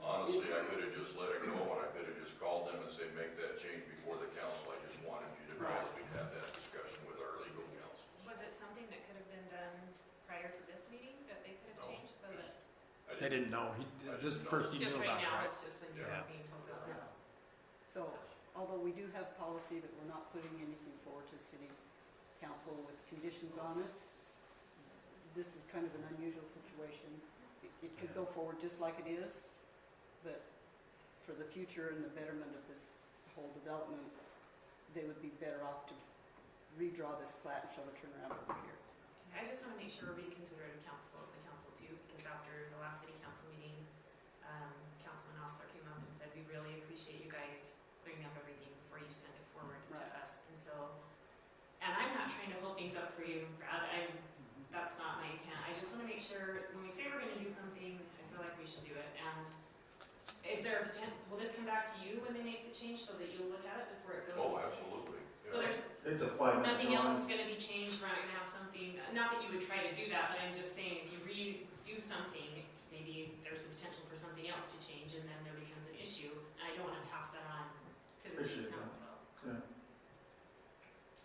Honestly, I could have just let it go, and I could have just called them and said, make that change before the council. I just wanted you to know we'd have that discussion with our legal counsel. Was it something that could have been done prior to this meeting, that they could have No. changed, so that? They didn't know. This is the first you Just knew right about it, now, right? it's just when you're Yeah. being told about it. So, although we do have policy that we're not putting anything forward to city council with conditions on it, this is kind of an unusual situation. It could go forward just like it is, but for the future and the betterment of this whole development, they would be better off to redraw this plat and show the turnaround over here. I just want to make sure we're being considerate of the council too, because after the last city council meeting, Councilman Osler came up and said, we really appreciate you guys clearing up everything before you send it forward to us. And so, and I'm not trying to hold things up for you, Brad, that's not my intent. I just want to make sure, when we say we're going to do something, I feel like we should do it. And is there a potential, will this come back to you when they make the change so that you'll look at it before it goes? Oh, absolutely. So there's It's a 5-minute nothing else is drive. going to be changed, we're not going to have something, not that you would try to do that, but I'm just saying, if you redo something, maybe there's the potential for something else to change, and then there becomes an issue, and I don't want to pass that on to the city Appreciate that. council. Yeah.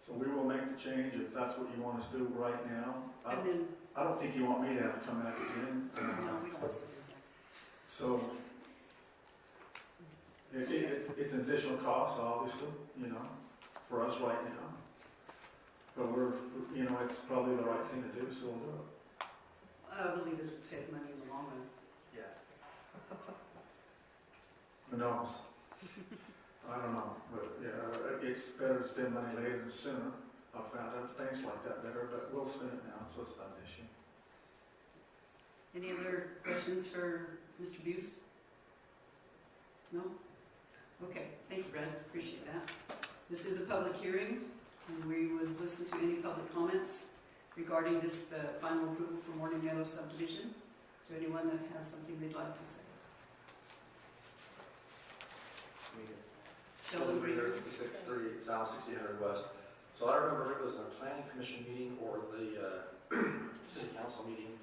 So we will make the change if that's what you want us to do right now. And then, I don't think you want me to have to come back again. no, we don't want to do that. So it's an additional cost, obviously, for us right now. But it's probably the right thing to do, so we'll do it. I believe it would save money in the long run. Yeah. Who knows? I don't know, but yeah, it's better to spend money later than sooner. I've found out things like that better, but we'll spend it now, so it's not an issue. Any other questions for Mr. Buse? No? Okay, thank you, Brad, appreciate that. This is a public hearing, and we would listen to any public comments regarding this final approval for Morning Meadow subdivision. Is there anyone that has something they'd like to say? Sheldon Greener. 5638 South 1600 West. So I remember if it was in a planning commission meeting or the city council meeting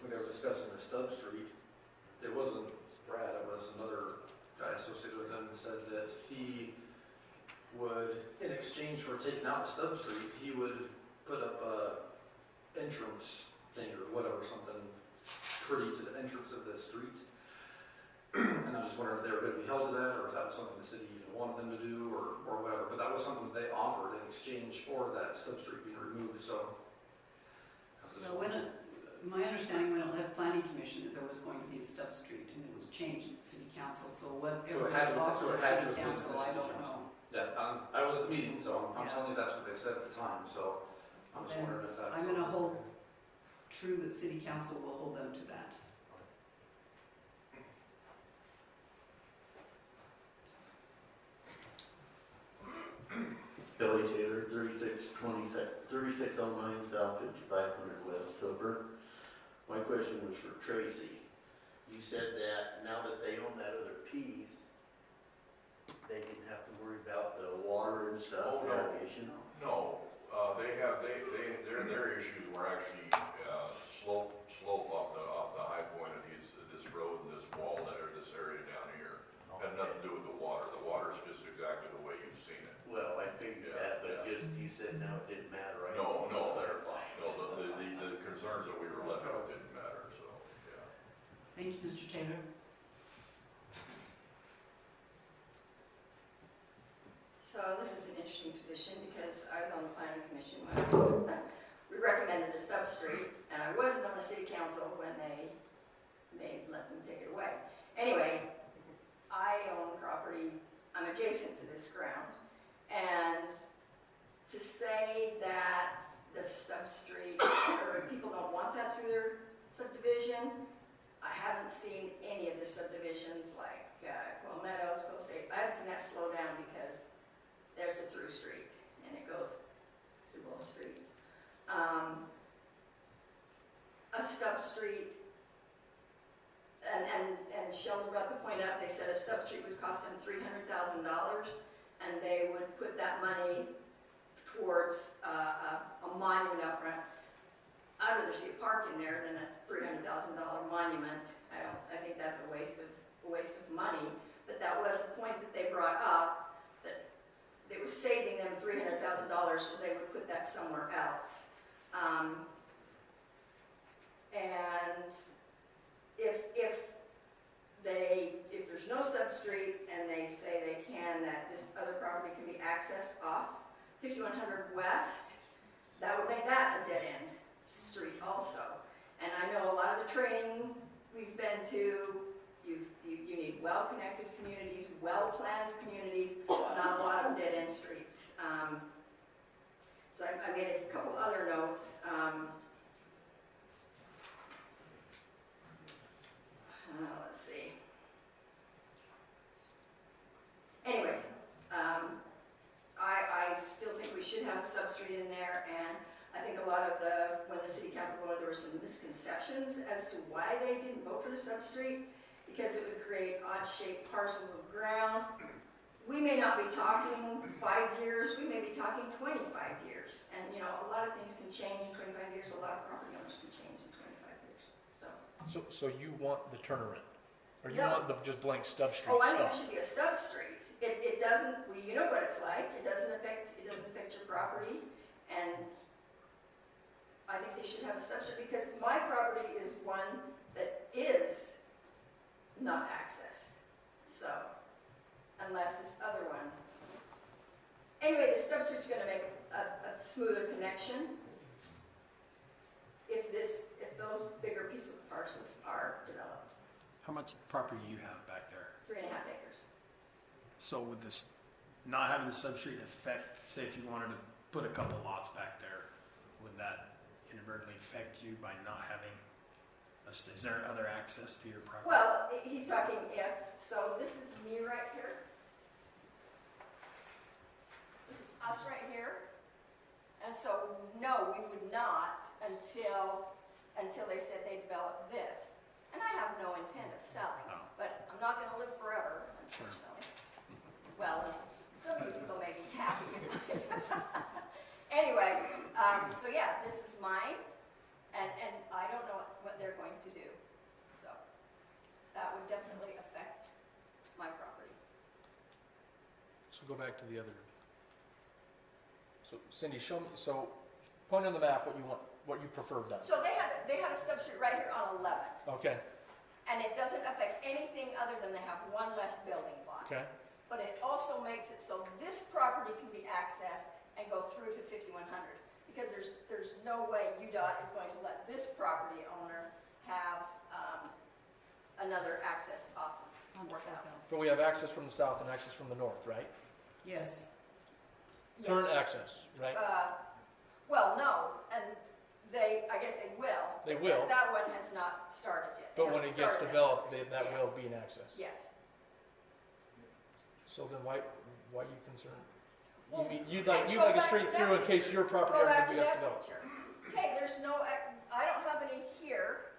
when they were discussing the Stubb Street. It wasn't Brad, it was another guy associated with him, said that he would, in exchange for taking out the Stubb Street, he would put up a entrance thing or whatever, something pretty to the entrance of the street. And I just wonder if they were going to be held to that, or if that was something the city even wanted them to do, or whatever. But that was something that they offered in exchange for that Stubb Street being removed. So, Well, my understanding when it left planning commission, that there was going to be a Stubb Street, and it was changed at the city council. So whatever was offered at city council, I don't know. yeah, I was at the meeting, so I'm Yeah. telling you that's what they said at the time. So I'm just Then wondering if that's. I'm going to hold true that city council will hold them to that. Kelly Taylor, 3609 South 5500 West Hooper. My question was for Tracy. You said that now that they own that other piece, they didn't have to worry about the water and stuff, Oh, no. irrigation? No, their issues were actually, slope off the high point of this road and this wall that are this area down here. Had nothing to do with the water. The water's just exactly the way you've seen it. Well, I figured that, but just, you said no, it didn't matter, right? No, no. Clarify. No, the concerns that we were left with didn't matter, so, yeah. Thank you, Mr. Taylor. So this is an interesting position because I was on the planning commission when we recommended the Stubb Street, and I wasn't on the city council when they let them take it away. Anyway, I own property, I'm adjacent to this ground, and to say that the Stubb Street, or people don't want that through their subdivision, I haven't seen any of the subdivisions like Quill Meadows, Quill State. I haven't seen that slow down because there's a through street, and it goes through both streets. A Stubb Street, and Sheldon brought the point up, they said a Stubb Street would cost them $300,000, and they would put that money towards a monument out front. I'd rather see a park in there than a $300,000 monument. I think that's a waste of money, but that was a point that they brought up, that it was saving them $300,000, so they would put that somewhere else. And if there's no Stubb Street and they say they can, that this other property can be accessed off 5100 West, that would make that a dead-end street also. And I know a lot of the training we've been to, you need well-connected communities, well-planned communities, not a lot of dead-end streets. So I made a couple other notes. Let's see. Anyway, I still think we should have a Stubb Street in there, and I think a lot of when the city council voted, there were some misconceptions as to why they didn't vote for the Stubb Street, because it would create odd-shaped parcels of ground. We may not be talking 5 years, we may be talking 25 years. And, you know, a lot of things can change in 25 years, a lot of property owners can change in 25 years, so. So you want the turnaround? Or you No. want the just blank Stubb Street Oh, I think it stuff? should be a Stubb Street. It doesn't, well, you know what it's like, it doesn't affect your property, and I think they should have a Stubb Street, because my property is one that is not accessed, so, unless this other one. Anyway, the Stubb Street's gonna make a smoother connection if those bigger pieces of parcels are developed. How much property do you have back there? 3.5 acres. So would this, not having the substreet affect, say if you wanted to put a couple lots back there, would that inadvertently affect you by not having, is there other access to your property? Well, he's talking if, so this is me right here. This is us right here. And so, no, we would not until they said they developed this. And I have no intent of selling, but I'm not gonna live forever, unfortunately. Well, some of you people may be happy. Anyway, so yeah, this is mine, and I don't know what they're going to do. So that would definitely affect my property. So go back to the other. So Cindy, show me, so point on the map what you want, what you prefer done. So they had a substrate right here on 11, Okay, and it doesn't affect anything other than they have one less building block. okay. But it also makes it so this property can be accessed and go through to 5100, because there's no way UDOT is going to let this property owner have another access off of 4,000. So we have access from the south and access from the north, right? Yes. Yes. Current access, right? Well, no, and I guess they will. They will. That one has not started yet. They But when haven't it gets started developed, that that section. will be an access. Yes. So then why are you concerned? Well, You'd go like a back to straight that through in case picture. your property Go ever back to gets that developed. picture. Okay, there's no, I don't have any here,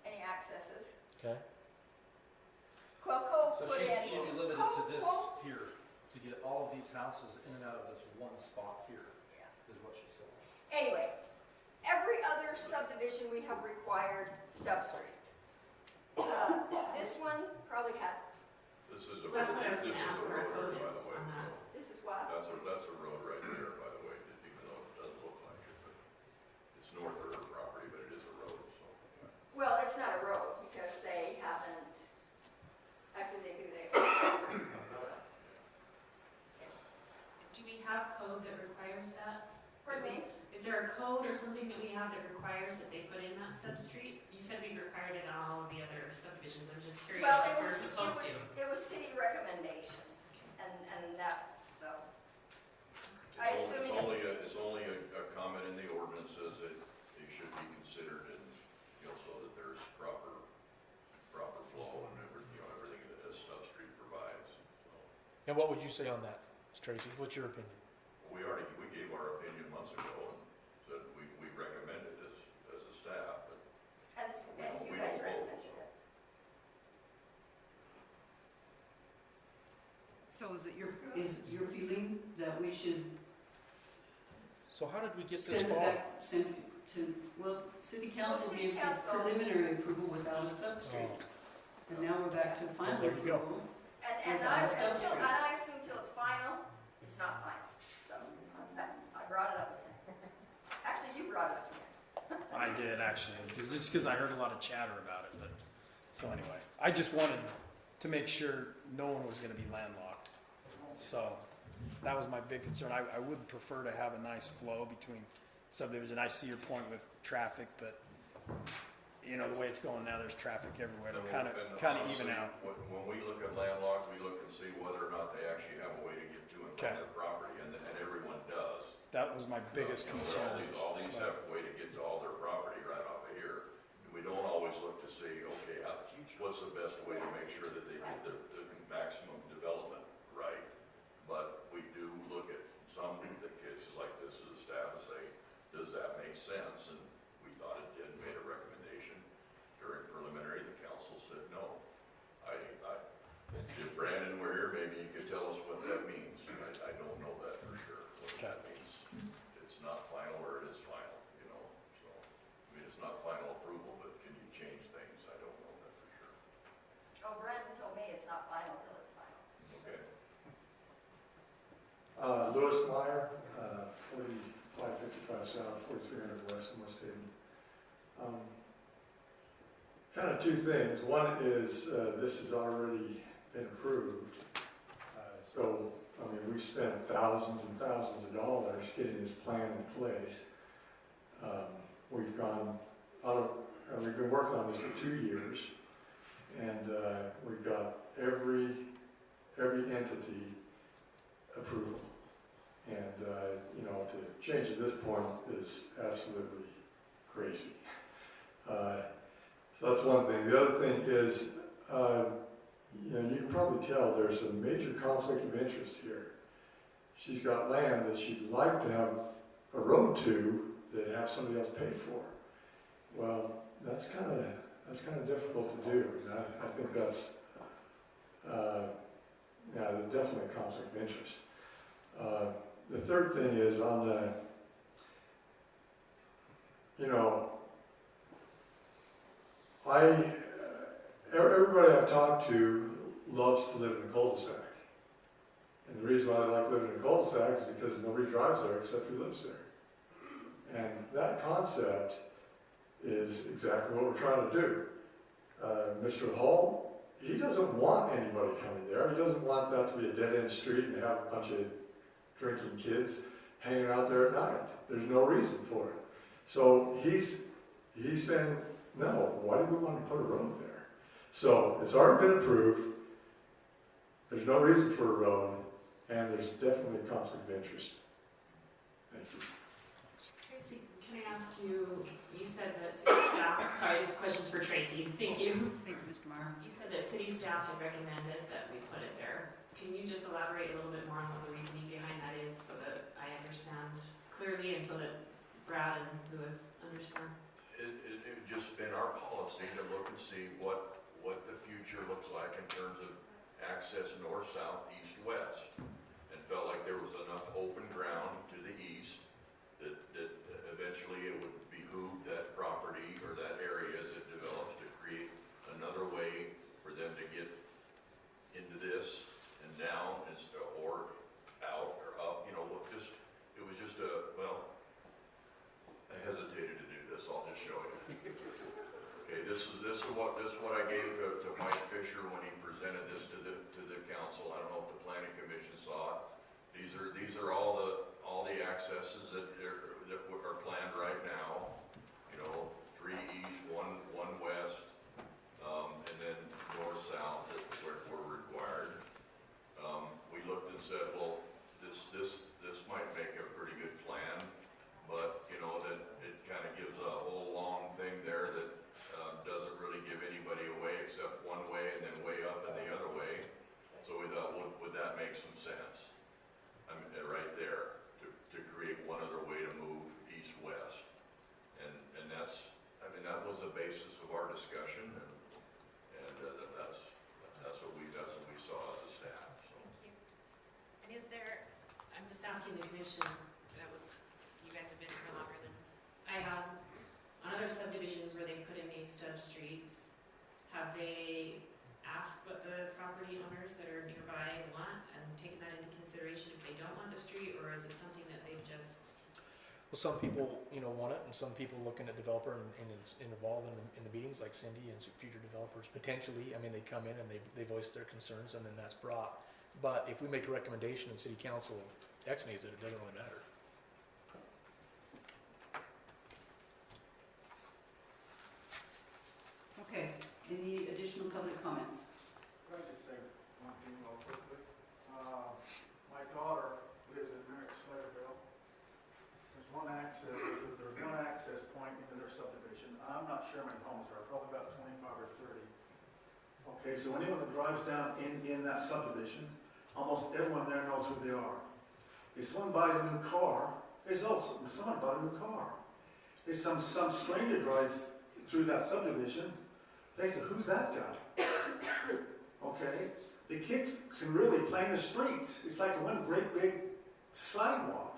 any accesses. Okay. Quilco So put in. she's limited to this Quil- here, to get all of these houses in and out of this one spot here, Yeah. is what she said. Anyway, every other subdivision we have required stub streets. This one probably had, This is a road, That's what I was this gonna is ask a where our road, code by is the way. on that. this is what? That's a road right there, by the way, even though it doesn't look like it, but it's north of her property, but it is a road, so, yeah. Well, it's not a road because they haven't, actually they do, they. Do we have code that requires that? Pardon me? Is there a code or something that we have that requires that they put in that stub street? You said we required it on all of the other subdivisions. I'm just curious Well, if we're supposed to. it was city recommendations and that, so. I assume It's only a comment in the ordinance says that it should be considered and, so that there's proper flow and everything that a stub street provides, so. And what would you say on that, Tracy? What's your opinion? We gave our opinion months ago and said we recommend it as a staff, but And you we guys don't vote, recommended so. it. So is it your feeling that we should So how did we get this send it far? back, city council City gave the council- preliminary approval without a substrate. Oh. And now we're back to final there you go. approval. And I assume till it's final, it's not final. So I brought it up again. Actually, you brought it up again. I did actually, just because I heard a lot of chatter about it, but, so anyway. I just wanted to make sure no one was gonna be landlocked. So, that was my big concern. I would prefer to have a nice flow between subdivision. I see your point with traffic, but, the way it's going now, there's traffic everywhere. It'll kind of even Honestly, out. When we look at landlocked, we look and see whether or not they actually have a way to get to and from their property, and everyone does. That was my biggest concern. All these have a way to get to all their property right off of here. We don't always look to see, okay, what's the best way to make sure that they get the maximum development right? But we do look at some cases like this as a staff and say, does that make sense? And we thought it did, made a recommendation. During preliminary, the council said no. If Brandon were here, maybe you could tell us what that means. I don't know that for sure, what that means. It's not final or it is final, so. It's not final approval, but can you change things? I don't know that for sure. Oh, Brandon told me it's not final till it's final. Okay. Louis Meyer, 4555 South, 4300 West in West Haven. Kind of two things. One is this has already been approved. So, we've spent thousands and thousands of dollars getting this plan in place. We've been working on this for 2 years, and we've got every every entity approval. And, you know, to change at this point is absolutely crazy. So that's one thing. The other thing is, you know, you can probably tell there's a major conflict of interest here. She's got land that she'd like to have a road to that have somebody else pay for. Well, that's kind of difficult to do. And I think that's yeah, definitely a conflict of interest. The third thing is on the, you know, everybody I've talked to loves to live in a cul-de-sac. And the reason why they like living in a cul-de-sac is because nobody drives there except who lives there. And that concept is exactly what we're trying to do. Mr. Hall, he doesn't want anybody coming there. He doesn't want that to be a dead-end street and have a bunch of drinking kids hanging out there at night. There's no reason for it. So he's saying, no, why do we want to put a road there? So it's already been approved. There's no reason for a road, and there's definitely a conflict of interest. Thank you. Tracy, can I ask you, you said that city staff, sorry, this question's for Tracy, thank you. Thank you, Mr. Meyer. You said that city staff had recommended that we put it there. Can you just elaborate a little bit more on what the reasoning behind that is so that I understand clearly and so that Brad and Louis understand? It just been our policy to look and see what the future looks like in terms of access north, south, east, west. And felt like there was enough open ground to the east that eventually it would behoove that property or that area as it develops to create another way for them to get into this and down or out or up, you know, it was just I hesitated to do this, I'll just show you. Okay, this is what I gave to Mike Fisher when he presented this to the council. I don't know if the planning commission saw it. These are all the accesses that are planned right now. You know, 3 east, 1 west, and then north, south that were required. We looked and said, well, this might make a pretty good plan, but you know that it kind of gives a whole long thing there that doesn't really give anybody away except one way and then way up and the other way. So we thought, would that make some sense? I mean, right there to create one other way to move east-west, and that's, I mean, that was the basis of our discussion, and that's what we saw as a staff. So. Thank you. And is there, I'm just asking the commission, you guys have been here longer than I have, on other subdivisions where they put in these stub streets, have they asked what the property owners that are nearby want and taken that into consideration if they don't want the street, or is it something that they've just? Well, some people, you know, want it, and some people looking at developer and involved in the meetings, like Cindy and future developers, potentially. I mean, they come in and they voice their concerns, and then that's brought. But if we make a recommendation and city council ex-nays it, it doesn't really matter. Okay, any additional public comments? Can I just say one thing real quickly? My daughter lives in Merrick, Sladeville. There's one access point into their subdivision. I'm not sure how many homes there are, probably about 25 or 30. Okay, so anyone that drives down in that subdivision, almost everyone there knows who they are. If someone buys a new car, someone bought a new car. If some stranger drives through that subdivision, they say, who's that guy? Okay? The kids can really play in the streets. It's like one great big sidewalk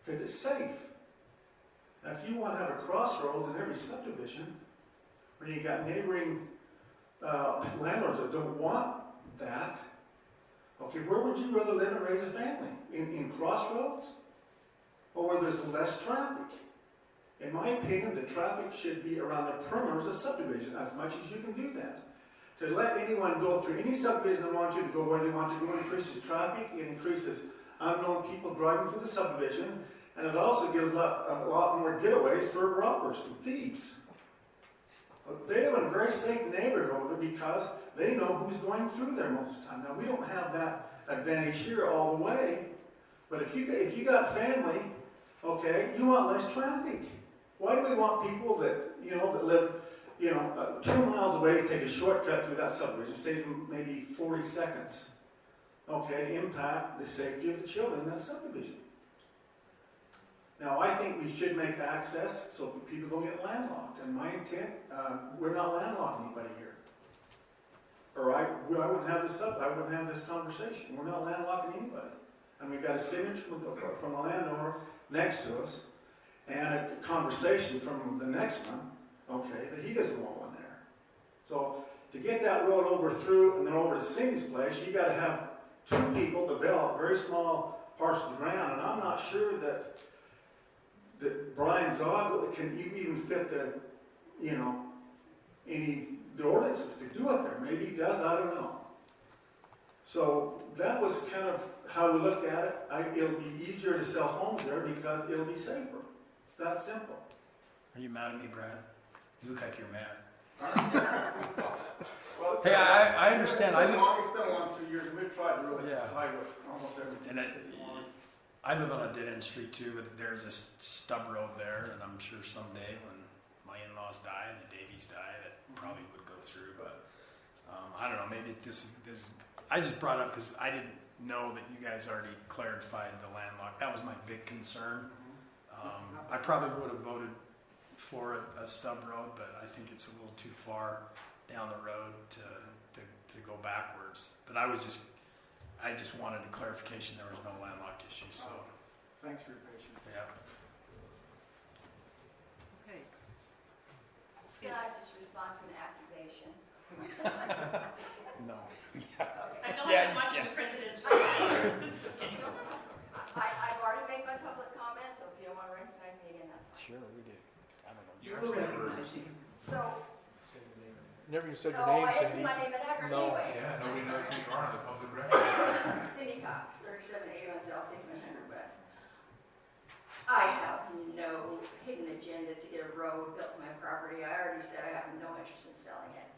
because it's safe. Now, if you want to have a crossroads in every subdivision, when you got neighboring landlords that don't want that, okay, where would you rather live and raise a family? In crossroads? Or where there's less traffic? In my opinion, the traffic should be around the perimeters of subdivision as much as you can do that. To let anyone go through any subdivision they want to go where they want to go increases traffic, it increases unknown people driving through the subdivision, and it also gives a lot more getaways for robbers and thieves. They live in a very safe neighborhood over there because they know who's going through there most of the time. Now, we don't have that advantage here all the way, but if you got family, okay, you want less traffic. Why do we want people that, that live, 2 miles away to take a shortcut through that subdivision? It saves them maybe 40 seconds, okay, to impact the safety of the children in that subdivision. Now, I think we should make access so people don't get landlocked. And my intent, we're not landlocking anybody here. Or I wouldn't have this I wouldn't have this conversation. We're not landlocking anybody. And we've got a signature from the landowner next to us, and a conversation from the next one, okay, that he doesn't want one there. So to get that road over through and then over to Cindy's place, you got to have 2 people develop very small parcels of ground, and I'm not sure that Brian Zog can even fit the ordinances to do it there. Maybe he does, I don't know. So that was kind of how we looked at it. It'll be easier to sell homes there because it'll be safer. It's that simple. Are you mad at me, Brad? You look like you're mad. Well, Hey, I understand. It's been a long 2 years, and we've tried to really comply with almost everything. And I live on a dead-end street too, but there's a stub road there, and I'm sure someday when my in-laws die and the Davies die, that probably would go through. But I don't know. Maybe this. I just brought it up because I didn't know that you guys already clarified the landlocked. That was my big concern. I probably would have voted for a stub road, but I think it's a little too far down the road to go backwards. But I just wanted a clarification there was no landlocked issue, so. Thanks for your patience. Yeah. Okay. Can I just respond to an accusation? No. I feel like I'm watching the presidential. Just kidding. I've already made my public comment, so if you don't want to recognize me again, that's fine. Sure, we did. I don't know. You We'll actually never, recognize you. So, Never even said your no, name, it's Cindy. my name and address No. anyway. yeah, nobody knows who you are on the public record. Cindy Cox, 3781 South Dickman, 100 West. I have no hidden agenda to get a road built to my property. I already said I have no interest in selling it.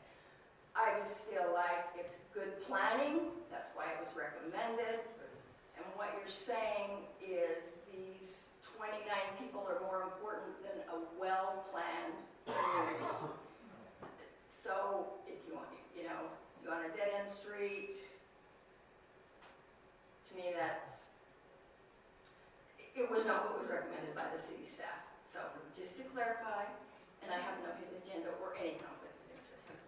I just feel like it's good planning. That's why it was recommended. And what you're saying is these 29 people are more important than a well-planned community. So if you want, you're on a dead-end street, to me it was not what was recommended by the city staff. So just to clarify, and I have no hidden agenda or any conflicts of interest.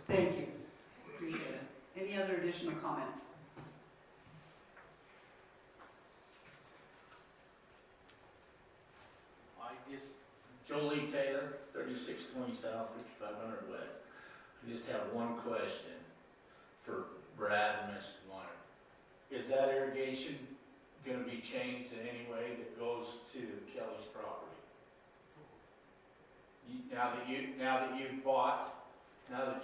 Thank you. Appreciate it. Any other additional comments? Jolie Taylor, 3620 South, 5500 West. I just have one question for Brad and Mr. Warner. Is that irrigation going to be changed in any way that goes to Kelly's property? Now that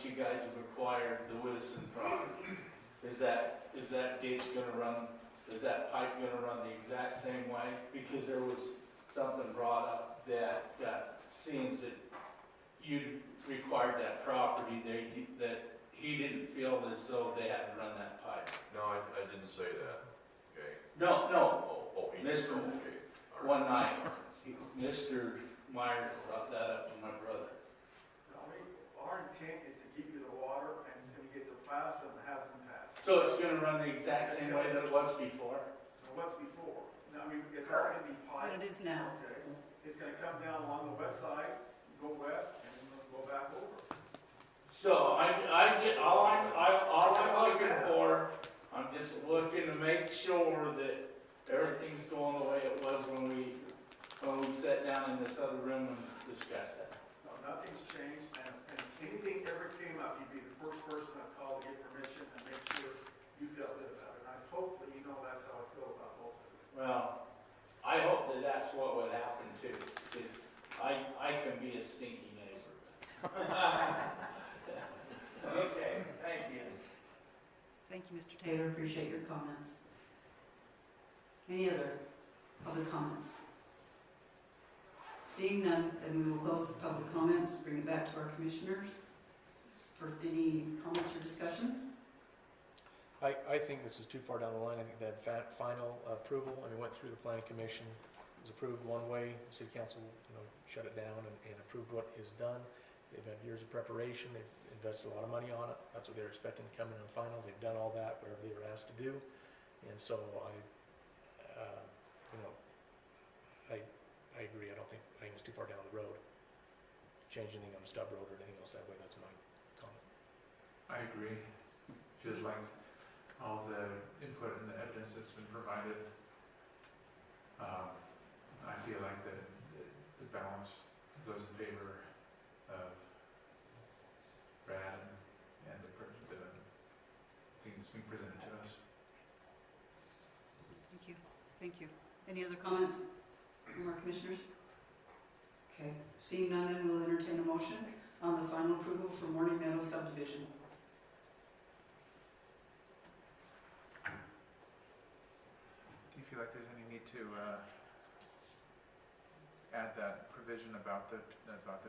you guys have acquired the Whittison property, is that ditch going to run? Is that pipe going to run the exact same way? Because there was something brought up that seems that you required that property, that he didn't feel as though they had to run that pipe. No, I didn't say that, okay? No, He Mr. didn't, okay. All right. One night, Mr. Meyer brought that up to my brother. Our intent is to get you the water, and it's going to get there faster than it has in the past. So it's going to run the exact same way that it was before? What's before? No, it's all going to be What piped. it is now. Okay. It's going to come down along the west side, go west, and then go back over. So all I'm looking for, I'm just looking to make sure that everything's going the way it was when we sat down in this other room and discussed that. No, nothing's changed, and if anything ever came up, you'd be the first person I'd call to get permission and make sure you felt good about it. And I hope that you know that's how I feel about both of you. Well, I hope that that's what would happen too, because I can be a stinky neighbor. Okay, thank you. Thank you, Mr. Taylor. Appreciate your comments. Any other public comments? Seeing none, then we will close the public comments, bring it back to our commissioners. For any comments or discussion? I think this is too far down the line. I think that final approval, I mean, went through the planning commission, was approved one way, the city council, shut it down and approved what is done. They've had years of preparation, they've invested a lot of money on it, that's what they're expecting to come in the final, they've done all that, whatever they were asked to do. And so I agree, I think it's too far down the road. Change anything on a stub road or anything else that way, that's my comment. I agree. Feels like all the input and the evidence that's been provided, I feel like the balance goes in favor of Brad and the thing that's being presented to us. Thank you. Thank you. Any other comments from our commissioners? Okay, seeing none, then we'll entertain a motion on the final approval for Morning Meadow subdivision. Do you feel like there's any need to add that provision about the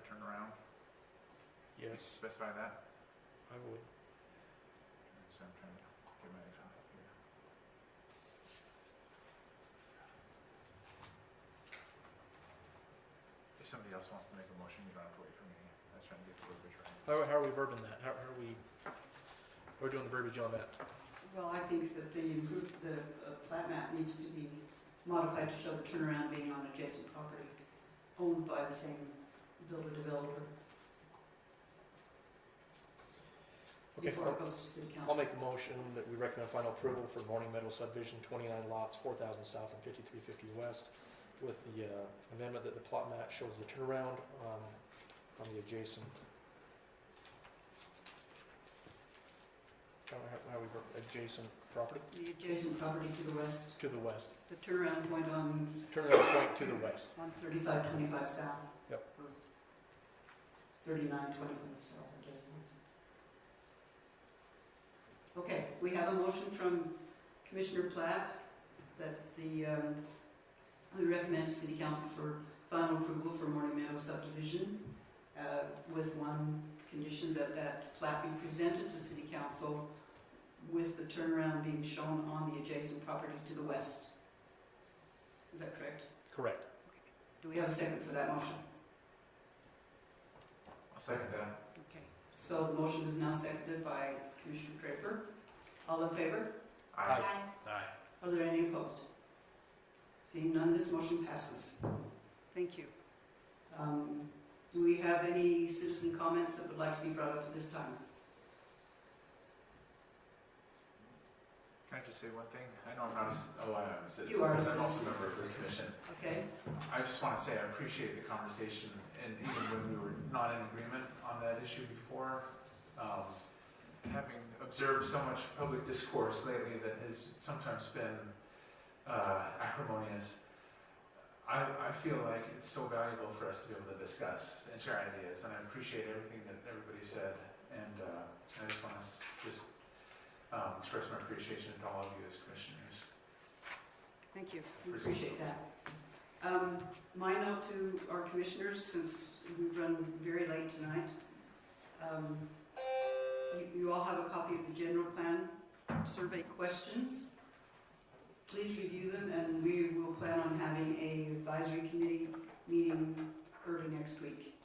turnaround? Yes, Specify that? I would. So I'm trying to get my example up here. If somebody else wants to make a motion, you don't have to wait for me. I was trying to get the verbiage right. How are we verbing that? How are we doing the verbiage on that? Well, I think that the plat map needs to be modified to show the turnaround being on adjacent property owned by the same builder-developer. Okay, Before it goes to city council. I'll make a motion that we recommend final approval for Morning Meadow subdivision, 29 lots, 4,000 south and 5350 west, with the amendment that the plot map shows the turnaround on the adjacent. Adjacent property? The adjacent property to the west. To the west. The turnaround point on. Turnaround point to the west. On 3525 south. Yep. Or 3925 south, I guess it is. Okay, we have a motion from Commissioner Platt that we recommend to City Council for final approval for Morning Meadow subdivision with one condition that plat be presented to City Council with the turnaround being shown on the adjacent property to the west. Is that correct? Correct. Do we have a second for that motion? I'll second that. Okay. So the motion is now seconded by Commissioner Draper. All in favor? Aye. Aye. Are there any opposed? Seeing none, this motion passes. Thank you. Do we have any citizen comments that would like to be brought up at this time? Can I just say one thing? I know I'm not I am a citizen, You are a but I'm also citizen. a member of the commission. Okay. I just want to say I appreciate the conversation, and even when we were not in agreement on that issue before, having observed so much public discourse lately that has sometimes been acrimonious, I feel like it's so valuable for us to be able to discuss and share ideas, and I appreciate everything that everybody said, and I just want to express my appreciation to all of you as commissioners. Thank you. We appreciate that. My note to our commissioners, since we've run very late tonight, you all have a copy of the general plan survey questions. Please review them, and we will plan on having an advisory committee meeting early next week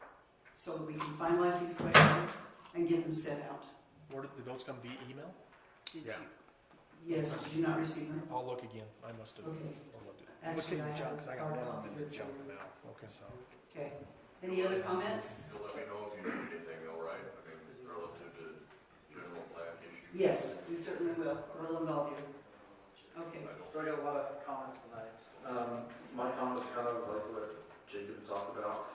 so that we can finalize these questions and get them sent out. Where did those come via email? Did Yes, did you not receive them? I'll look again. I must have. Okay. I'll look at it. Actually, Look in the I junk, have 'cause I got our one copy in the with junk you. now. Okay, so. Okay. Any other comments? You'll let me know if you need anything though, right? I mean, relative to general plan issues. Yes, we certainly will. We'll involve you. Okay. So I got a lot of comments tonight. My comments kind of like what Jacob talked about.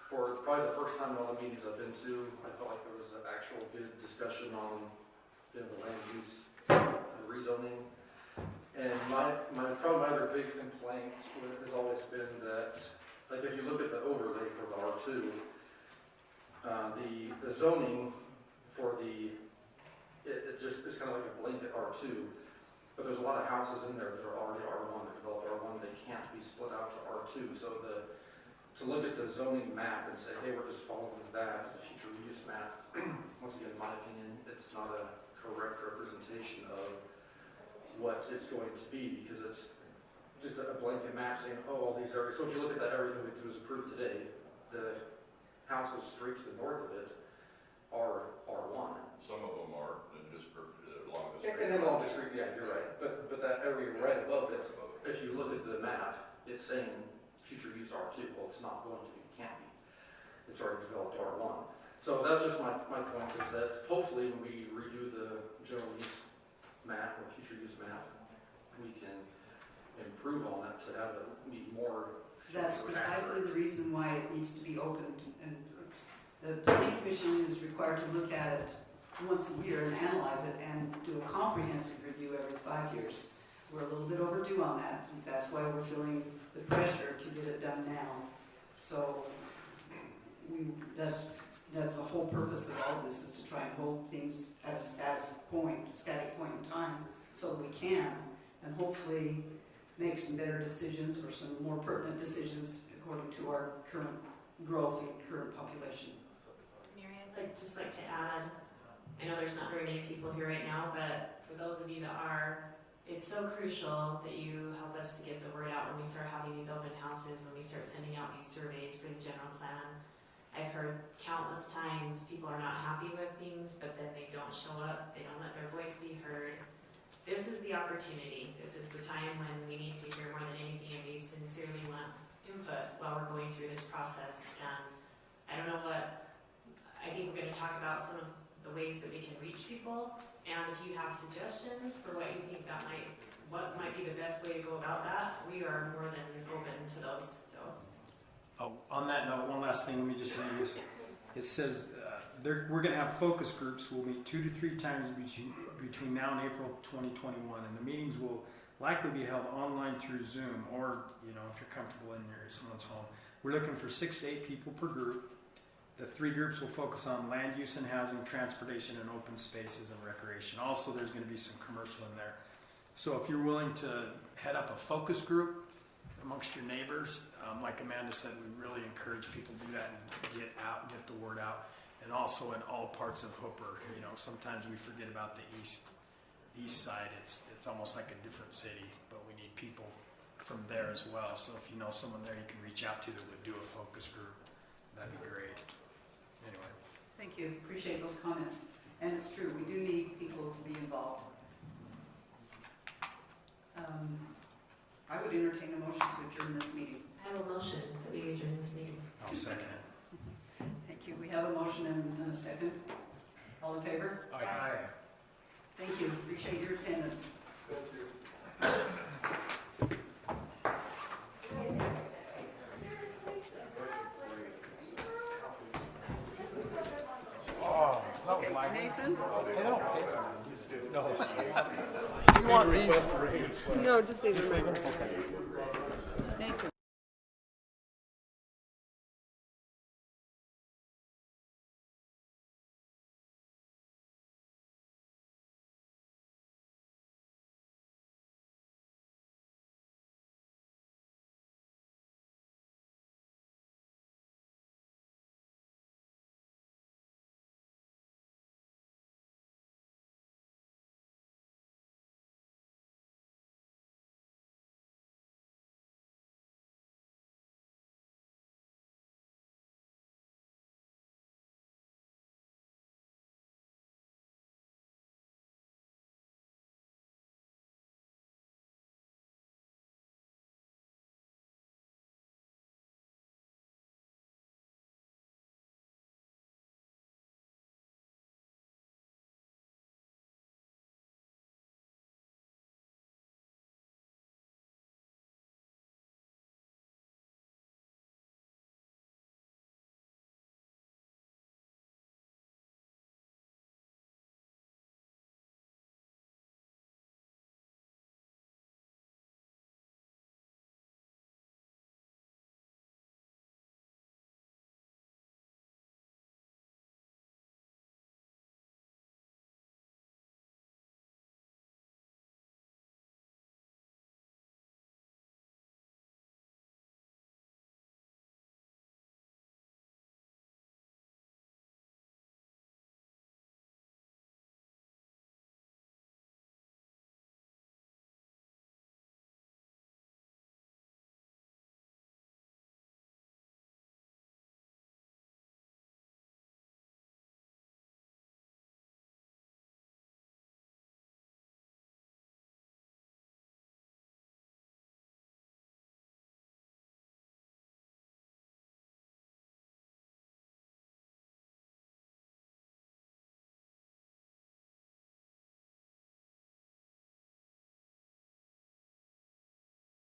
For probably the first time in all the meetings I've been to, I felt like there was an actual good discussion on the land use, the rezoning. And my other big complaint has always been that, like if you look at the overlay for the R2, the zoning for it just is kind of like a blanket R2. But there's a lot of houses in there that are already R1, they're developed R1, they can't be split out to R2. So to to look at the zoning map and say, hey, we're just following that as a future use map, once again, in my opinion, it's not a correct representation of what it's going to be, because it's just a blanket map saying, oh, all these areas. So if you look at that area that was approved today, the houses straight to the north of it are R1. Some of them are, and just along the street. And then along the street, yeah, you're right. But that area right above it, if you look at the map, it's saying future use R2. Well, it's not going to be, it can't be. It's already developed R1. So that's just my point, is that hopefully when we redo the general use map or future use map, we can improve on it to have it meet more. That's precisely the reason why it needs to be opened, and the planning commission is required to look at it once a year and analyze it and do a comprehensive review every 5 years. We're a little bit overdue on that. That's why we're feeling the pressure to get it done now. So that's the whole purpose of all of this, is to try and hold things at a static point in time, so that we can, and hopefully make some better decisions or some more pertinent decisions according to our current growth and current population. Mary, I'd just like to add, I know there's not very many people here right now, but for those of you that are, it's so crucial that you help us to get the word out when we start having these open houses, when we start sending out these surveys for the general plan. I've heard countless times people are not happy with things, but then they don't show up, they don't let their voice be heard. This is the opportunity. This is the time when we need to hear more than anything, and we sincerely want input while we're going through this process. And I don't know what, I think we're going to talk about some of the ways that we can reach people, and if you have suggestions for what you think what might be the best way to go about that, we are more than open to those. So. Oh, on that note, one last thing, let me just read this. It says we're going to have focus groups. We'll meet 2 to 3 times between now and April 2021, and the meetings will likely be held online through Zoom, or if you're comfortable in someone's home. We're looking for 6 to 8 people per group. The 3 groups will focus on land use and housing, transportation, and open spaces and recreation. Also, there's going to be some commercial in there. So if you're willing to head up a focus group amongst your neighbors, like Amanda said, we really encourage people to do that and get the word out. And also in all parts of Hooper, sometimes we forget about the east side. It's almost like a different city, but we need people from there as well. So if you know someone there you can reach out to that would do a focus group, that'd be great. Anyway. Thank you. Appreciate those comments. And it's true, we do need people to be involved. I would entertain a motion to adjourn this meeting. I have a motion that we adjourn this meeting. I'll second it. Thank you. We have a motion and a second. All in favor? Aye. Thank you. Appreciate your attendance. Thank you. Okay, Nathan? They don't pay No. You want these? No, just leave them. Nathan?